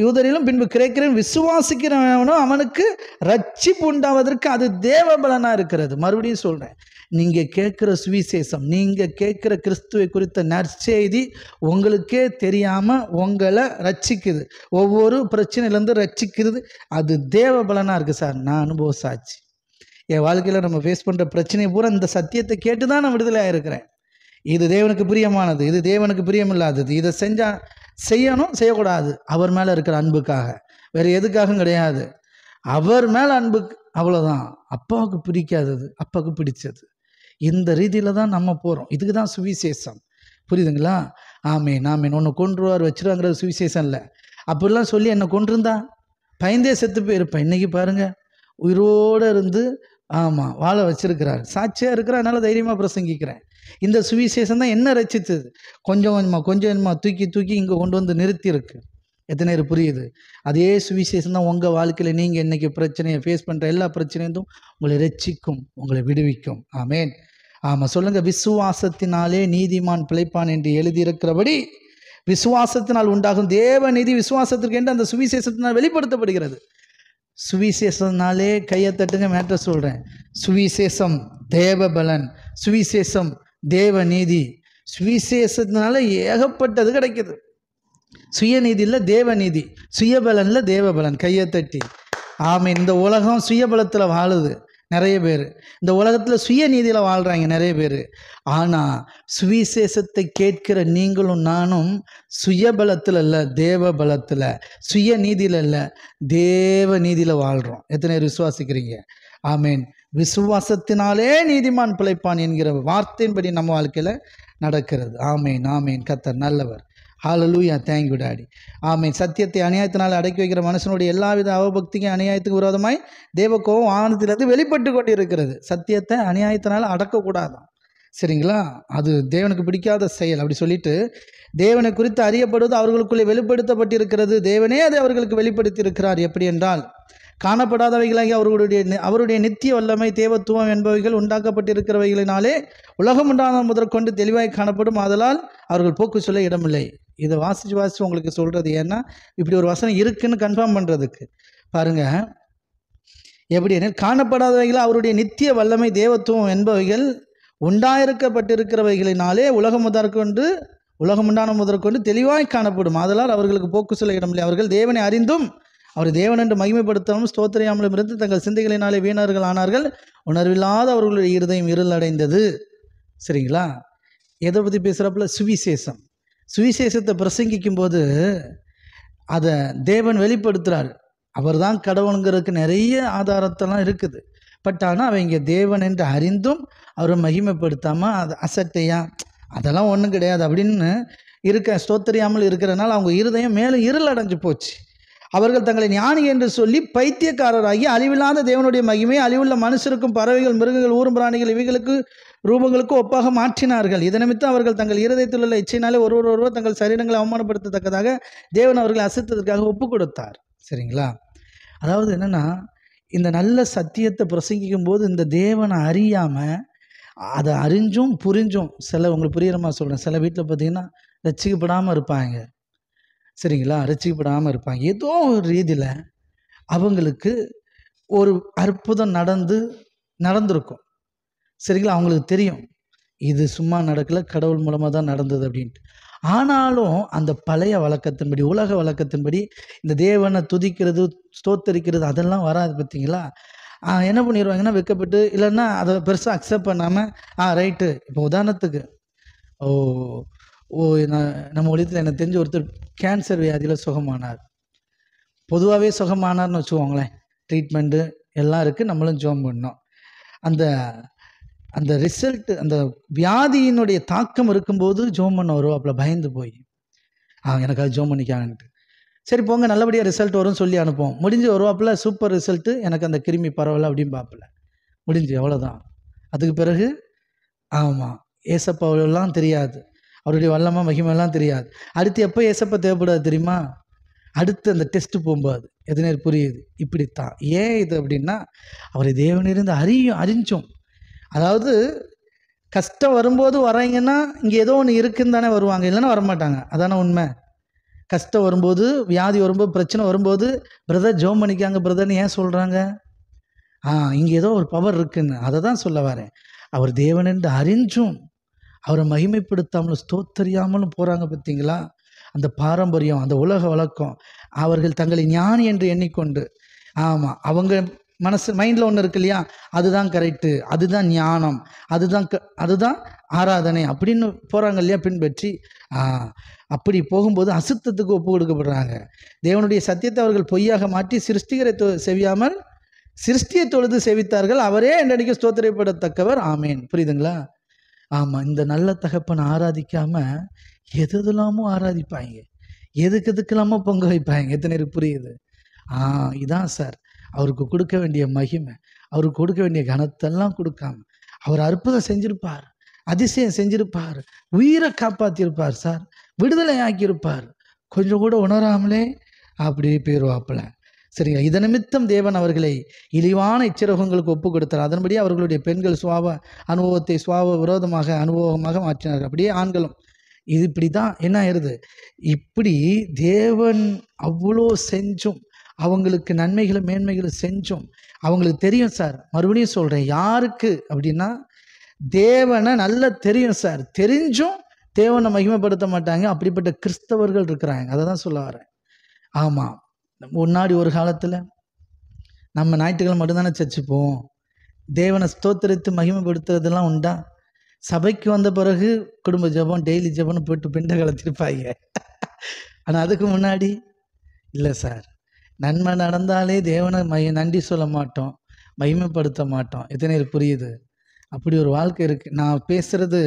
யூதரிலும் பின்பு கிரேக்கரிலும் விசுவாசிக்கிறவனோ அவனுக்கு ரட்சிப்பு உண்டாவதற்கு அது தேவ பலனாக இருக்கிறது. மறுபடியும் சொல்கிறேன், நீங்கள் கேட்குற சுவிசேஷம், நீங்கள் கேட்குற கிறிஸ்துவை குறித்த நற்செய்தி உங்களுக்கே தெரியாமல் உங்களை ரட்சிக்குது. ஒவ்வொரு பிரச்சனையிலேருந்து ரட்சிக்கிறது. அது தேவ பலனாக இருக்குது சார். நான் அனுபவ சாட்சி. என் வாழ்க்கையில் நம்ம ஃபேஸ் பண்ணுற பிரச்சனையை பூரா இந்த சத்தியத்தை கேட்டு தான் நான் விடுதலையாக இருக்கிறேன். இது தேவனுக்கு பிரியமானது, இது தேவனுக்கு பிரியமில்லாதது, இதை செய்யணும் செய்யக்கூடாது. அவர் மேலே இருக்கிற அன்புக்காக, வேறு எதுக்காகவும் கிடையாது. அவர் மேலே அன்பு, அவ்வளோதான். அப்பாவுக்கு பிடிக்காதது அப்பாவுக்கு பிடிச்சது. இந்த ரீதியில் தான் நம்ம போகிறோம். இதுக்கு தான் சுவிசேஷம். புரியுதுங்களா? ஆமேன். ஆமேன். ஒன்று கொன்றுவார் வச்சிருவாங்கிறது சுவிசேஷம் இல்லை. அப்படிலாம் சொல்லி என்னை கொன்றிருந்தா பயந்தே செத்து போயிருப்பேன். இன்றைக்கி பாருங்கள், உயிரோடு இருந்து ஆமாம் வாழ வச்சிருக்கிறார். சாட்சியாக இருக்கிற, அதனால் தைரியமாக பிரசங்கிக்கிறேன். இந்த சுவிசேஷம் தான் என்ன ரட்சித்தது. கொஞ்சம் கொஞ்சமாக தூக்கி இங்கே கொண்டு வந்து நிறுத்தியிருக்கு. எத்தனை நேரம் புரியுது? அதே சுவிசேஷம் தான் உங்கள் வாழ்க்கையில் நீங்கள் இன்றைக்கி பிரச்சனையை ஃபேஸ் பண்ணுற எல்லா பிரச்சனையும் உங்களை ரட்சிக்கும், உங்களை விடுவிக்கும். ஆமேன். ஆமாம், சொல்லுங்கள். விசுவாசத்தினாலே நீதிமான் பிழைப்பான் என்று எழுதியிருக்கிறபடி விசுவாசத்தினால் உண்டாகும் தேவ நீதி விசுவாசத்திற்கு என்று அந்த சுவிசேஷத்தினால் வெளிப்படுத்தப்படுகிறது. சுவிசேஷனாலே கையை தட்டுங்க. மேட்ட சொல்கிறேன். சுவிசேஷம் தேவ பலன், சுவிசேஷம் தேவ நீதி. சுவிசேஷத்தினால ஏகப்பட்டது கிடைக்குது. சுயநீதியில் தேவநீதி, சுயபலனில் தேவபலன். கையை தட்டி ஆமீன். இந்த உலகம் சுயபலத்தில் வாழுது நிறைய பேர். இந்த உலகத்தில் சுயநீதியில் வாழ்கிறாங்க நிறைய பேர். ஆனால் சுவிசேஷத்தை கேட்கிற நீங்களும் நானும் சுயபலத்தில் இல்லை, தேவ பலத்தில், சுயநீதியில் இல்லை, தேவ நீதியில் வாழ்கிறோம். எத்தனை பேர் விசுவாசிக்கிறீங்க? ஆமீன். விசுவாசத்தினாலே நீதிமான் பிழைப்பான் என்கிற வார்த்தையின்படி நம்ம வாழ்க்கையில் நடக்கிறது. ஆமீன். ஆமீன். கர்த்தர் நல்லவர். ஹல்லேலூயா. Thank you daddy. ஆமீன். சத்தியத்தை அநியாயத்தினால் அடக்கி வைக்கிற மனுஷனுடைய எல்லாவித அவபக்திக்கும் அநியாயத்துக்கு விரோதமாய் தேவக்கோபம் வானத்திலிருந்து வெளிப்பட்டு கொண்டு இருக்கிறது. சத்தியத்தை அநியாயத்தினால் அடக்கக்கூடாதான். சரிங்களா? அது தேவனுக்கு பிடிக்காத செயல். அப்படி சொல்லிட்டு தேவனை குறித்து அறியப்படுவது அவர்களுக்குள்ளே வெளிப்படுத்தப்பட்டிருக்கிறது. தேவனே அதை அவர்களுக்கு வெளிப்படுத்தி இருக்கிறார். எப்படி என்றால், காணப்படாதவைகளாகி அவருடைய நித்திய வல்லமை, தேவத்துவம் என்பவைகள் உண்டாக்கப்பட்டிருக்கிறவைகளினாலே உலகம் உண்டான முதற்கொண்டு தெளிவாய் காணப்படும். ஆதலால் அவர்கள் போக்கு சொல்ல இடமில்லை. இதை வாசித்து உங்களுக்கு சொல்கிறது. ஏன்னா இப்படி ஒரு வசனம் இருக்குன்னு கன்ஃபார்ம் பண்ணுறதுக்கு. பாருங்கள், எப்படின்னு காணப்படாதவைகள் அவருடைய நித்திய வல்லமை தேவத்துவம் என்பவைகள் உண்டாயிருக்கப்பட்டிருக்கிறவைகளினாலே உலகம் உண்டான முதற்கொண்டு தெளிவாய் காணப்படும். ஆதலால் அவர்களுக்கு போக்கு சொல்ல இடமில்லை. அவர்கள் தேவனை அறிந்தும் அவர் தேவன் என்று மகிமைப்படுத்தாமல் ஸ்தோத்திரியாமலும் இருந்து தங்கள் சிந்தைகளினாலே வீணர்கள் ஆனார்கள். உணர்வில்லாத அவர்களுடைய இருதயம் இருள் அடைந்தது. சரிங்களா? எதை பற்றி பேசுகிறப்பல சுவிசேஷத்தை பிரசங்கிக்கும் போது அதை தேவன் வெளிப்படுத்துகிறார். அவர் தான் கடவுளுங்கிறதுக்கு நிறைய ஆதாரத்தெல்லாம் இருக்குது. பட் ஆனால் அவங்க தேவன் என்று அறிந்தும் அவரை மகிமைப்படுத்தாமல் அது அசட்டையா அதெல்லாம் ஒன்றும் கிடையாது அப்படின்னு ஸ்தோத்திரியாமல் இருக்கிறனால அவங்க இருதயம் மேலும் இருள் அடைஞ்சு போச்சு. அவர்கள் தங்களை ஞானி என்று சொல்லி பைத்தியக்காரராகி அழிவில்லாத தேவனுடைய மகிமை அழிவுள்ள மனுஷருக்கும் பறவைகள் மிருகங்கள் ஊரும் பிராணிகள் இவைகளுக்கு ரூபங்களுக்கு ஒப்பாக மாற்றினார்கள். இதை நிமித்தம் அவர்கள் தங்கள் இருதயத்தில் உள்ள இச்சையினாலே ஒருவர் தங்கள் சரீரங்களை அவமானப்படுத்தத்தக்கதாக தேவன் அவர்களை அசைத்ததற்காக ஒப்பு கொடுத்தார். சரிங்களா? அதாவது என்னென்னா, இந்த நல்ல சத்தியத்தை பிரசங்கிக்கும் போது இந்த தேவனை அறியாமல் அதை அறிஞ்சும் புரிஞ்சும் உங்களுக்கு புரிகிற மாதிரி சொல்கிறேன், சில வீட்டில் பார்த்திங்கன்னா ரட்சிக்கப்படாமல் இருப்பாங்க. சரிங்களா? ரட்சிக்கப்படாமல் இருப்பாங்க. ஏதோ ஒரு ரீதியில் அவங்களுக்கு ஒரு அற்புதம் நடந்திருக்கும். சரிங்களா? அவங்களுக்கு தெரியும் இது சும்மா நடக்கலை, கடவுள் மூலமாக தான் நடந்தது அப்படின்ட்டு. ஆனாலும் அந்த பழைய வழக்கத்தின்படி, உலக வழக்கத்தின்படி இந்த தேவனை துதிக்கிறது, ஸ்தோத்தரிக்கிறது அதெல்லாம் வராது. பார்த்தீங்களா? என்ன பண்ணிடுவாங்கன்னா வெக்கப்பட்டு, இல்லைன்னா அதை பெருசாக அக்செப்ட் பண்ணாமல் ரைட்டு. இப்போ உதாரணத்துக்கு நம்ம ஒழியத்தில் எனக்கு தெரிஞ்ச ஒருத்தர் கேன்சர் வியாதியில் சுகமானார். பொதுவாகவே சுகமானார்னு வச்சுக்கோங்களேன். ட்ரீட்மெண்ட்டு எல்லாம் இருக்குது, நம்மளும் ஜோம் பண்ணோம். அந்த ரிசல்ட்டு, அந்த வியாதியினுடைய தாக்கம் இருக்கும்போது ஜோம் பண்ண வருவாப்புல பயந்து போய் எனக்கு அது ஜோம் பண்ணிக்காங்கன்ட்டு. சரி போங்க, நல்லபடியாக ரிசல்ட் வரும்னு சொல்லி அனுப்புவோம். முடிஞ்சு வருவாப்புல சூப்பர் ரிசல்ட்டு, எனக்கு அந்த கிருமி பரவலை அப்படின்னு பார்ப்பல. முடிஞ்சு அவ்வளோதான். அதுக்கு பிறகு ஏசப்பாவெல்லாம் தெரியாது, அவருடைய வல்லமை மகிமெல்லாம் தெரியாது. அடுத்து எப்போ ஏசப்பா தேவைப்படாது தெரியுமா? அடுத்து அந்த டெஸ்ட்டு போகும்போது எதுனே புரியுது. இப்படித்தான். ஏன் இது அப்படின்னா, அவரை தேவனிருந்து அறிஞ்சோம். அதாவது கஷ்டம் வரும்போது வராங்கன்னா இங்கே ஏதோ ஒன்று இருக்குன்னு தானே வருவாங்க, இல்லைன்னா வரமாட்டாங்க. அதானே உண்மை. கஷ்டம் வரும்போது, வியாதி வரும்போது, பிரச்சனை வரும்போது பிரதர் ஜோம் பண்ணிக்காங்க பிரதர்னு ஏன் சொல்கிறாங்க? இங்கே ஏதோ ஒரு பவர் இருக்குன்னு அதை தான் சொல்ல வரேன். அவர் தேவனென்று அறிஞ்சும் அவரை மகிமைப்படுத்தாமலும் ஸ்தோத்தரியாமலும் போகிறாங்க. பார்த்தீங்களா? அந்த பாரம்பரியம், அந்த உலக வழக்கம், அவர்கள் தங்களை ஞானி என்று எண்ணிக்கொண்டு அவங்க மைண்டில் ஒன்று இருக்கு இல்லையா, அதுதான் கரெக்டு, அதுதான் ஞானம், அதுதான் ஆராதனை அப்படின்னு போகிறாங்க இல்லையா, பின்பற்றி அப்படி போகும்போது அசுத்தத்துக்கு ஒப்பு கொடுக்கப்படுறாங்க. தேவனுடைய சத்தியத்தை அவர்கள் பொய்யாக மாற்றி சிருஷ்டிகரை செவியாமல் சிருஷ்டியை தொழுது செவித்தார்கள். அவரே என்றைக்கு ஸ்தோத்திரப்படத்தக்கவர். ஆமேன். புரியுதுங்களா? இந்த நல்ல தகப்பனை ஆராதிக்காமல் எதெல்லாமோ ஆராதிப்பாங்க, எதுக்கெல்லாமோ பொங்க வைப்பாங்க. எத்தனை பேருக்கு புரியுது? இதான் சார் அவருக்கு கொடுக்க வேண்டிய மகிமை, அவருக்கு கொடுக்க வேண்டிய கனத்தெல்லாம் கொடுக்காம அவர் அற்புதம் செஞ்சிருப்பார், அதிசயம் செஞ்சிருப்பார், உயிரை காப்பாற்றிருப்பார் சார், விடுதலை ஆக்கியிருப்பார். கொஞ்சம் கூட உணராமலே அப்படியே போயிடுவாப்பில். சரிங்க. இதை நிமித்தம் தேவன் அவர்களை இழிவான இச்சிரகங்களுக்கு ஒப்பு கொடுத்தார். அதன்படி அவர்களுடைய பெண்கள் அனுபவத்தை விரோதமாக அனுபவமாக மாற்றினார். அப்படியே ஆண்களும் இது இப்படி தான் என்ன ஆயிடுது. இப்படி தேவன் அவ்வளோ செஞ்சும், அவங்களுக்கு நன்மைகளும் மேன்மைகளும் செஞ்சும் அவங்களுக்கு தெரியும் சார். மறுபடியும் சொல்கிறேன், யாருக்கு அப்படின்னா தேவனை நல்லா தெரியும் சார். தெரிஞ்சும் தேவனை மகிமைப்படுத்த மாட்டாங்க. அப்படிப்பட்ட கிறிஸ்தவர்கள் இருக்கிறாங்க. அதை தான் சொல்ல வரேன். முன்னாடி ஒரு காலத்தில் நம்ம ஞாயிற்றுக்கிழமை மட்டும்தானே சர்ச்சுப்போம். தேவனை ஸ்தோத்திரித்து மகிமைப்படுத்துறதெல்லாம் உண்டா? சபைக்கு வந்த பிறகு குடும்ப ஜெபம், டெய்லி ஜெபம்னு போட்டு பிண்டை கலத்திருப்பாங்க. ஆனால் அதுக்கு முன்னாடி இல்லை சார். நன்மை நடந்தாலே தேவனை நன்றி சொல்ல மாட்டோம், மகிமைப்படுத்த மாட்டோம். எத்தனை புரியுது? அப்படி ஒரு வாழ்க்கை இருக்குது. நான் பேசுகிறது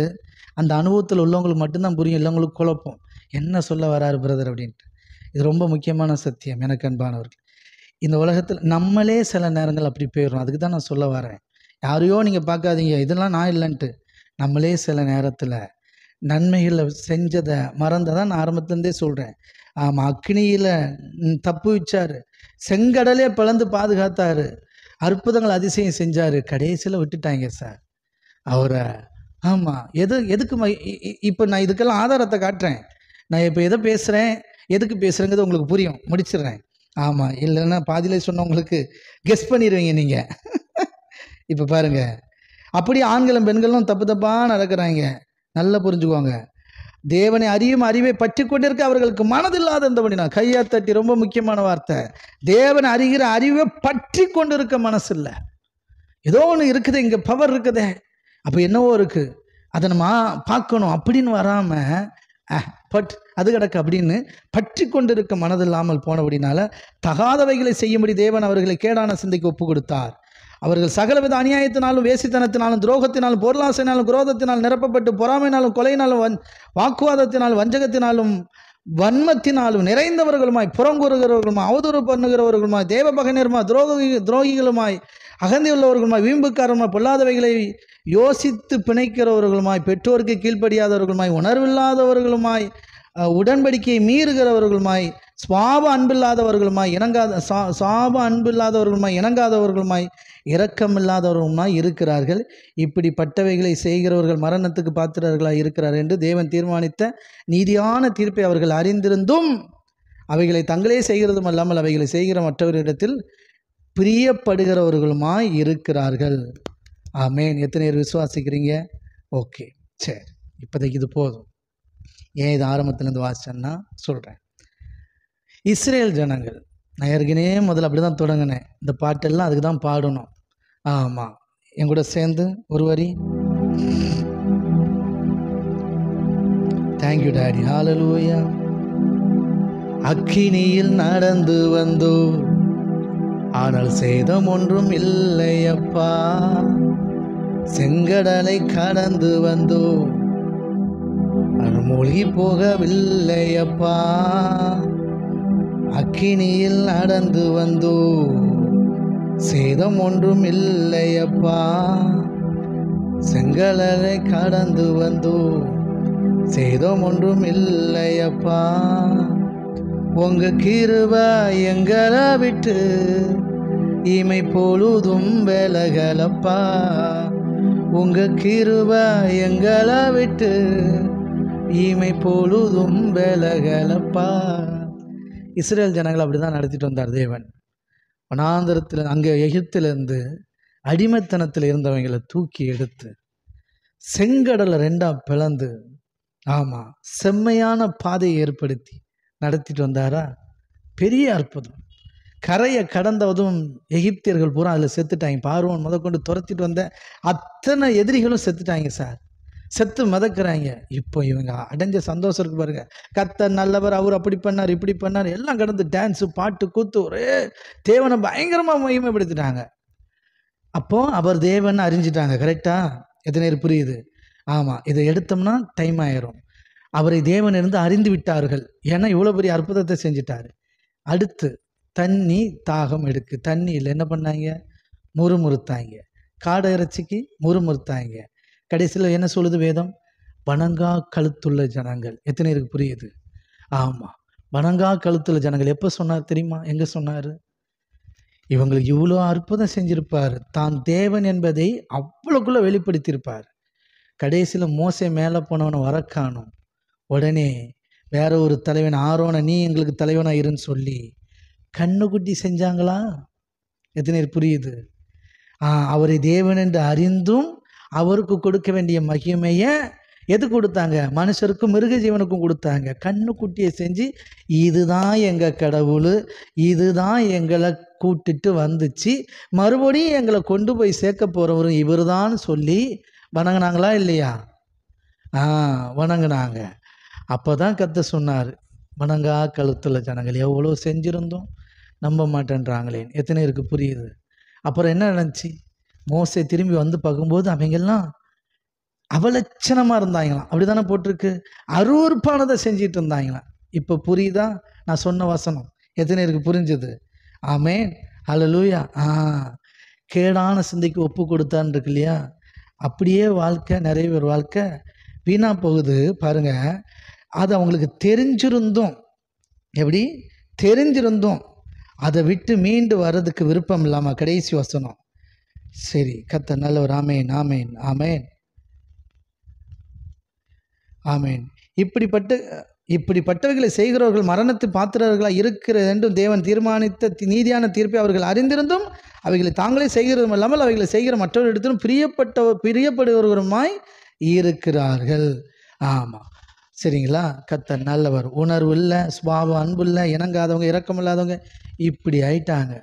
அந்த அனுபவத்தில் உள்ளவங்களுக்கு மட்டும்தான் புரியும், இல்லவங்களுக்கு குழப்பம். என்ன சொல்ல வராரு பிரதர் அப்படின்ட்டு. இது ரொம்ப முக்கியமான சத்தியம் எனக்கு அன்பானவர்கள். இந்த உலகத்தில் நம்மளே சில நேரங்கள் அப்படி போயிடுறோம். அதுக்கு தான் நான் சொல்ல வரேன். யாரையோ நீங்கள் பார்க்காதீங்க, இதெல்லாம் நான் இல்லைன்ட்டு. நம்மளே சில நேரத்தில் நன்மைகளை செஞ்சதை மறந்ததான் நான் ஆரம்பத்துலேருந்தே சொல்கிறேன். அக்னியில் தப்பு வச்சார், செங்கடலே பிளந்து பாதுகாத்தார், அற்புதங்கள் அதிசயம் செஞ்சார். கடைசியில் விட்டுட்டாங்க சார் அவரை. எதுக்கு இப்போ நான் இதுக்கெல்லாம் ஆதாரத்தை காட்டுறேன். நான் இப்போ எதை பேசுகிறேன், எதுக்கு பேசுகிறேங்கிறது உங்களுக்கு புரியும், முடிச்சிடுறேன். ஆமாம், இல்லைன்னா பாதியிலே சொன்னவங்களுக்கு கெஸ் பண்ணிடுவீங்க நீங்கள். இப்போ பாருங்கள், அப்படி ஆண்களும் பெண்களும் தப்பு தப்பாக நடக்கிறாங்க. நல்லா புரிஞ்சுக்குவாங்க. தேவனை அறியும் அறிவை பற்றி கொண்டிருக்க அவர்களுக்கு மனதில்லாத இருந்தபடினா, கையை தட்டி, ரொம்ப முக்கியமான வார்த்தை, தேவனை அறிகிற அறிவை பற்றி கொண்டு இருக்க மனசு இல்லை. ஏதோ ஒன்று இருக்குது, இங்கே பவர் இருக்குதே, அப்போ என்னவோ இருக்குது, அதை நம்ம பார்க்கணும் அப்படின்னு வராமல் பட் அது கிடக்கு அப்படின்னு பற்றி கொண்டு இருக்க மனதில்லாமல் போனபடினால தகாதவைகளை செய்யும்படி தேவன் அவர்களை கேடான சிந்தைக்கு ஒப்பு கொடுத்தார். அவர்கள் சகலவித அநியாயத்தினாலும் வேசித்தனத்தினாலும் துரோகத்தினாலும் பொருளாசையினாலும் குரோதத்தினாலும் நிரப்பப்பட்டு பொறாமையினாலும் கொலையினாலும் வாக்குவாதத்தினாலும் வஞ்சகத்தினாலும் வன்மத்தினாலும் நிறைந்தவர்களுமாய் புறங்கூறுகிறவர்களுமாய் அவதூறு பண்ணுகிறவர்களுமாய் தேவ பகைஞருமாய் துரோகிகளுமாய் அகந்தியுள்ளவர்களுமாய் வீம்புக்காரருமாய் பொல்லாதவைகளை யோசித்து பிணைக்கிறவர்களுமாய் பெற்றோருக்கு கீழ்ப்படியாதவர்களுமாய் உணர்வில்லாதவர்களுமாய் உடன்படிக்கையை மீறுகிறவர்களுமாய் சுவாப அன்பில்லாதவர்களுமாய் இணங்காதவர்களுமாய் இரக்கமில்லாதவர்களுமாய் இருக்கிறார்கள். இப்படிப்பட்டவைகளை செய்கிறவர்கள் மரணத்துக்கு பாத்திரர்களாய் இருக்கிறார்கள் என்று தேவன் தீர்மானித்த நீதியான தீர்ப்பை அவர்கள் அறிந்திருந்தும் அவைகளை தங்களே செய்கிறதும் அல்லாமல் அவைகளை செய்கிற மற்றவரிடத்தில் பிரியப்படுகிறவர்களுமாய் இருக்கிறார்கள். ஆமேன். எத்தனை பேர் விசுவாசிக்கிறீங்க? ஓகே, சரி, இப்போதைக்கு இது போதும். ஏன் இது ஆரம்பத்துலேருந்து வாசிச்சேன்னா சொல்கிறேன். இஸ்ரேல் ஜனங்கள், நான் ஏற்கனவே முதல்ல அப்படி தான் தொடங்கினேன், இந்த பாட்டெல்லாம் அதுக்கு தான் பாடணும். ஆமாம், என் கூட சேர்ந்து ஒரு வரி. தேங்க்யூ டாடி, ஹல்லேலூயா. அக்கினியில் நடந்து வந்தோ ஆனால் சேதம் ஒன்றும் இல்லையப்பா, செங்கடலை கடந்து வந்தோ மூழ்கி போகவில்லையப்பா, அக்கினியில் நடந்து வந்தோ சேதம் ஒன்றும் இல்லையப்பா, செங்கடலை கடந்து வந்தோ சேதம் ஒன்றும் இல்லையப்பா, உங்க கிருபை எங்களை விட்டு இமை பொழுதும் விலகலப்பா, உங்க கிருபை எங்களை விட்டு இமை பொழுதும் விலகலப்பா. இஸ்ரேல் ஜனங்கள் அப்படி தான் நடத்திட்டு வந்தார் தேவன். வனாந்தரத்தில், அங்கே எகிப்திலிருந்து அடிமைத்தனத்தில் இருந்தவங்களை தூக்கி எடுத்து செங்கடலை ரெண்டாக பிளந்து, ஆமாம், செம்மையான பாதையை ஏற்படுத்தி நடத்திட்டு வந்தாரா. பெரிய அற்புதம். கரையை கடந்ததும் எகிப்தியர்கள் பூரா அதில் செத்துட்டாங்க. பார்வோன் முதற்கொண்டு துரத்திட்டு வந்த அத்தனை எதிரிகளும் செத்துட்டாங்க சார். செத்து மிதக்கிறாங்க. இப்போ இவங்க அடைஞ்ச சந்தோஷம் இருக்கு பாருங்க. கர்த்தர் நல்லவர், அவர் அப்படி பண்ணார் இப்படி பண்ணார், எல்லாம் கடந்து டான்ஸு பாட்டு கூத்து ஒரே தேவனை பயங்கரமாக மகிமைப்படுத்திட்டாங்க. அப்போ அவர் தேவன் அறிஞ்சிட்டாங்க. கரெக்டா? எத்தனை பேர் புரியுது? ஆமாம், இதை எடுத்தோம்னா டைம் ஆயிரும். அவரை தேவன் இருந்து அறிந்து விட்டார்கள். ஏன்னா இவ்வளோ பெரிய அற்புதத்தை செஞ்சிட்டாரு. அடுத்து தண்ணி தாகம் எடுக்கு, தண்ணி இல்லை, என்ன பண்ணாங்க? முறுமுறுத்தாங்க. காடை இறைச்சிக்கு முறுமுறுத்தாங்க. கடைசியில் என்ன சொல்லுது வேதம்? வணங்கா கழுத்துள்ள ஜனங்கள். எத்தனை பேருக்கு புரியுது? ஆமாம், வணங்கா கழுத்துள்ள ஜனங்கள். எப்போ சொன்னார் தெரியுமா? எங்கே சொன்னார்? இவங்களுக்கு இவ்வளோ அற்புதம் செஞ்சிருப்பார், தான் தேவன் என்பதை அவ்வளோக்குள்ளே வெளிப்படுத்தியிருப்பார். கடைசியில் மோசே மேலே போனவனை வர காணும். உடனே வேற ஒரு தலைவன், ஆரோனை நீ எங்களுக்கு தலைவனாக இருன்னு சொல்லி கண்ணுக்குட்டி செஞ்சாங்களா? எத்தனை பேர் புரியுது? அவரை தேவன் என்று அறிந்தும் அவருக்கு கொடுக்க வேண்டிய மகிமையை எது கொடுத்தாங்க? மனுஷருக்கும் மிருக ஜீவனுக்கும் கொடுத்தாங்க. கண்ணுக்குட்டியை செஞ்சு, இதுதான் எங்கள் கடவுள், இதுதான் எங்களை கூட்டிட்டு வந்துச்சு, மறுபடியும் எங்களை கொண்டு போய் சேர்க்க போகிறவரும் இவர் தான் சொல்லி வணங்கினாங்களா இல்லையா? வணங்கினாங்க. அப்போ தான் கர்த்தர் சொன்னார், வணங்கா கழுத்துள்ள ஜனங்கள். எவ்வளோ செஞ்சுருந்தோம், நம்ப மாட்டேன்றாங்களே. எத்தனை பேருக்கு புரியுது? அப்புறம் என்ன நடந்துச்சு? மோசே திரும்பி வந்து பார்க்கும்போது அவங்கெல்லாம் அவலட்சணமாக இருந்தாங்களாம். அப்படி தானே போட்டிருக்கு. அருவருப்பானதை செஞ்சிட்டு இருந்தாங்களாம். இப்போ புரியுதா நான் சொன்ன வசனம்? எத்தனை பேருக்கு புரிஞ்சுது? ஆமேன், ஹல்லேலூயா. கேடான சிந்தைக்கு ஒப்பு கொடுத்தான்னு இருக்கு இல்லையா? அப்படியே வாழ்க்கை, நிறைய பேர் வாழ்க்கை வீணாக போகுது பாருங்க. அது அவங்களுக்கு தெரிஞ்சிருந்தும், எப்படி தெரிஞ்சிருந்தும் அதை விட்டு மீண்டு வர்றதுக்கு விருப்பம் இல்லாமல், கடைசி வசனம், சரி கர்த்தர் நல்லவர், ஆமேன் ஆமேன் ஆமேன் ஆமேன். இப்படிப்பட்டவைகளை செய்கிறவர்கள் மரணத்து பாத்திரர்களாக இருக்கிற என்றும் தேவன் தீர்மானித்த நீதியான தீர்ப்பை அவர்கள் அறிந்திருந்தும் அவைகளை தாங்களே செய்கிறதும் இல்லாமல் அவைகளை செய்கிற மற்றவர்களிடத்திலும் பிரியப்படுகிறவருமாய் இருக்கிறார்கள். ஆமாம், சரிங்களா? கர்த்தர் நல்லவர், உணர்வு இல்லை, சுபாவம் அன்புள்ள, இணங்காதவங்க, இரக்கமில்லாதவங்க, இப்படி ஆயிட்டாங்க.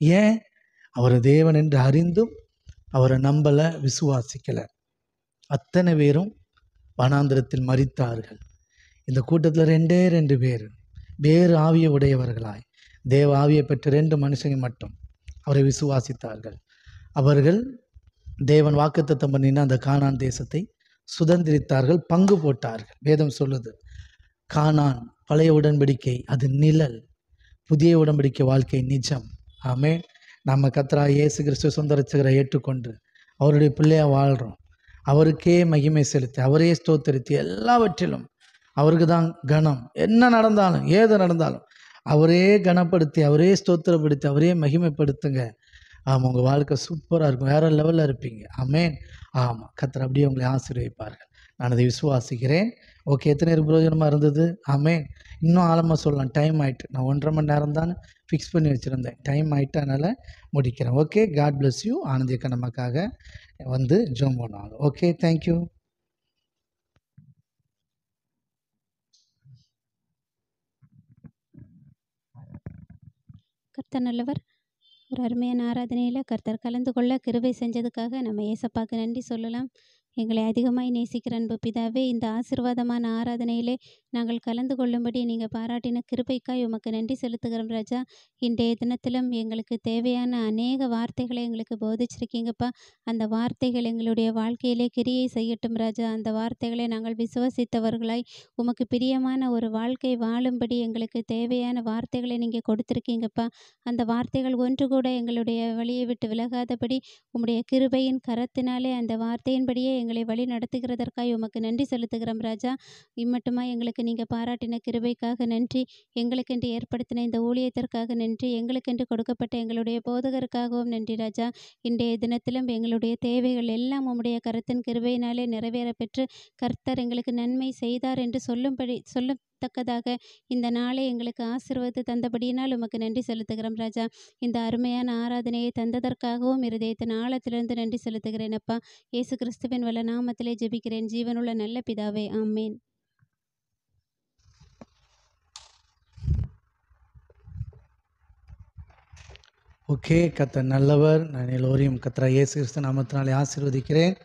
ஏன்? அவர் தேவன் என்று அறிந்தும் அவரை நம்பலை, விசுவாசிக்கலை. அத்தனை பேரும் வனாந்திரத்தில் மரித்தார்கள். இந்த கூட்டத்தில் 2 பேர் வேறு ஆவியை உடையவர்களாய் தேவ ஆவியை பெற்ற 2 மனுஷங்க மட்டும் அவரை விசுவாசித்தார்கள். அவர்கள் தேவன் வாக்குத்தத்தம் பண்ணின அந்த கானான் தேசத்தை சுதந்திரித்தார்கள், பங்கு போட்டார்கள். வேதம் சொல்லுது, கானான் பழைய உடன்படிக்கை அது நிழல், புதிய உடன்படிக்கை வாழ்க்கை நிஜம். ஆமென். நம்ம கர்த்தராகிய இயேசு கிறிஸ்து சொந்த இரட்சகரை ஏற்றுக்கொண்டு அவருடைய பிள்ளையாக வாழ்கிறோம். அவருக்கே மகிமை செலுத்தி, அவரே ஸ்தோத்தரித்து, எல்லாவற்றிலும் அவருக்கு தான் கனம். என்ன நடந்தாலும் ஏது நடந்தாலும் அவரே கனப்படுத்தி, அவரே ஸ்தோத்திரப்படுத்தி, அவரே மகிமைப்படுத்துங்க. ஆமாம், உங்கள் வாழ்க்கை சூப்பராக இருக்கும், வேறு லெவலில் இருப்பீங்க. ஆமென். ஆமாம், கர்த்தர் அப்படியே உங்களை ஆசீர்வதிப்பார்கள். நான் அதை விசுவாசிக்கிறேன். ஓகே, எத்தனை பேர் பிரயோஜனமாக இருந்தது? ஆமென். இன்னும் ஆழமாக சொல்லலாம், டைம் ஆகிட்டு. நான் 1.5 மணி நேரம் தான் ஃபிக்ஸ் பண்ணி வச்சுருந்தேன், டைம் ஆகிட்டு, அதனால் முடிக்கிறேன். Okay, God bless you. ஆனந்திக்க நமக்காக வந்து ஜெபம் பண்ணுவாங்க. Okay, thank you. கர்த்தர் நல்லவர். ஒரு அருமையான ஆராதனையில் கர்த்தர் கலந்து கொள்ள கிருபை செஞ்சதுக்காக நம்ம ஏசப்பாக்கு நன்றி சொல்லலாம். எங்களை அதிகமாய் நேசிக்கிற அன்பு பிதாவே, இந்த ஆசீர்வாதமான ஆராதனையிலே நாங்கள் கலந்து கொள்ளும்படி நீங்கள் பாராட்டின கிருபைக்காய் உமக்கு நன்றி செலுத்துகிறோம் ராஜா. இன்றைய தினத்திலும் எங்களுக்கு தேவையான அநேக வார்த்தைகளை எங்களுக்கு போதிச்சிருக்கீங்கப்பா. அந்த வார்த்தைகள் எங்களுடைய வாழ்க்கையிலே கிரியை செய்யட்டும் ராஜா. அந்த வார்த்தைகளை நாங்கள் விசுவாசித்தவர்களாய் உமக்கு பிரியமான ஒரு வாழ்க்கை வாழும்படி எங்களுக்கு தேவையான வார்த்தைகளை நீங்கள் கொடுத்துருக்கீங்கப்பா. அந்த வார்த்தைகள் ஒன்று கூட எங்களுடைய வழியை விட்டு விலகாதபடி உம்முடைய கிருபையின் கரத்தினாலே அந்த வார்த்தையின்படியே எங்களை வழி நடத்துகிறதற்காக உமக்கு நன்றி செலுத்துகிறோம் ராஜா. இம்மட்டுமா எங்களுக்கு நீங்கள் பாராட்டின கிருபைக்காக நன்றி. எங்களுக்கென்று ஏற்படுத்தின இந்த ஊழியத்திற்காக நன்றி. எங்களுக்கென்று கொடுக்கப்பட்ட எங்களுடைய போதகருக்காகவும் நன்றி ராஜா. இன்றைய தினத்திலும் எங்களுடைய தேவைகள் எல்லாம் உம்முடைய கரத்தின் கிருபையினாலே நிறைவேற பெற்று கர்த்தர் எங்களுக்கு நன்மை செய்தார் என்று சொல்லத்தக்கதாக இந்த நாளை எங்களுக்கு ஆசீர்வதித்து தந்தபடியினால் உமக்கு நன்றி செலுத்துகிறோம் ராஜா. இந்த அருமையான ஆராதனையை தந்ததற்காகவும் இருதயத்தின் ஆழத்திலிருந்து நன்றி செலுத்துகிறேன் அப்பா. இயேசு கிறிஸ்துவின் வல்ல நாமத்திலே ஜெபிக்கிறேன் ஜீவனுள்ள நல்ல பிதாவே, ஆமேன். ஓகே, கர்த்தர் நல்லவர். நான் எல்லோரையும் கர்த்தராகிய இயேசு கிறிஸ்து நாமத்தினாலே ஆசீர்வதிக்கிறேன்.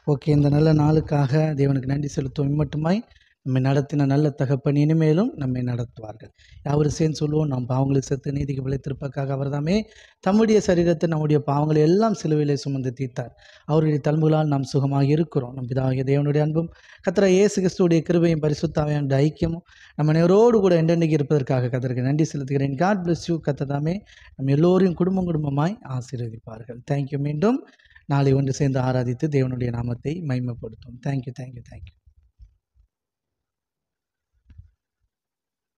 ஓகே, இந்த நல்ல நாளுக்காக தேவனுக்கு நன்றி செலுத்துவோம். இம்மட்டுமாய் நம்மை நடத்தின நல்ல தகப்பன் இனிமேலும் நம்மை நடத்துவார்கள். யாவரும் சேர்ந்து சொல்லுவோம், நாம் பாவங்களை செத்து நீதிக்கு பிழைத்திருப்பதற்காக அவர் தாமே தம்முடைய சரீரத்தை நம்முடைய பாவங்களை எல்லாம் சிலுவையிலே சுமந்து தீர்த்தார். அவருடைய தழும்புகளால் நாம் சுகமாக இருக்கிறோம். நம் பிதாவாகிய தேவனுடைய அன்பும் கர்த்தராகிய இயேசு கிறிஸ்துவுடைய கிருபையும் பரிசுத்த ஆவியானவருடைய ஐக்கியமும் நம்ம நேரோடு கூட என்றென்றைக்கு இருப்பதற்காக கர்த்தருக்கு நன்றி செலுத்துகிறேன். God bless you. கர்த்தர் தாமே நம்ம எல்லோரையும் குடும்பமாய் ஆசீர்வதிப்பார்கள். தேங்க்யூ. மீண்டும் நாளை ஒன்று சேர்ந்து ஆராதித்து தேவனுடைய நாமத்தை மகிமைப்படுத்தும். தேங்க்யூ.